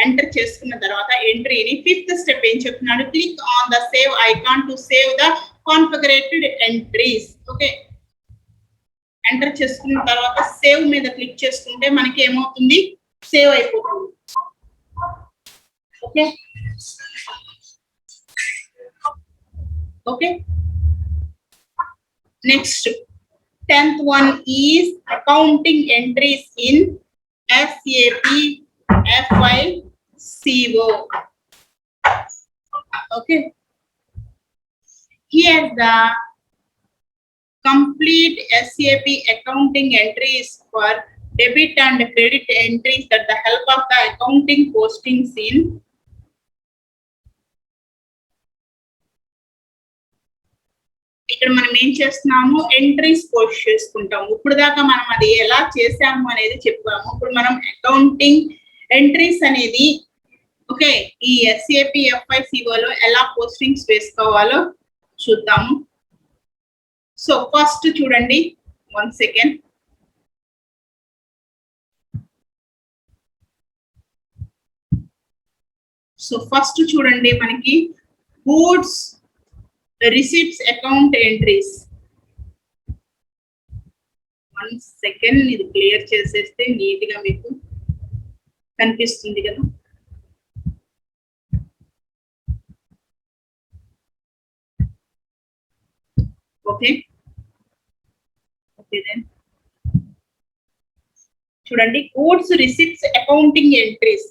ఎంటర్ చేసుకున్న తర్వాత ఎంట్రీని 5th స్టెప్ ఏం చెప్తున్నాడు, click on the save icon to save the కాన్ఫిగరేటెడ్ entries. Okay, enter చేసుకున్న తర్వాత సేవ్ మీద క్లిక్ చేసుకుంటే మనకి ఏమవుతుంది సేవ్ అయిపోతుంది. Okay okay next 10th one is accounting entries in SAP FICO. Okay, here the complete SAP accounting entries for debit and credit entries that the help of the accounting postings in ఇక్కడ మనం ఏం చేస్తున్నాము entries post చేసుకుంటాము. ఇప్పుడు దాకా మనం అది ఎలా చేసాము అనేది చెప్పాము. ఇప్పుడు మనం అకౌంటింగ్ ఎంట్రీస్ అనేది ఓకే ఈ SAP FICO లో ఎలా పోస్టింగ్స్ వేసుకోవాలో చూద్దాము. సో ఫస్ట్ చూడండి 1 second. సో ఫస్ట్ చూడండి మనకి goods receipts account entries. 1 second ఇది క్లియర్ చేసేస్తే నీట్ గా మీకు కనిపిస్తుంది కదా. ఓకే చూడండి, goods receipts accounting entries,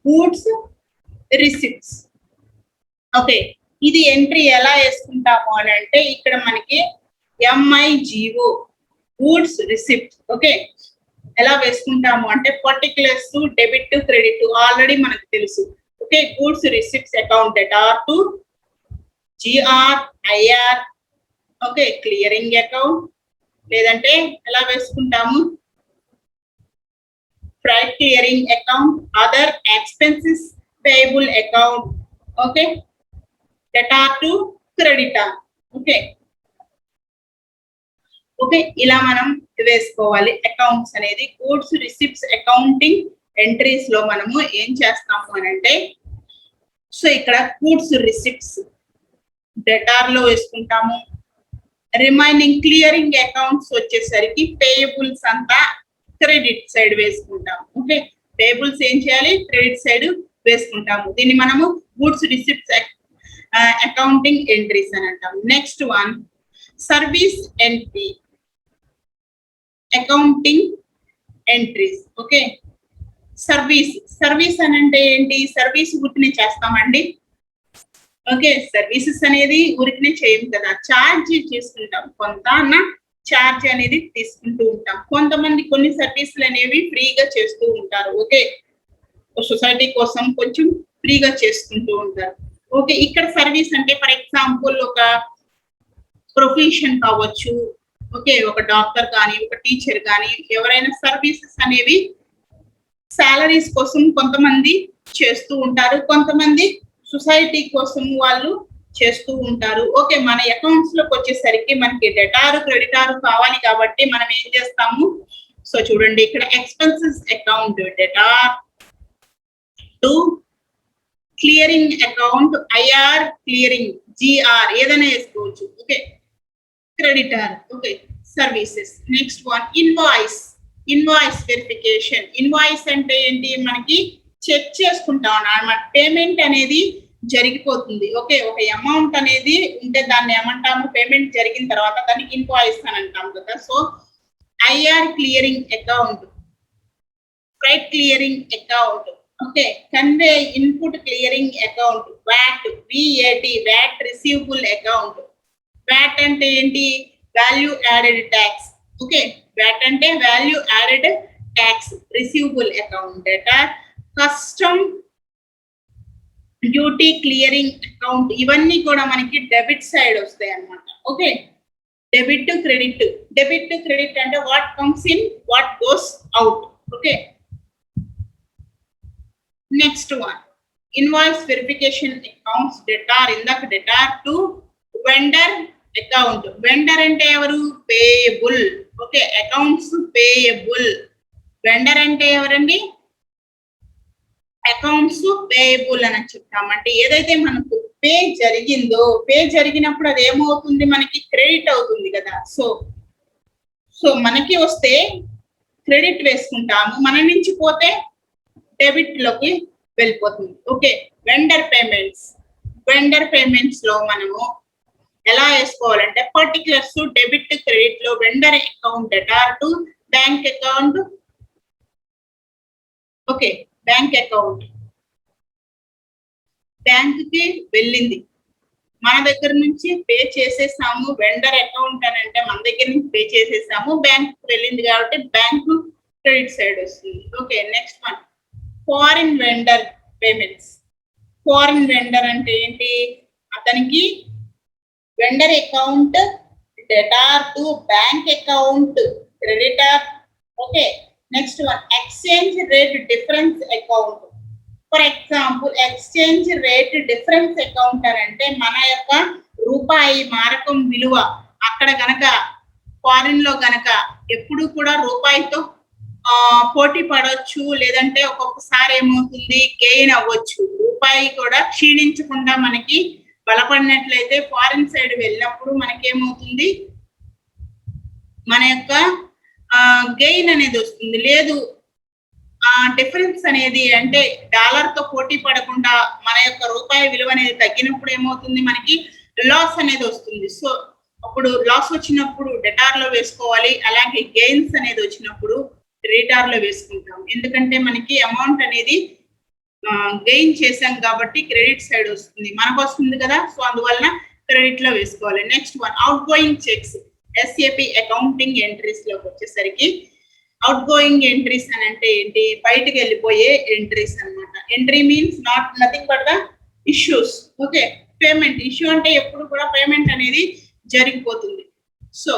goods receipts. Okay, ఇది ఎంట్రీ ఎలా వేసుకుంటాము అని అంటే ఇక్కడ మనకి MIGO గూడ్స్ రిసిప్ట్. ఓకే, ఎలా వేసుకుంటాము అంటే పర్టికులర్స్ డెబిట్ క్రెడిట్ ఆల్రెడీ మనకు తెలుసు. Okay, goods receipts account debtor to GR IR. Okay, clearing account, లేదంటే ఎలా వేసుకుంటాము freight clearing account, other expenses payable account. Okay, debtor to creditor. Okay okay, ఇలా మనం వేసుకోవాలి అకౌంట్స్ అనేది. గూడ్స్ రిసిప్ట్స్ అకౌంటింగ్ ఎంట్రీస్ లో మనము ఏం చేస్తాము అని అంటే, సో ఇక్కడ గూడ్స్ రిసిప్ట్స్ డెటార్ లో వేసుకుంటాము. రిమైనింగ్ క్లియరింగ్ అకౌంట్స్ వచ్చేసరికి పేయబుల్స్ అంతా క్రెడిట్ సైడ్ వేసుకుంటాము. ఓకే, పేయబుల్స్ ఏం చేయాలి, క్రెడిట్ సైడ్ వేసుకుంటాము. దీన్ని మనము గూడ్స్ రిసిప్ట్స్ అకౌంటింగ్ ఎంట్రీస్ అని అంటాము. Next one service entry accounting entries. Okay, service అని అంటే ఏంటి, సర్వీస్ ఊరికనే చేస్తామండి. ఓకే, సర్వీసెస్ అనేది ఊరికనే చేయం కదా, ఛార్జ్ చేసుకుంటాం, కొంత ఛార్జ్ అనేది తీసుకుంటూ ఉంటాం. కొంతమంది కొన్ని సర్వీసులు అనేవి ఫ్రీగా చేస్తూ ఉంటారు. ఓకే, సొసైటీ కోసం కొంచెం ఫ్రీగా చేసుకుంటూ ఉంటారు. ఓకే, ఇక్కడ సర్వీస్ అంటే ఫర్ ఎగ్జాంపుల్ ఒక ప్రొఫెషన్ కావచ్చు. ఓకే, ఒక డాక్టర్ కానీ ఒక టీచర్ కానీ ఎవరైనా సర్వీసెస్ అనేవి సాలరీస్ కోసం కొంతమంది చేస్తూ ఉంటారు, కొంతమంది సొసైటీ కోసం వాళ్ళు చేస్తూ ఉంటారు. ఓకే, మన అకౌంట్స్ లోకి వచ్చేసరికి మనకి డెటార్ క్రెడిటార్ కావాలి కాబట్టి మనం ఏం చేస్తాము, సో చూడండి ఇక్కడ expenses account debtor to clearing account IR clearing GR ఏదైనా వేసుకోవచ్చు. Okay, creditor. Okay, services. Next one invoice verification. Invoice అంటే ఏంటి, మనకి చెక్ చేసుకుంటాం అన్నమాట, పేమెంట్ అనేది జరిగిపోతుంది. ఓకే, ఒక అమౌంట్ అనేది ఉంటే దాన్ని ఏమంటాము, పేమెంట్ జరిగిన తర్వాత దాన్ని ఇన్వాయిస్ అని అంటాం కదా. So IR clearing account, freight clearing account. Okay, convey input clearing account, VAT receivable account. VAT అంటే ఏంటి, value added tax. Okay, VAT అంటే value added tax. Receivable account debtor, custom duty clearing account. ఇవన్నీ కూడా మనకి debit side వస్తాయి అన్నమాట. Okay, debit to credit అంటే what comes in what goes out. Okay, next one invoice verification accounts debtor. ఇందాక debtor to vendor account. Vendor అంటే ఎవరు, payable. Okay, accounts payable. Vendor అంటే ఎవరండి, అకౌంట్స్ పేయబుల్ అని చెప్తామంటే ఏదైతే మనకు పే జరిగినప్పుడు అది ఏమవుతుంది, మనకి క్రెడిట్ అవుతుంది కదా. సో మనకి వస్తే క్రెడిట్ వేసుకుంటాము, మన నుంచి పోతే డెబిట్ లోకి వెళ్ళిపోతుంది. ఓకే, వెండర్ పేమెంట్స్ లో మనము ఎలా వేసుకోవాలంటే పర్టికులర్స్ డెబిట్ క్రెడిట్ లో vendor account debtor to bank account. Okay, bank account bank కి వెళ్ళింది, మన దగ్గర నుంచి పే చేసేసాము. వెండర్ అకౌంట్ అని అంటే మన దగ్గర నుంచి పే చేసేసాము, బ్యాంక్ వెళ్ళింది కాబట్టి బ్యాంక్ క్రెడిట్ సైడ్ వస్తుంది. Okay, next one foreign vendor payments. Foreign vendor అంటే ఏంటి, అతనికి vendor account debtor to bank account creditor. Okay, next one exchange rate difference account. For example exchange rate difference account అని అంటే మన యొక్క రూపాయి మారకం విలువ అక్కడ గనక ఫారిన్ లో గనక ఎప్పుడు కూడా రూపాయితో పోటీ పడవచ్చు, లేదంటే ఒక్కొక్కసారి ఏమవుతుంది గెయిన్ అవ్వచ్చు. రూపాయి కూడా క్షీణించకుండా మనకి బలపడినట్లయితే ఫారిన్ సైడ్ వెళ్ళినప్పుడు మనకేమవుతుంది, మన యొక్క గెయిన్ అనేది వస్తుంది. లేదు డిఫరెన్స్ అనేది అంటే డాలర్ తో పోటీ పడకుండా మన యొక్క రూపాయి విలువ అనేది తగ్గినప్పుడు ఏమవుతుంది, మనకి లాస్ అనేది వస్తుంది. సో అప్పుడు లాస్ వచ్చినప్పుడు డెటార్ లో వేసుకోవాలి, అలాగే గెయిన్స్ అనేది వచ్చినప్పుడు క్రెడిటార్ లో వేసుకుంటాం. ఎందుకంటే మనకి అమౌంట్ అనేది గెయిన్ చేశాం కాబట్టి క్రెడిట్ సైడ్ వస్తుంది, మనకు వస్తుంది కదా, సో అందువలన క్రెడిట్ లో వేసుకోవాలి. Next one out going checks. SAP accounting entries లోకి వచ్చేసరికి అవుట్ గోయింగ్ ఎంట్రీస్ అని అంటే ఏంటి, బయటకు వెళ్ళిపోయే ఎంట్రీస్ అన్నమాట. Entry means nothing but the issues. Okay, payment issue అంటే ఎప్పుడు కూడా పేమెంట్ అనేది జరిగిపోతుంది. So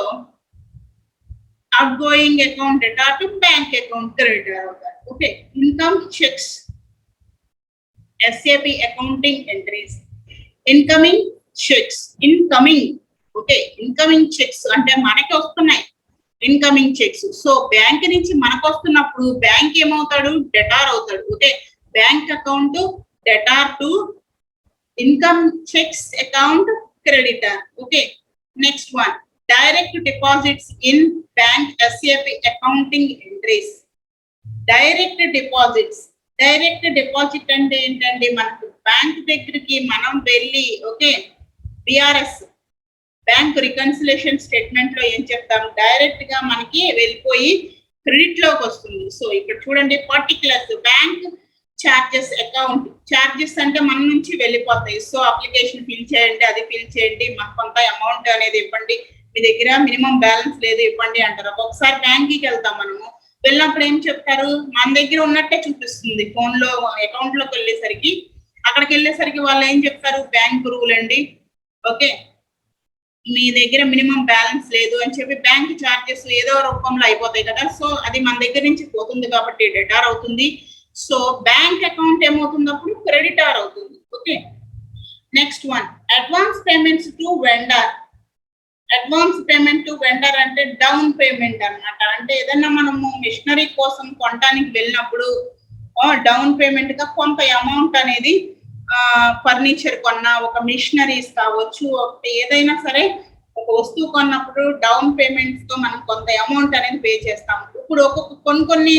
outgoing account debtor to bank account creditor అవుతారు. Okay, income checks. SAP accounting entries. Incoming checks. Incoming. Okay, incoming checks అంటే మనకి వస్తున్నాయి incoming checks. So bank నుంచి మనకు వస్తున్నప్పుడు బ్యాంక్ ఏమవుతాడు, డెటార్ అవుతాడు. Okay, bank account debtor to income checks account creditor. Okay, next one direct deposits in bank SAP accounting entries. Direct deposits. Direct deposit అంటే ఏంటంటే మనకు బ్యాంక్ దగ్గరికి మనం వెళ్ళి, okay, BRS bank reconciliation statement లో ఏం చెప్తాం, డైరెక్ట్ గా మనకి వెళ్ళిపోయి క్రెడిట్ లోకి వస్తుంది. సో ఇక్కడ చూడండి particulars bank charges account. Charges అంటే మన నుంచి వెళ్ళిపోతాయి. సో అప్లికేషన్ ఫిల్ చేయండి, అది ఫిల్ చేయండి, మాకు కొంత అమౌంట్ అనేది ఇవ్వండి, మీ దగ్గర మినిమం బ్యాలెన్స్ లేదు ఇవ్వండి అంటారు. ఒక్కొక్కసారి బ్యాంక్కి వెళ్తాం, మనము వెళ్ళినప్పుడు ఏం చెప్తారు, మన దగ్గర ఉన్నట్టే చూపిస్తుంది ఫోన్ లో. అకౌంట్ లోకి వెళ్ళేసరికి అక్కడికి వెళ్ళేసరికి వాళ్ళు ఏం చెప్తారు, బ్యాంక్ రూల్ అండి, ఓకే, మీ దగ్గర మినిమం బ్యాలెన్స్ లేదు అని చెప్పి బ్యాంక్ చార్జెస్ ఏదో రూపంలో అయిపోతాయి కదా. సో అది మన దగ్గర నుంచి పోతుంది కాబట్టి డెటార్ అవుతుంది. సో బ్యాంక్ అకౌంట్ ఏమవుతుంది అప్పుడు, క్రెడిటార్ అవుతుంది. Okay, next one advance payments to vendor. Advance payment to vendor అంటే డౌన్ పేమెంట్ అన్నమాట. అంటే ఏదైనా మనము మిషనరీ కోసం కొనడానికి వెళ్ళినప్పుడు డౌన్ పేమెంట్ గా కొంత అమౌంట్ అనేది, ఫర్నిచర్ కొన్నా, ఒక మిషనరీస్ కావచ్చు, ఏదైనా సరే ఒక వస్తువు కొన్నప్పుడు డౌన్ పేమెంట్స్ తో మనం కొంత అమౌంట్ అనేది పే చేస్తాం. ఇప్పుడు కొన్ని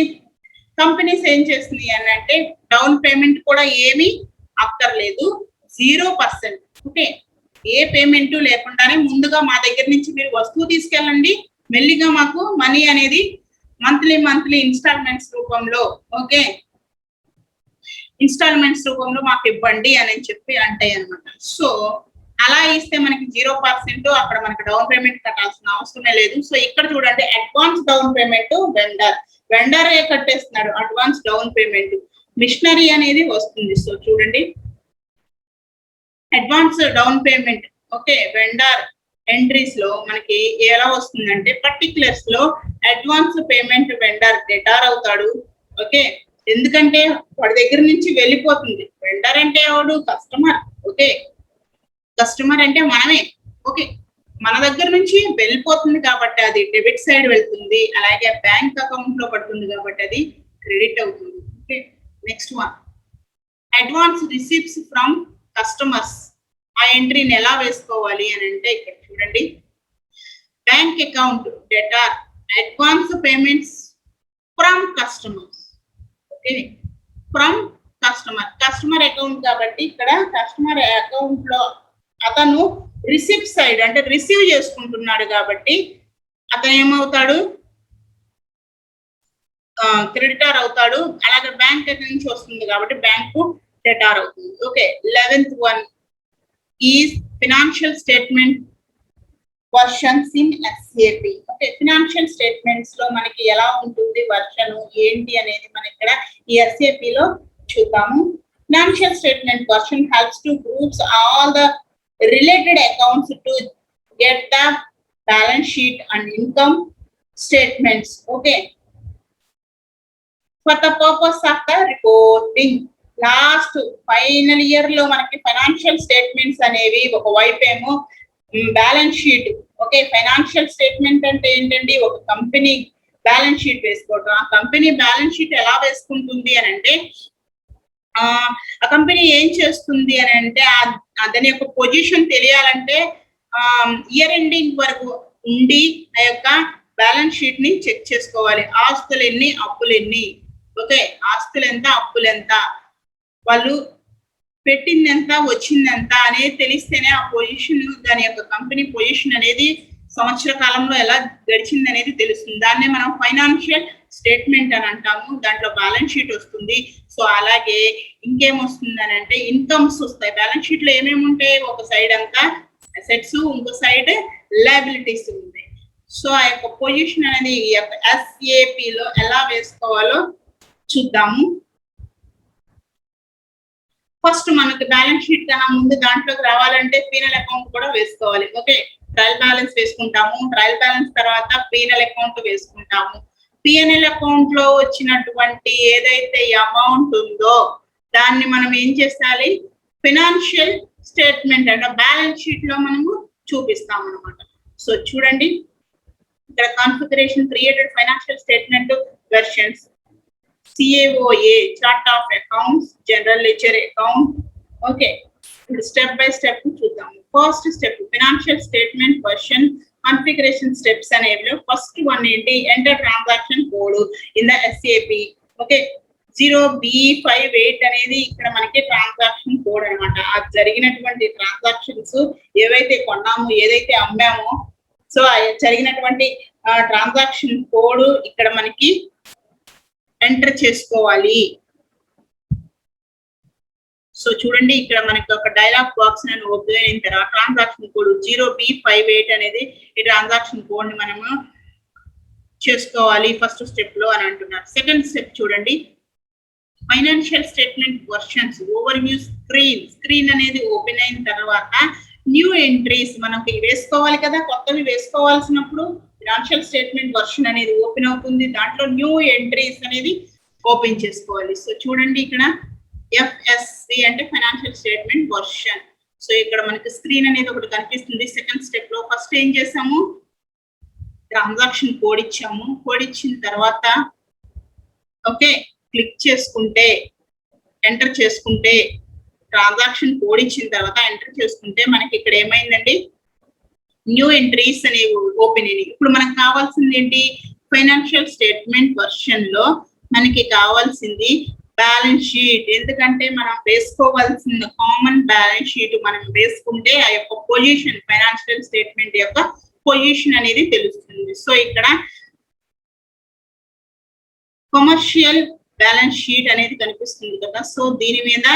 కంపెనీస్ ఏం చేస్తుంది అని అంటే డౌన్ పేమెంట్ కూడా ఏమీ అక్కర్లేదు, 0%. ఓకే, ఏ పేమెంట్ లేకుండానే ముందుగా మా దగ్గర నుంచి మీరు వస్తువు తీసుకెళ్ళండి, మెల్లిగా మాకు మనీ అనేది మంత్లీ ఇన్స్టాల్మెంట్స్ రూపంలో, ఓకే, ఇన్స్టాల్మెంట్స్ రూపంలో మాకు ఇవ్వండి అని చెప్పి అంటాయి అనమాట. సో అలా ఇస్తే మనకి 0%, అక్కడ మనకి డౌన్ పేమెంట్ కట్టాల్సిన అవసరమే లేదు. సో ఇక్కడ చూడండి అడ్వాన్స్ డౌన్ పేమెంట్ వెండర్ కట్టేస్తున్నాడు అడ్వాన్స్ డౌన్ పేమెంట్, మిషనరీ అనేది వస్తుంది. సో చూడండి advance down payment, okay, vendor entries లో మనకి ఎలా వస్తుందంటే పర్టికులర్స్ లో అడ్వాన్స్ పేమెంట్ వెండర్ డెటార్ అవుతాడు. ఓకే, ఎందుకంటే వాడి దగ్గర నుంచి వెళ్ళిపోతుంది. వెండర్ అంటే ఎవడు, కస్టమర్. ఓకే, కస్టమర్ అంటే మనమే. ఓకే, మన దగ్గర నుంచి వెళ్ళిపోతుంది కాబట్టి అది డెబిట్ సైడ్ వెళ్తుంది, అలాగే బ్యాంక్ అకౌంట్ లో పడుతుంది కాబట్టి అది క్రెడిట్ అవుతుంది. Okay, next one advance receipts from customers. ఆ ఎంట్రీని ఎలా వేసుకోవాలి అని అంటే ఇక్కడ చూడండి bank account debtor advance payments from customers. Okay, from customer account కాబట్టి ఇక్కడ కస్టమర్ అకౌంట్ లో అతను రిసిప్ట్ సైడ్ అంటే రిసీవ్ చేసుకుంటున్నాడు కాబట్టి అతను ఏమవుతాడు, క్రెడిటార్ అవుతాడు. అలాగే బ్యాంక్ నుంచి వస్తుంది కాబట్టి బ్యాంకు డెటార్ అవుతుంది. Okay, 11th one is financial statement versions in SAP. Okay, financial statements లో మనకి ఎలా ఉంటుంది వర్షన్ ఏంటి అనేది మనం ఇక్కడ ఈ SAP లో చూద్దాము. Financial statement version helps to groups all the related accounts to get the balance sheet and income statements. Okay, for the purpose of the reporting. Last final year లో మనకి ఫైనాన్షియల్ స్టేట్మెంట్స్ అనేవి ఒక వైపు ఏమో balance sheet. Okay, financial statement అంటే ఏంటండి, ఒక company balance sheet వేసుకోవడం. ఆ కంపెనీ బ్యాలెన్స్ షీట్ ఎలా వేసుకుంటుంది అని అంటే ఆ కంపెనీ ఏం చేస్తుంది అని అంటే దాని యొక్క పొజిషన్ తెలియాలంటే ఇయర్ ఎండింగ్ వరకు ఉండి ఆ యొక్క బ్యాలెన్స్ షీట్ ని చెక్ చేసుకోవాలి. ఆస్తులు ఎన్ని, అప్పులు ఎన్ని, ఓకే, ఆస్తులు ఎంత, అప్పులు ఎంత, వాళ్ళు పెట్టింది ఎంత వచ్చింది ఎంత అనేది తెలిస్తేనే ఆ పొజిషన్, దాని యొక్క కంపెనీ పొజిషన్ అనేది సంవత్సర కాలంలో ఎలా గడిచింది అనేది తెలుస్తుంది. దాన్నే మనం ఫైనాన్షియల్ స్టేట్మెంట్ అని అంటాము. దాంట్లో బ్యాలెన్స్ షీట్ వస్తుంది. సో అలాగే ఇంకేం వస్తుంది అని అంటే ఇన్కమ్స్ వస్తాయి. బ్యాలెన్స్ షీట్ లో ఏమేమి ఉంటాయి, ఒక సైడ్ అంతా అసెట్స్, ఇంకో సైడ్ లయబిలిటీస్ ఉంటాయి. సో ఆ యొక్క పొజిషన్ అనేది ఈ యొక్క SAP లో ఎలా వేసుకోవాలో చూద్దాము. ఫస్ట్ మనకి బ్యాలెన్స్ షీట్ కన్నా ముందు దాంట్లోకి రావాలంటే పీనల్ అకౌంట్ కూడా వేసుకోవాలి. ఓకే, ట్రయల్ బ్యాలెన్స్ వేసుకుంటాము. ట్రయల్ బ్యాలెన్స్ తర్వాత పీనల్ అకౌంట్ వేసుకుంటాము. పిఎన్ఎల్ అకౌంట్ లో వచ్చినటువంటి ఏదైతే అమౌంట్ ఉందో దాన్ని మనం ఏం చేయాలి, ఫైనాన్షియల్ స్టేట్మెంట్ అంటే బ్యాలెన్స్ షీట్ లో మనము చూపిస్తాం అనమాట. సో చూడండి ఇక్కడ configuration created financial statement versions, CAOA chart of accounts, general ledger account. Okay, ఇప్పుడు స్టెప్ బై స్టెప్ చూద్దాము. First step financial statement version configuration steps అనేవి. ఫస్ట్ వన్ ఏంటి, enter transaction code in the SAP. Okay, 0B58 అనేది ఇక్కడ మనకి transaction code అనమాట. ఆ జరిగినటువంటి ట్రాన్సాక్షన్స్ ఏవైతే కొన్నామో, ఏదైతే అమ్మామో, సో జరిగినటువంటి ట్రాన్సాక్షన్ కోడ్ ఇక్కడ మనకి ఎంటర్ చేసుకోవాలి. సో చూడండి ఇక్కడ మనకి ఒక డైలాగ్ బాక్స్ నేను ఓపెన్ అయిన తర్వాత ట్రాన్సాక్షన్ కోడ్ 0B58 అనేది ఈ ట్రాన్సాక్షన్ కోడ్ ని మనము చేసుకోవాలి ఫస్ట్ స్టెప్ లో అని అంటున్నారు. సెకండ్ స్టెప్ చూడండి, financial statement versions over view screen అనేది ఓపెన్ అయిన తర్వాత న్యూ ఎంట్రీస్ మనకి వేసుకోవాలి కదా. కొత్తవి వేసుకోవాల్సినప్పుడు ఫైనాన్షియల్ స్టేట్మెంట్ వర్షన్ అనేది ఓపెన్ అవుతుంది. దాంట్లో న్యూ ఎంట్రీస్ అనేది ఓపెన్ చేసుకోవాలి. సో చూడండి ఇక్కడ FSC అంటే ఫైనాన్షియల్ స్టేట్మెంట్ వర్షన్. సో ఇక్కడ మనకి స్క్రీన్ అనేది ఒకటి కనిపిస్తుంది. సెకండ్ స్టెప్ లో ఫస్ట్ ఏం చేసాము, ట్రాన్సాక్షన్ కోడ్ ఇచ్చాము. కోడ్ ఇచ్చిన తర్వాత ఓకే క్లిక్ చేసుకుంటే ఎంటర్ చేసుకుంటే ట్రాన్సాక్షన్ కోడ్ ఇచ్చిన తర్వాత ఎంటర్ చేసుకుంటే మనకి ఇక్కడ ఏమైందండి, న్యూ ఎంట్రీస్ అనేవి ఓపెన్ అయినాయి. ఇప్పుడు మనకు కావాల్సింది ఏంటి, ఫైనాన్షియల్ స్టేట్మెంట్ వర్షన్ లో మనకి కావాల్సింది బ్యాలెన్స్ షీట్. ఎందుకంటే మనం వేసుకోవాల్సిన కామన్ బ్యాలెన్స్ షీట్ మనం వేసుకుంటే ఆ యొక్క పొజిషన్, ఫైనాన్షియల్ స్టేట్మెంట్ యొక్క పొజిషన్ అనేది తెలుస్తుంది. సో ఇక్కడ కమర్షియల్ బ్యాలెన్స్ షీట్ అనేది కనిపిస్తుంది కదా. సో దీని మీద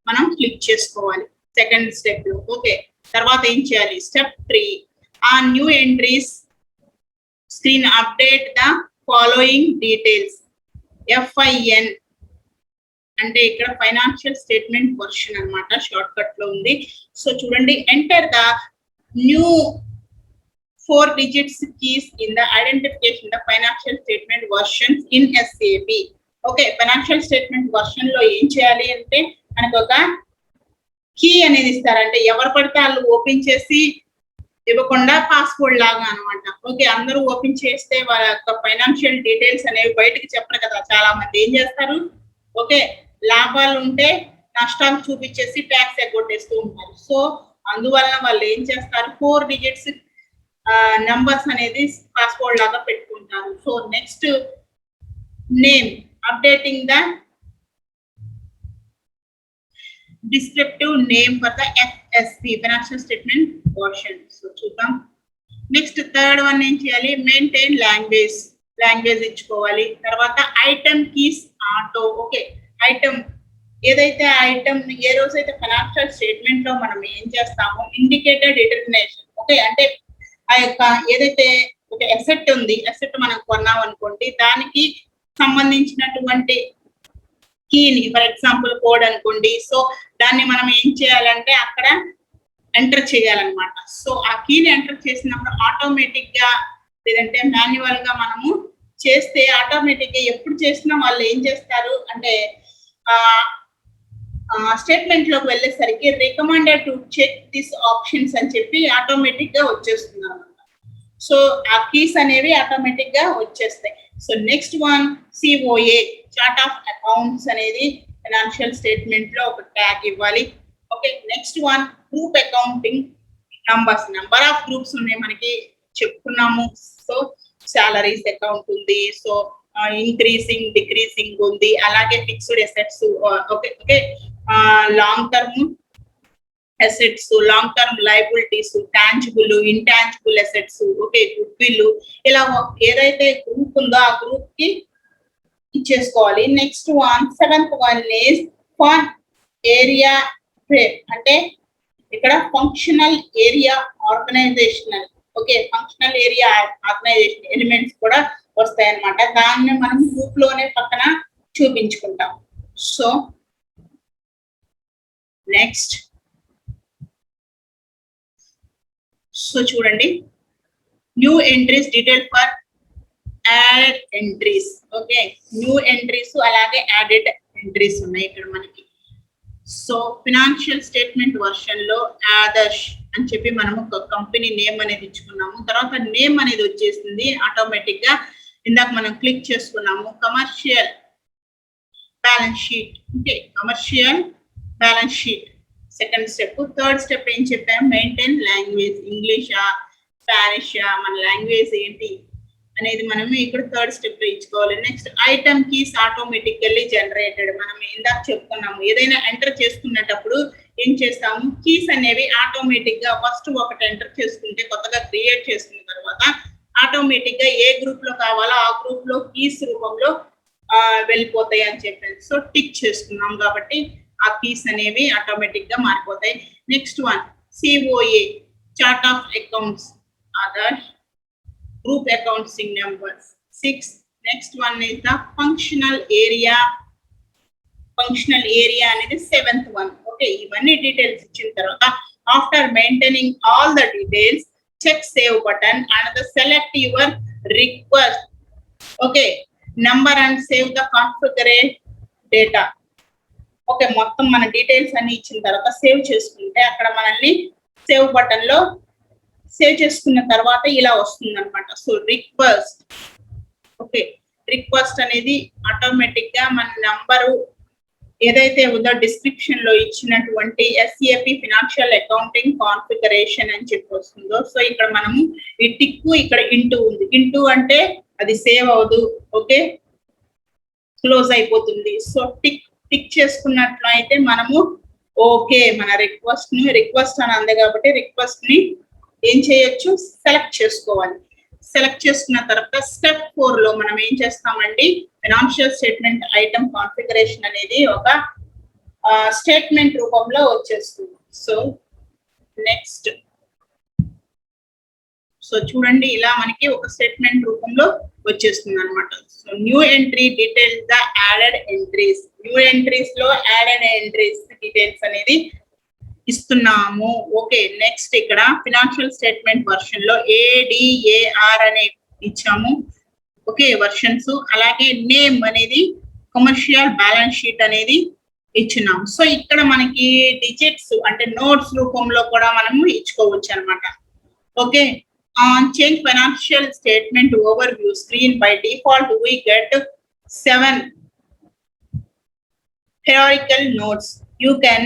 మనం క్లిక్ చేసుకోవాలి సెకండ్ స్టెప్ లో. ఓకే, తర్వాత ఏం చేయాలి, స్టెప్ 3 ఆ new entries screen update the following details. FIN అంటే ఇక్కడ ఫైనాన్షియల్ స్టేట్మెంట్ వర్షన్ అన్నమాట, షార్ట్ కట్ లో ఉంది. సో చూడండి, enter the new 4 digits keys in the identification the financial statement versions in SAP. Okay, financial statement version లో ఏం చేయాలి అంటే మనకు ఒక కీ అనేది ఇస్తారంటే ఎవరు పడితే వాళ్ళు ఓపెన్ చేసి ఇవ్వకుండా పాస్వర్డ్ లాగా అనమాట. ఓకే, అందరూ ఓపెన్ చేస్తే వాళ్ళ యొక్క ఫైనాన్షియల్ డీటెయిల్స్ అనేవి బయటకు చెప్పరు కదా. చాలా మంది ఏం చేస్తారు, ఓకే లాభాలు ఉంటే నష్టాలు చూపించేసి ట్యాక్స్ ఎగ్గొట్టేస్తూ ఉంటారు. సో అందువల్ల వాళ్ళు ఏం చేస్తారు, 4 digits నంబర్స్ అనేది పాస్వర్డ్ లాగా పెట్టుకుంటారు. So next name, updating the descriptive name for the FSP financial statement version. So చూద్దాం. నెక్స్ట్ థర్డ్ వన్ ఏం చేయాలి, మెయింటైన్ లాంగ్వేజ్ ఇచ్చుకోవాలి. తర్వాత item keys auto. Okay, item ఏదైతే ఐటమ్ ఏ రోజైతే ఫైనాన్షియల్ స్టేట్మెంట్ లో మనం ఏం చేస్తామో ఇండికేటెడ్ డిటర్మినేషన్. ఓకే, అంటే ఆ యొక్క ఏదైతే ఒక అసెట్ ఉంది, అసెట్ మనం కొన్నాం అనుకోండి, దానికి సంబంధించినటువంటి కీని, ఫర్ ఎగ్జాంపుల్ కోడ్ అనుకోండి. సో దాన్ని మనం ఏం చేయాలంటే అక్కడ ఎంటర్ చేయాలన్నమాట. సో ఆ కీని ఎంటర్ చేసినప్పుడు ఆటోమేటిక్ గా లేదంటే మాన్యువల్ గా మనము చేస్తే ఆటోమేటిక్ గా ఎప్పుడు చేసినా వాళ్ళు ఏం చేస్తారు అంటే స్టేట్మెంట్ లోకి వెళ్ళేసరికి recommended to check this options అని చెప్పి ఆటోమేటిక్ గా వచ్చేస్తుంది అనమాట. సో ఆ కీస్ అనేవి ఆటోమేటిక్ గా వచ్చేస్తాయి. So next one COA chart of accounts అనేది ఫైనాన్షియల్ స్టేట్మెంట్ లో ఒక ట్యాగ్ ఇవ్వాలి. Okay, next one group accounting number of groups ఉన్నాయి మనకి చెప్పుకున్నాము. సో సాలరీస్ అకౌంట్ ఉంది, సో ఇంక్రీసింగ్ డిక్రీసింగ్ ఉంది, అలాగే fixed assets, okay okay, long term assets, long term liabilities, tangible intangible assets, okay, goodwill, ఇలా ఏదైతే group ఉందో ఆ గ్రూప్ కి ఇచ్చేసుకోవాలి. Next one, seventh one is fun area frame, అంటే ఇక్కడ functional area organizational, okay, functional area organization elements కూడా వస్తాయి అన్నమాట. దాన్ని మనం గ్రూప్ లోనే పక్కన చూపించుకుంటాం. సో నెక్స్ట్, సో చూడండి, new entries detail for added entries, okay, new entries అలాగే యాడెడ్ ఎంట్రీస్ ఉన్నాయి ఇక్కడ మనకి. సో ఫినాన్షియల్ స్టేట్మెంట్ వర్షన్ లో ఆదర్శ్ అని చెప్పి మనం ఒక కంపెనీ నేమ్ అనేది ఇచ్చుకున్నాము. తర్వాత నేమ్ అనేది వచ్చేసింది ఆటోమేటిక్ గా, ఇందాక మనం క్లిక్ చేసుకున్నాము. Commercial balance sheet, okay, commercial balance sheet second step. Third step ఏం చెప్పాము, మెయింటైన్ లాంగ్వేజ్, ఇంగ్లీషా స్పానిషా, మన లాంగ్వేజ్ ఏంటి అనేది మనం ఇక్కడ థర్డ్ స్టెప్ లో ఇచ్చుకోవాలి. Next item keys automatically generated, మనం ఇందాక చెప్పుకున్నాము ఏదైనా ఎంటర్ చేసుకునేటప్పుడు ఏం చేస్తాము, కీస్ అనేవి ఆటోమేటిక్ గా ఫస్ట్ ఒకటి ఎంటర్ చేసుకుంటే, కొత్తగా క్రియేట్ చేసుకున్న తర్వాత ఆటోమేటిక్ గా ఏ గ్రూప్ లో కావాలో ఆ గ్రూప్ లో కీస్ రూపంలో వెళ్ళిపోతాయి అని చెప్పాను. సో టిక్ చేసుకున్నాం కాబట్టి ఆ కీస్ అనేవి ఆటోమేటిక్ గా మారిపోతాయి. Next one, COA chart of accounts, other group accounting numbers 6. Next one is the functional area అనేది 7th one. Okay, ఇవన్నీ డీటెయిల్స్ ఇచ్చిన తర్వాత after maintaining all the details, check save button and select your request, okay, number and save the configured data. Okay, మొత్తం మన details అన్ని ఇచ్చిన తర్వాత save చేసుకుంటే అక్కడ మనల్ని సేవ్ బటన్ లో సేవ్ చేసుకున్న తర్వాత ఇలా వస్తుంది అనమాట. సో రిక్వెస్ట్, ఓకే, రిక్వెస్ట్ అనేది ఆటోమేటిక్ గా మన నంబరు ఏదైతే ఉందో డిస్క్రిప్షన్ లో ఇచ్చినటువంటి ఎస్ఏపి ఫినాన్షియల్ అకౌంటింగ్ కాన్ఫిగరేషన్ అని చెప్పి వస్తుందో, సో ఇక్కడ మనము ఈ టిక్ ఇక్కడ ఇంటూ ఉంది, ఇంటూ అంటే అది సేవ్ అవ్వదు, ఓకే, క్లోజ్ అయిపోతుంది. సో టిక్ చేసుకున్నట్లు అయితే మనము ఓకే, మన రిక్వెస్ట్ అని అంది కాబట్టి రిక్వెస్ట్ ని ఏం చేయొచ్చు, సెలెక్ట్ చేసుకోవాలి. సెలెక్ట్ చేసుకున్న తర్వాత స్టెప్ 4 లో మనం ఏం చేస్తామండి, ఫైనాన్షియల్ స్టేట్మెంట్ ఐటమ్ కాన్ఫిగరేషన్ అనేది ఒక స్టేట్మెంట్ రూపంలో వచ్చేస్తుంది. సో నెక్స్ట్, సో చూడండి ఇలా మనకి ఒక స్టేట్మెంట్ రూపంలో వచ్చేస్తుంది అనమాట. So new entry details the added entries, new entries లో యాడెడ్ ఎంట్రీస్ డీటెయిల్స్ అనేది ఇస్తున్నాము. ఓకే, నెక్స్ట్ ఇక్కడ ఫినాన్షియల్ స్టేట్మెంట్ వర్షన్ లో ADAR అనే ఇచ్చాము, ఓకే, వర్షన్స్. అలాగే నేమ్ అనేది కమర్షియల్ బ్యాలెన్స్ షీట్ అనేది ఇచ్చినాము. సో ఇక్కడ మనకి డిజిట్స్ అంటే నోట్స్ రూపంలో కూడా మనము ఇచ్చుకోవచ్చు అనమాట. Okay, on change financial statement overview screen, by default we get 7 hierarchical notes. You can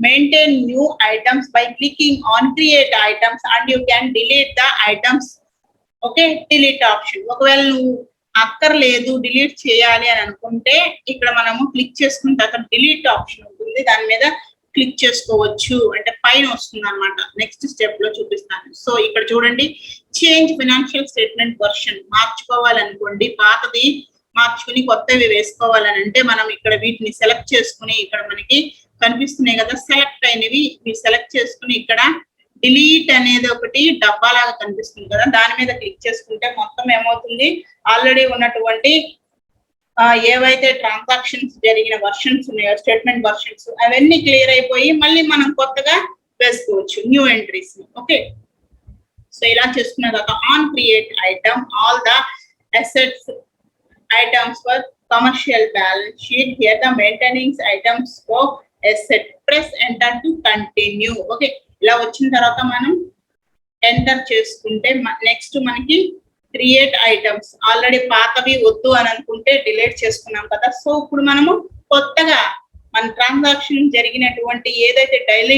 maintain new items by clicking on create items and you can delete the items. Okay, delete option. ఒకవేళ నువ్వు అక్కర్లేదు delete చేయాలి అని అనుకుంటే ఇక్కడ మనము click చేసుకున్న తర్వాత డిలీట్ ఆప్షన్ ఉంటుంది, దాని మీద క్లిక్ చేసుకోవచ్చు, అంటే పైన వస్తుంది అనమాట. నెక్స్ట్ స్టెప్ లో చూపిస్తాను. సో ఇక్కడ చూడండి, చేంజ్ ఫైనాన్షియల్ స్టేట్మెంట్ వర్షన్, మార్చుకోవాలనుకోండి, పాతది మార్చుకుని కొత్తవి వేసుకోవాలని అంటే మనం ఇక్కడ వీటిని సెలెక్ట్ చేసుకుని ఇక్కడ మనకి కనిపిస్తున్నాయి కదా సెలెక్ట్ అయినవి, సెలెక్ట్ చేసుకుని ఇక్కడ డిలీట్ అనేది ఒకటి డబ్బాలాగా కనిపిస్తుంది కదా, దాని మీద క్లిక్ చేసుకుంటే మొత్తం ఏమవుతుంది, ఆల్రెడీ ఉన్నటువంటి ఏవైతే ట్రాన్సాక్షన్స్ జరిగిన వర్షన్స్ ఉన్నాయో స్టేట్మెంట్ వర్షన్స్ అవన్నీ క్లియర్ అయిపోయి మళ్ళీ మనం కొత్తగా వేసుకోవచ్చు న్యూ ఎంట్రీస్. ఓకే, సో ఇలా చేసుకున్న తర్వాత on create item all the assets items for commercial balance sheet, here the maintenance items for asset, press enter to continue. Okay, ఇలా వచ్చిన తర్వాత మనం ఎంటర్ చేసుకుంటే నెక్స్ట్ మనకి క్రియేట్ ఐటమ్స్, ఆల్రెడీ పాతవి వద్దు అని అనుకుంటే డిలీట్ చేసుకున్నాం కదా. సో ఇప్పుడు మనము కొత్తగా మన ట్రాన్సాక్షన్ జరిగినటువంటి ఏదైతే డైలీ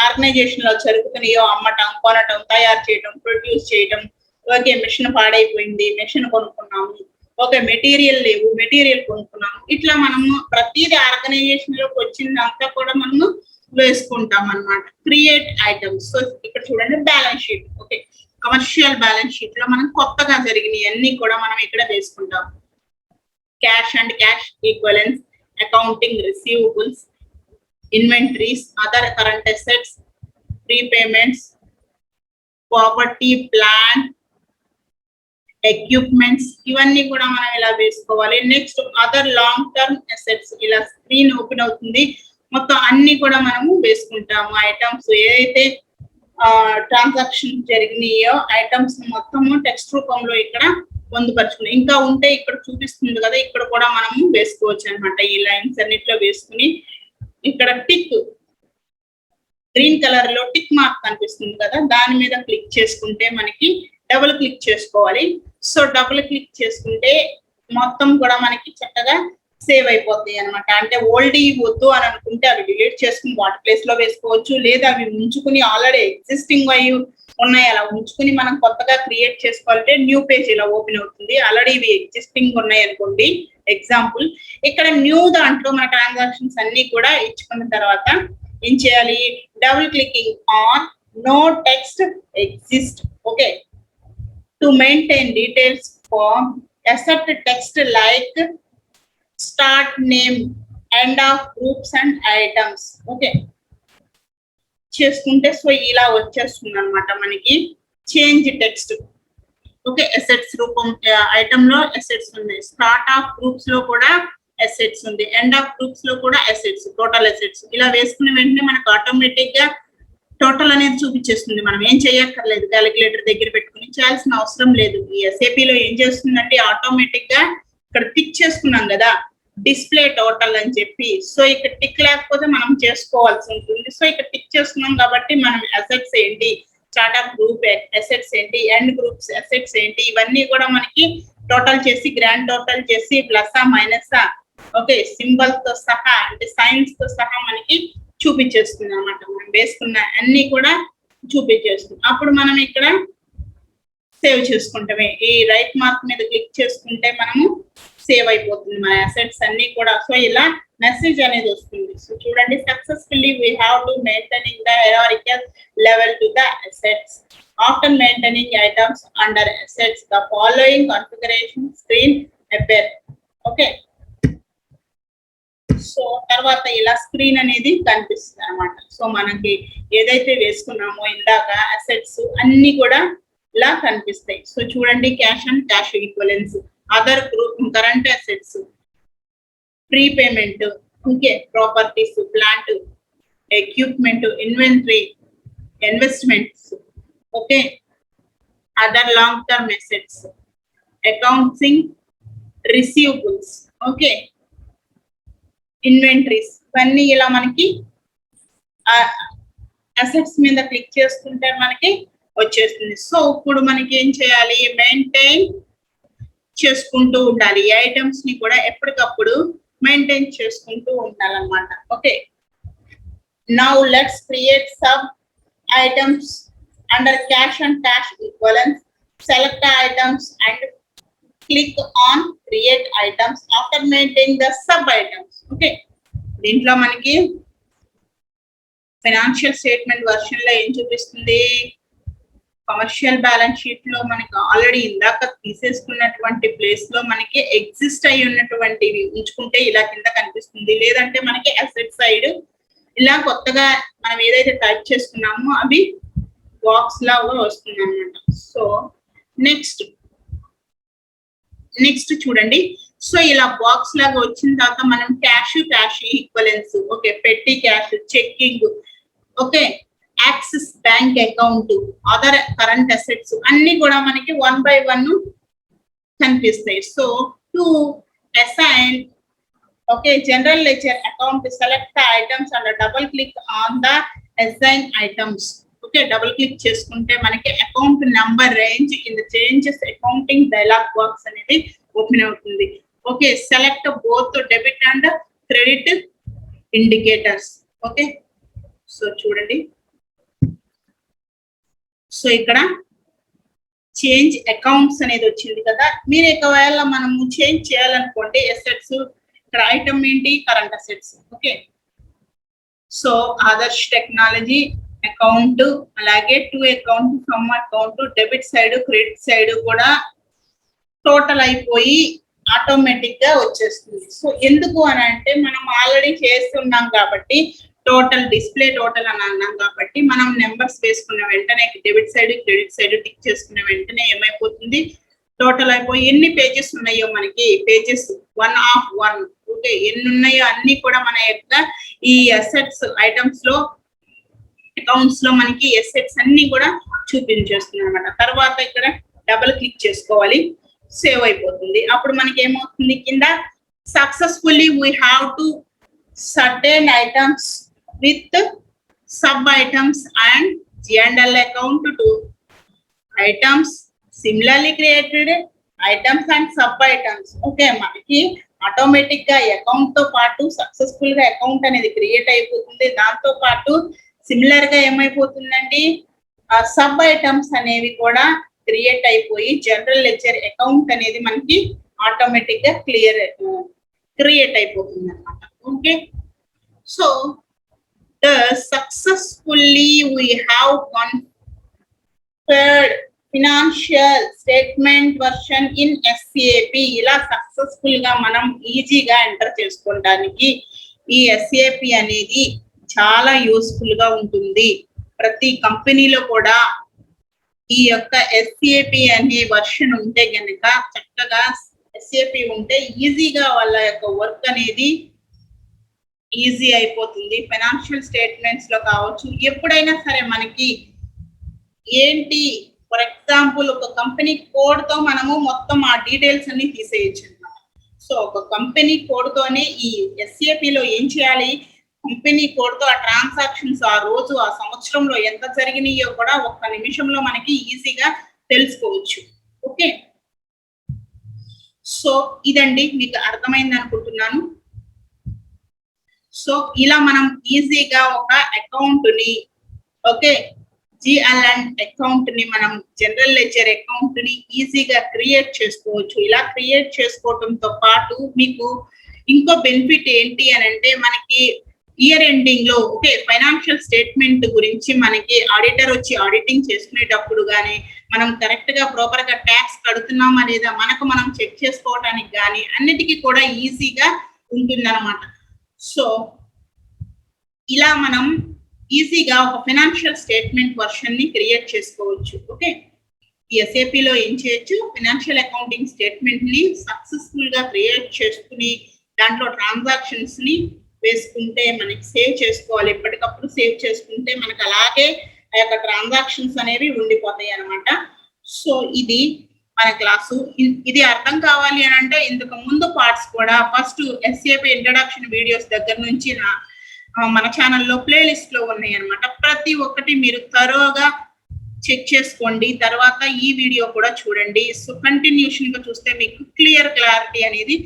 ఆర్గనైజేషన్ లో జరుగుతున్నాయో, అమ్మటం, కొనటం, తయారు చేయటం, ప్రొడ్యూస్ చేయటం, ఓకే, మిషన్ పాడైపోయింది, మిషన్ కొనుక్కున్నాము, ఓకే, మెటీరియల్ లేవు, మెటీరియల్ కొనుక్కున్నాము. ఇట్లా మనము ప్రతిదీ ఆర్గనైజేషన్ లోకి వచ్చిందంతా కూడా మనము వేసుకుంటాం అన్నమాట. Create items. సో ఇక్కడ చూడండి balance sheet. Okay, commercial balance sheet లో మనం కొత్తగా జరిగినవి అన్ని కూడా మనం ఇక్కడ వేసుకుంటాం. Cash and cash equivalence, accounting receivables, inventories, other current assets, prepayments, property, plant, equipments, ఇవన్నీ కూడా మనం ఇలా వేసుకోవాలి. Next other long term assets. ఇలా స్క్రీన్ ఓపెన్ అవుతుంది, మొత్తం అన్ని కూడా మనము వేసుకుంటాము. ఐటమ్స్ ఏదైతే ట్రాన్సాక్షన్ జరిగినాయో ఐటమ్స్ మొత్తము టెక్స్ట్ రూపంలో ఇక్కడ పొందుపరుచుకున్నాం. ఇంకా ఉంటే ఇక్కడ చూపిస్తుంది కదా, ఇక్కడ కూడా మనము వేసుకోవచ్చు అనమాట. ఈ లైన్స్ అన్నిట్లో వేసుకుని ఇక్కడ టిక్, గ్రీన్ కలర్ లో టిక్ మార్క్ కనిపిస్తుంది కదా, దాని మీద క్లిక్ చేసుకుంటే మనకి డబుల్ క్లిక్ చేసుకోవాలి. సో డబుల్ క్లిక్ చేసుకుంటే మొత్తం కూడా మనకి చక్కగా సేవ్ అయిపోతాయి అనమాట. అంటే ఓల్డ్ వద్దు అని అనుకుంటే అవి డిలీట్ చేసుకుని వాటి ప్లేస్ లో వేసుకోవచ్చు, లేదా అవి ఉంచుకుని ఆల్రెడీ ఎగ్జిస్టింగ్ అయ్యి ఉన్నాయి అలా ఉంచుకుని మనం కొత్తగా క్రియేట్ చేసుకోవాలంటే న్యూ పేజ్ ఇలా ఓపెన్ అవుతుంది. ఆల్రెడీ ఇవి ఎగ్జిస్టింగ్ ఉన్నాయి అనుకోండి ఎగ్జాంపుల్. ఇక్కడ న్యూ దాంట్లో మన ట్రాన్సాక్షన్స్ అన్ని కూడా ఇచ్చుకున్న తర్వాత ఏం చేయాలి, double clicking on no text exist. Okay, to maintain details for asset text like start name, end of groups and items. Okay చేసుకుంటే సో ఇలా వచ్చేస్తుంది అనమాట మనకి చేంజ్ టెక్స్ట్. ఓకే, అసెట్స్ రూపం ఐటమ్ లో అసెట్స్ ఉన్నాయి, స్టార్ట్ ఆఫ్ గ్రూప్స్ లో కూడా అసెట్స్ ఉంది, ఎండ్ ఆఫ్ గ్రూప్స్ లో కూడా అసెట్స్, టోటల్ అసెట్స్. ఇలా వేసుకున్న వెంటనే మనకు ఆటోమేటిక్ గా టోటల్ అనేది చూపించేస్తుంది. మనం ఏం చేయక్కర్లేదు, క్యాలిక్యులేటర్ దగ్గర పెట్టుకుని చేయాల్సిన అవసరం లేదు. ఈ SAP లో ఏం చేస్తుందంటే ఆటోమేటిక్ గా ఇక్కడ టిక్ చేసుకున్నాం కదా డిస్ప్లే టోటల్ అని చెప్పి, సో ఇక్కడ టిక్ లేకపోతే మనం చేసుకోవాల్సి ఉంటుంది. సో ఇక్కడ టిక్ చేస్తున్నాం కాబట్టి మనం అసెట్స్ ఏంటి, స్టార్ట్ ఆఫ్ గ్రూప్ అసెట్స్ ఏంటి, ఎండ్ గ్రూప్స్ అసెట్స్ ఏంటి, ఇవన్నీ కూడా మనకి టోటల్ చేసి గ్రాండ్ టోటల్ చేసి ప్లస్ మైనస్ ఓకే సింబల్ తో సహా అంటే సైన్స్ తో సహా మనకి చూపించేస్తుంది అనమాట. మనం వేసుకున్న అన్ని కూడా చూపించేస్తుంది. అప్పుడు మనం ఇక్కడ సేవ్ చేసుకుంటామే. ఈ రైట్ మార్క్ మీద క్లిక్ చేసుకుంటే మనము సేవ్ అయిపోతుంది మన అసెట్స్ అన్ని కూడా. సో ఇలా మెసేజ్ అనేది వస్తుంది. సో చూడండి, successfully we have to maintaining the hierarchical level to the assets. After maintaining items under assets the following configuration screen appear. Okay, so తర్వాత ఇలా స్క్రీన్ అనేది కనిపిస్తుంది అనమాట. సో మనకి ఏదైతే వేసుకున్నామో ఇందాక అసెట్స్ అన్ని కూడా ఇలా కనిపిస్తాయి. సో చూడండి, cash and cash equivalence, other group current assets, prepayment, okay properties, plant, equipment, inventory, investments, okay other long term assets, accounting receivables, okay inventories, ఇవన్నీ ఇలా మనకి అసెట్స్ మీద క్లిక్ చేసుకుంటే మనకి వచ్చేస్తుంది. సో ఇప్పుడు మనకి ఏం చేయాలి, మెయింటైన్ చేసుకుంటూ ఉండాలి. ఈ ఐటమ్స్ ని కూడా ఎప్పటికప్పుడు మెయింటైన్ చేసుకుంటూ ఉండాలన్నమాట. Okay, now let's create sub items under cash and cash equivalence. Select items and click on create items after maintaining the sub items. Okay, దీంట్లో మనకి ఫైనాన్షియల్ స్టేట్మెంట్ వర్షన్ లో ఏం చూపిస్తుంది, కమర్షియల్ బ్యాలెన్స్ షీట్ లో మనకి already ఇందాక తీసేసుకున్నటువంటి place లో మనకి ఎగ్జిస్ట్ అయి ఉన్నటువంటివి ఉంచుకుంటే ఇలా కింద కనిపిస్తుంది. లేదంటే మనకి అసెట్ సైడ్ ఇలా కొత్తగా మనం ఏదైతే టైప్ చేసుకున్నామో అవి బాక్స్ లాగా వస్తుంది అన్నమాట. సో నెక్స్ట్ చూడండి, సో ఇలా బాక్స్ లాగా వచ్చిన తర్వాత మనం క్యాష్ ఈక్వలెన్స్, ఓకే పెట్టి cash, checking, okay axis bank account, other current assets అన్ని కూడా మనకి 1 by 1 కనిపిస్తాయి. So to assign okay general ledger account, select the items and double click on the assign items. Okay, double click చేసుకుంటే మనకి account number range in the changes accounting dialogue box అనేది open అవుతుంది. Okay, select both debit and credit indicators. Okay, so చూడండి, so ఇక్కడ change accounts అనేది వచ్చింది కదా. మీరు ఒకవేళ మనము చేంజ్ చేయాలనుకోండి అసెట్స్, ఇక్కడ ఐటమ్ ఏంటి current assets. Okay, so Adarsh technology account, అలాగే to account, from account, debit side credit side కూడా టోటల్ అయిపోయి ఆటోమేటిక్ గా వచ్చేస్తుంది. సో ఎందుకు అని అంటే మనం ఆల్రెడీ చేస్తున్నాం కాబట్టి టోటల్ డిస్ప్లే టోటల్ అని అన్నాం కాబట్టి మనం నెంబర్స్ వేసుకున్న వెంటనే debit side credit side tick చేసుకున్న వెంటనే ఏమైపోతుంది టోటల్ అయిపోయి ఎన్ని పేజెస్ ఉన్నాయో మనకి పేజెస్ 1 of 1. ఓకే, ఎన్ని ఉన్నాయో అన్ని కూడా మన యొక్క ఈ అసెట్స్ ఐటమ్స్ లో అకౌంట్స్ లో మనకి అసెట్స్ అన్ని కూడా చూపించేస్తుంది అనమాట. తర్వాత ఇక్కడ డబుల్ క్లిక్ చేసుకోవాలి, సేవ్ అయిపోతుంది. అప్పుడు మనకి ఏమవుతుంది కింద successfully we have to certain items with sub items and G&L account to items similarly created items and sub items. Okay, మనకి ఆటోమేటిక్ గా అకౌంట్ తో పాటు సక్సెస్ఫుల్ గా అకౌంట్ అనేది క్రియేట్ అయిపోతుంది. దాంతో పాటు సిమిలర్ గా ఏమైపోతుందండి సబ్ ఐటమ్స్ అనేవి కూడా క్రియేట్ అయిపోయి జనరల్ లెడ్జర్ అకౌంట్ అనేది మనకి ఆటోమేటిక్ గా క్రియేట్ అయిపోతుంది అన్నమాట. Okay, so successfully we have conferred financial statement version in SAP. ఇలా సక్సెస్ఫుల్ గా మనం ఈజీగా ఎంటర్ చేసుకోవడానికి ఈ SAP అనేది చాలా యూస్ఫుల్ గా ఉంటుంది. ప్రతి కంపెనీలో కూడా ఈ యొక్క SAP అనే వర్షన్ ఉంటే గనక చక్కగా SAP ఉంటే ఈజీగా వాళ్ళ యొక్క వర్క్ అనేది ఈజీ అయిపోతుంది. ఫైనాన్షియల్ స్టేట్మెంట్స్ లో కావచ్చు, ఎప్పుడైనా సరే మనకి ఏంటి ఫర్ ఎగ్జాంపుల్ ఒక కంపెనీ కోడ్ తో మనము మొత్తం ఆ డీటెయిల్స్ అన్ని తీసేయచ్చు. సో ఒక కంపెనీ కోడ్ తోనే ఈ SAP లో ఏం చేయాలి, కంపెనీ కోడ్ తో ఆ ట్రాన్సాక్షన్స్ ఆ రోజు ఆ సంవత్సరంలో ఎంత జరిగినాయో కూడా ఒక్క నిమిషంలో మనకి ఈజీగా తెలుసుకోవచ్చు. ఓకే, సో ఇదండి మీకు అర్థమైంది అనుకుంటున్నాను. సో ఇలా మనం ఈజీగా ఒక అకౌంట్ ని ఓకే GL& అకౌంట్ ని మనం జనరల్ లెడ్జర్ అకౌంట్ ని ఈజీగా క్రియేట్ చేసుకోవచ్చు. ఇలా క్రియేట్ చేసుకోవడంతో పాటు మీకు ఇంకో బెనిఫిట్ ఏంటి అని అంటే మనకి ఇయర్ ఎండింగ్ లో ఓకే ఫైనాన్షియల్ స్టేట్మెంట్ గురించి మనకి ఆడిటర్ వచ్చి ఆడిటింగ్ చేసుకునేటప్పుడు గానీ మనం కరెక్ట్ గా ప్రాపర్ గా ట్యాక్స్ కడుతున్నామా లేదా మనకు మనం చెక్ చేసుకోవడానికి గానీ అన్నిటికీ కూడా ఈజీగా ఉంటుంది అన్నమాట. సో ఇలా మనం ఈజీగా ఒక ఫైనాన్షియల్ స్టేట్మెంట్ వర్షన్ ని క్రియేట్ చేసుకోవచ్చు. ఓకే, ఈ SAP లో ఏం చేయొచ్చు, ఫైనాన్షియల్ అకౌంటింగ్ స్టేట్మెంట్ ని సక్సెస్ఫుల్ గా క్రియేట్ చేసుకుని దాంట్లో ట్రాన్సాక్షన్స్ ని వేసుకుంటే మనకి సేవ్ చేసుకోవాలి. ఎప్పటికప్పుడు సేవ్ చేసుకుంటే మనకు అలాగే ఆ యొక్క ట్రాన్సాక్షన్స్ అనేవి ఉండిపోతాయి అన్నమాట. సో ఇది మన క్లాసు. ఇది అర్థం కావాలి అని అంటే ఇంతకు ముందు పార్ట్స్ కూడా ఫస్ట్ SAP ఇంట్రడక్షన్ వీడియోస్ దగ్గర నుంచి మన ఛానల్లో ప్లేలిస్ట్ లో ఉన్నాయి అన్నమాట. ప్రతి ఒక్కటి మీరు థరోగా చెక్ చేసుకోండి. తర్వాత ఈ వీడియో కూడా చూడండి. సో కంటిన్యూషన్ గా చూస్తే మీకు క్లియర్ క్లారిటీ అనేది